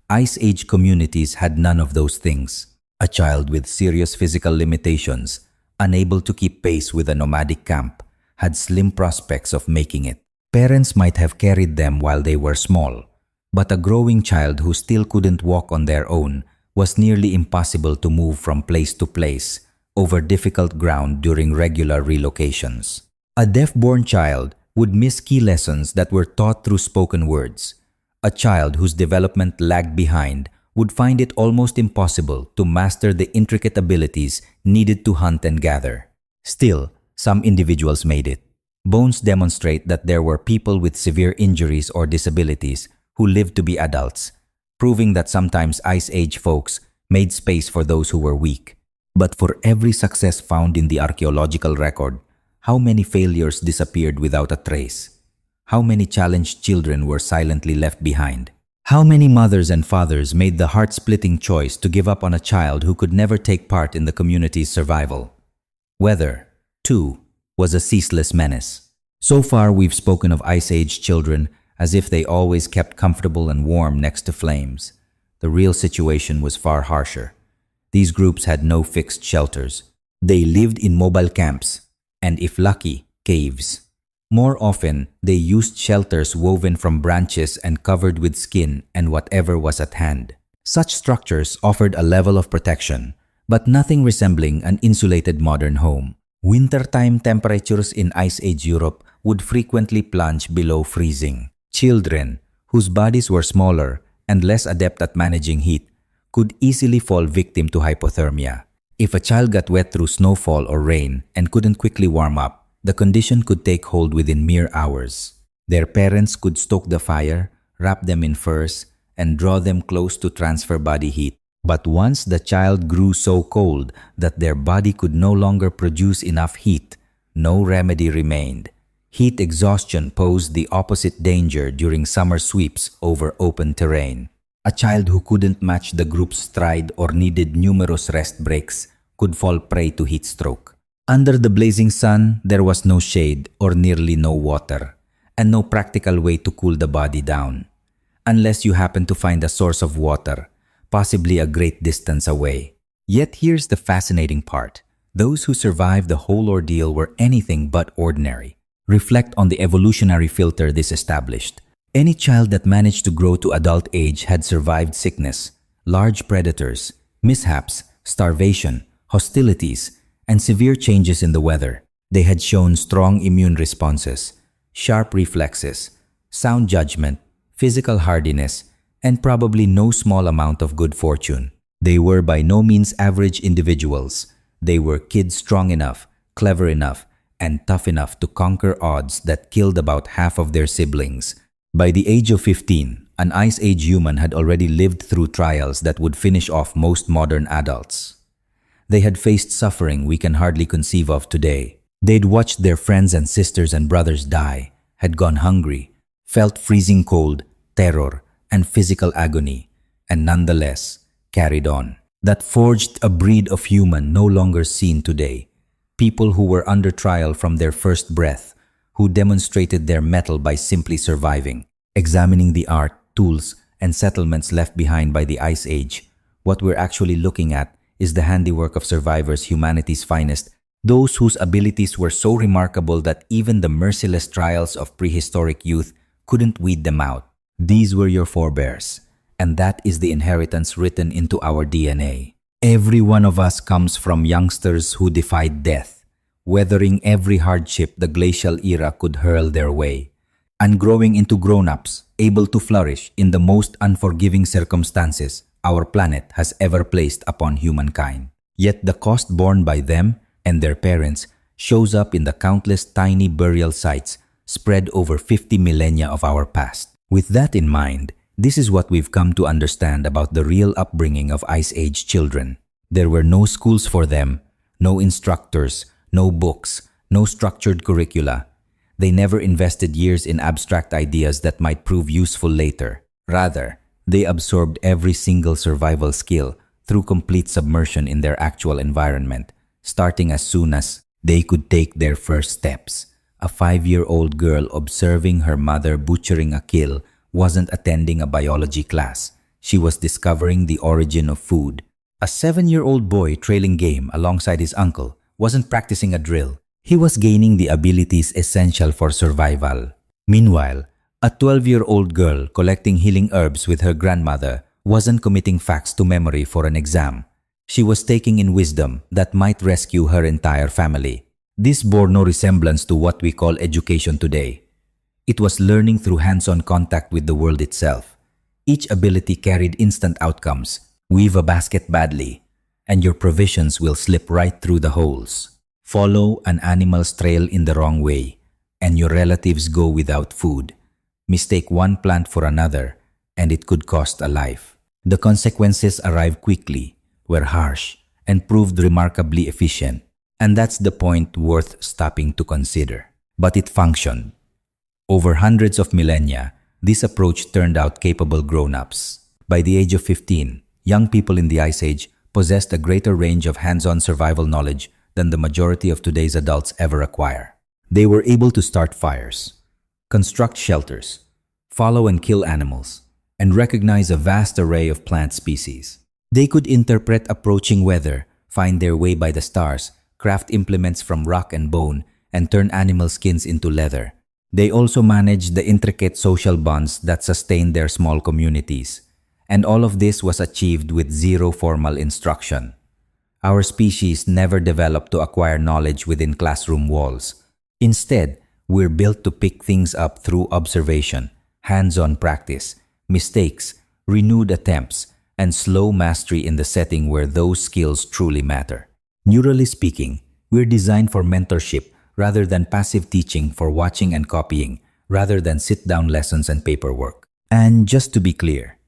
Ice Age communities had none of those things. A child with serious physical limitations, unable to keep pace with a nomadic camp, had slim prospects of making it. Parents might have carried them while they were small, but a growing child who still couldn't walk on their own was nearly impossible to move from place to place over difficult ground during regular relocations. A deaf-born child would miss key lessons that were taught through spoken words. A child whose development lagged behind would find it almost impossible to master the intricate abilities needed to hunt and gather. Still, some individuals made it. Bones demonstrate that there were people with severe injuries or disabilities who lived to be adults, proving that sometimes Ice Age folks made space for those who were weak. But for every success found in the archaeological record, how many failures disappeared without a trace? How many challenged children were silently left behind? How many mothers and fathers made the heart-splitting choice to give up on a child who could never take part in the community's survival? Weather, too, was a ceaseless menace. So far, we've spoken of Ice Age children as if they always kept comfortable and warm next to flames. The real situation was far harsher. These groups had no fixed shelters. They lived in mobile camps, and if lucky, caves. More often, they used shelters woven from branches and covered with skin and whatever was at hand. Such structures offered a level of protection, but nothing resembling an insulated modern home. Wintertime temperatures in Ice Age Europe would frequently plunge below freezing. Children, whose bodies were smaller and less adept at managing heat, could easily fall victim to hypothermia. If a child got wet through snowfall or rain and couldn't quickly warm up, the condition could take hold within mere hours. Their parents could stoke the fire, wrap them in furs, and draw them close to transfer body heat. But once the child grew so cold that their body could no longer produce enough heat, no remedy remained. Heat exhaustion posed the opposite danger during summer sweeps over open terrain. A child who couldn't match the group's stride or needed numerous rest breaks could fall prey to heat stroke. Under the blazing sun, there was no shade or nearly no water, and no practical way to cool the body down. Unless you happen to find a source of water, possibly a great distance away. Yet here's the fascinating part. Those who survived the whole ordeal were anything but ordinary. Reflect on the evolutionary filter this established. Any child that managed to grow to adult age had survived sickness, large predators, mishaps, starvation, hostilities, and severe changes in the weather. They had shown strong immune responses, sharp reflexes, sound judgment, physical hardiness, and probably no small amount of good fortune. They were by no means average individuals. They were kids strong enough, clever enough, and tough enough to conquer odds that killed about half of their siblings. By the age of 15, an Ice Age human had already lived through trials that would finish off most modern adults. They had faced suffering we can hardly conceive of today. They'd watched their friends and sisters and brothers die, had gone hungry, felt freezing cold, terror, and physical agony, and nonetheless carried on. That forged a breed of human no longer seen today. People who were under trial from their first breath, who demonstrated their mettle by simply surviving. Examining the art, tools, and settlements left behind by the Ice Age, what we're actually looking at is the handiwork of survivors, humanity's finest, those whose abilities were so remarkable that even the merciless trials of prehistoric youth couldn't weed them out. These were your forebears, and that is the inheritance written into our DNA. Every one of us comes from youngsters who defied death, weathering every hardship the glacial era could hurl their way, and growing into grown-ups, able to flourish in the most unforgiving circumstances our planet has ever placed upon humankind. Yet the cost borne by them and their parents shows up in the countless tiny burial sites spread over 50 millennia of our past. With that in mind, this is what we've come to understand about the real upbringing of Ice Age children. There were no schools for them, no instructors, no books, no structured curricula. They never invested years in abstract ideas that might prove useful later. Rather, they absorbed every single survival skill through complete submersion in their actual environment, starting as soon as they could take their first steps. A 5-year-old girl observing her mother butchering a kill wasn't attending a biology class. She was discovering the origin of food. A 7-year-old boy trailing game alongside his uncle wasn't practicing a drill. He was gaining the abilities essential for survival. Meanwhile, a 12-year-old girl collecting healing herbs with her grandmother wasn't committing facts to memory for an exam. She was taking in wisdom that might rescue her entire family. This bore no resemblance to what we call education today. It was learning through hands-on contact with the world itself. Each ability carried instant outcomes. Weave a basket badly, and your provisions will slip right through the holes. Follow an animal's trail in the wrong way, and your relatives go without food. Mistake one plant for another, and it could cost a life. The consequences arrived quickly, were harsh, and proved remarkably efficient. And that's the point worth stopping to consider. But it functioned. Over hundreds of millennia, This approach turned out capable grown-ups. By the age of 15, young people in the Ice Age possessed a greater range of hands-on survival knowledge than the majority of today's adults ever acquire. They were able to start fires, construct shelters, follow and kill animals, and recognize a vast array of plant species. They could interpret approaching weather, find their way by the stars, craft implements from rock and bone, and turn animal skins into leather. They also managed the intricate social bonds that sustained their small communities. And all of this was achieved with zero formal instruction. Our species never developed to acquire knowledge within classroom walls. Instead, we're built to pick things up through observation, hands-on practice, mistakes, renewed attempts, and slow mastery in the setting where those skills truly matter. Neurally speaking, we're designed for mentorship rather than passive teaching, for watching and copying rather than sit-down lessons and paperwork. And just to be clear,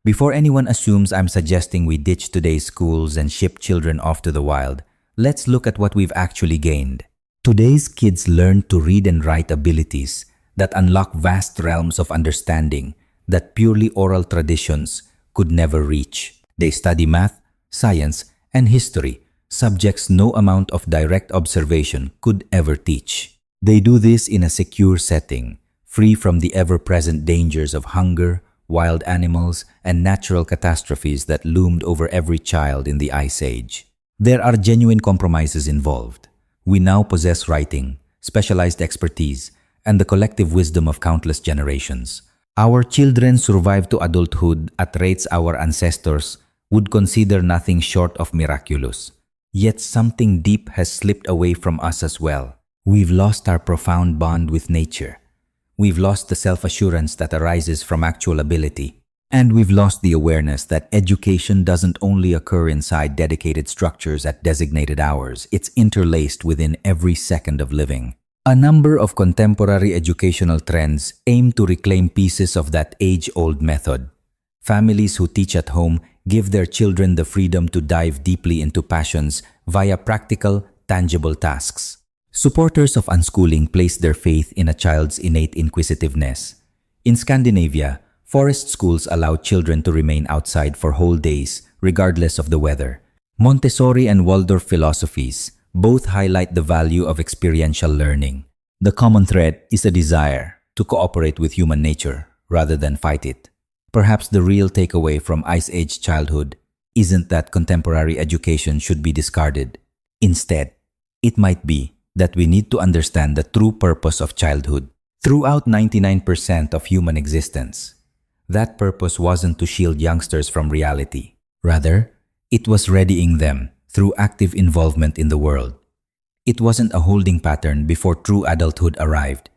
before anyone assumes I'm suggesting we ditch today's schools and ship children off to the wild, let's look at what we've actually gained. Today's kids learn to read and write abilities that unlock vast realms of understanding that purely oral traditions could never reach. They study math, science, and history, subjects no amount of direct observation could ever teach. They do this in a secure setting, free from the ever-present dangers of hunger, wild animals, and natural catastrophes that loomed over every child in the Ice Age. There are genuine compromises involved. We now possess writing, specialized expertise, and the collective wisdom of countless generations. Our children survive to adulthood at rates our ancestors would consider nothing short of miraculous. Yet something deep has slipped away from us as well. We've lost our profound bond with nature. We've lost the self-assurance that arises from actual ability. And we've lost the awareness that education doesn't only occur inside dedicated structures at designated hours, it's interlaced within every second of living. A number of contemporary educational trends aim to reclaim pieces of that age-old method. Families who teach at home give their children the freedom to dive deeply into passions via practical, tangible tasks. Supporters of unschooling place their faith in a child's innate inquisitiveness. In Scandinavia, forest schools allow children to remain outside for whole days, regardless of the weather. Montessori and Waldorf philosophies both highlight the value of experiential learning. The common thread is a desire to cooperate with human nature rather than fight it. Perhaps the real takeaway from Ice Age childhood isn't that contemporary education should be discarded. Instead, it might be that we need to understand the true purpose of childhood. Throughout 99% of human existence, that purpose wasn't to shield youngsters from reality. Rather, it was readying them through active involvement in the world. It wasn't a holding pattern before true adulthood arrived.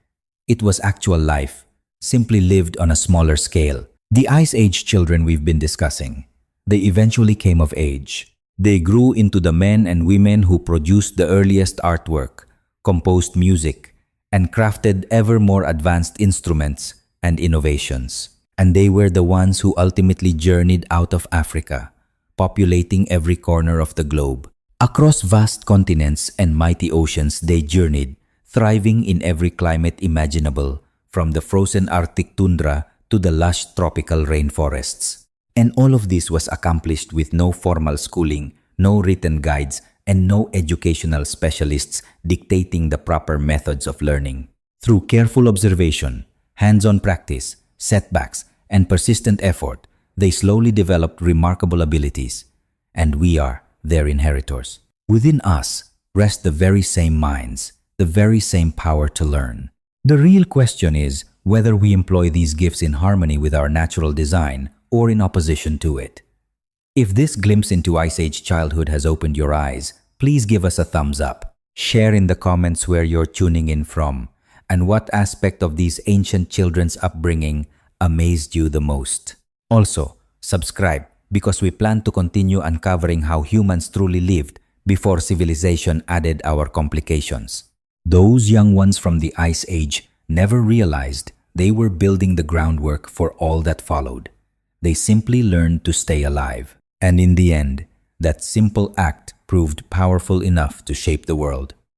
It was actual life, simply lived on a smaller scale. The Ice Age children we've been discussing, they eventually came of age. They grew into the men and women who produced the earliest artwork, composed music, and crafted ever more advanced instruments and innovations. And they were the ones who ultimately journeyed out of Africa, populating every corner of the globe. Across vast continents and mighty oceans they journeyed, thriving in every climate imaginable, from the frozen Arctic tundra to the lush tropical rainforests. And all of this was accomplished with no formal schooling, no written guides, and no educational specialists dictating the proper methods of learning. Through careful observation, hands-on practice, setbacks, and persistent effort, they slowly developed remarkable abilities, and we are their inheritors. Within us rest the very same minds, the very same power to learn. The real question is whether we employ these gifts in harmony with our natural design or in opposition to it. If this glimpse into Ice Age childhood has opened your eyes, please give us a thumbs up. Share in the comments where you're tuning in from and what aspect of these ancient children's upbringing amazed you the most. Also, subscribe because we plan to continue uncovering how humans truly lived before civilization added our complications. Those young ones from the Ice Age never realized they were building the groundwork for all that followed. They simply learned to stay alive. And in the end, that simple act proved powerful enough to shape the world.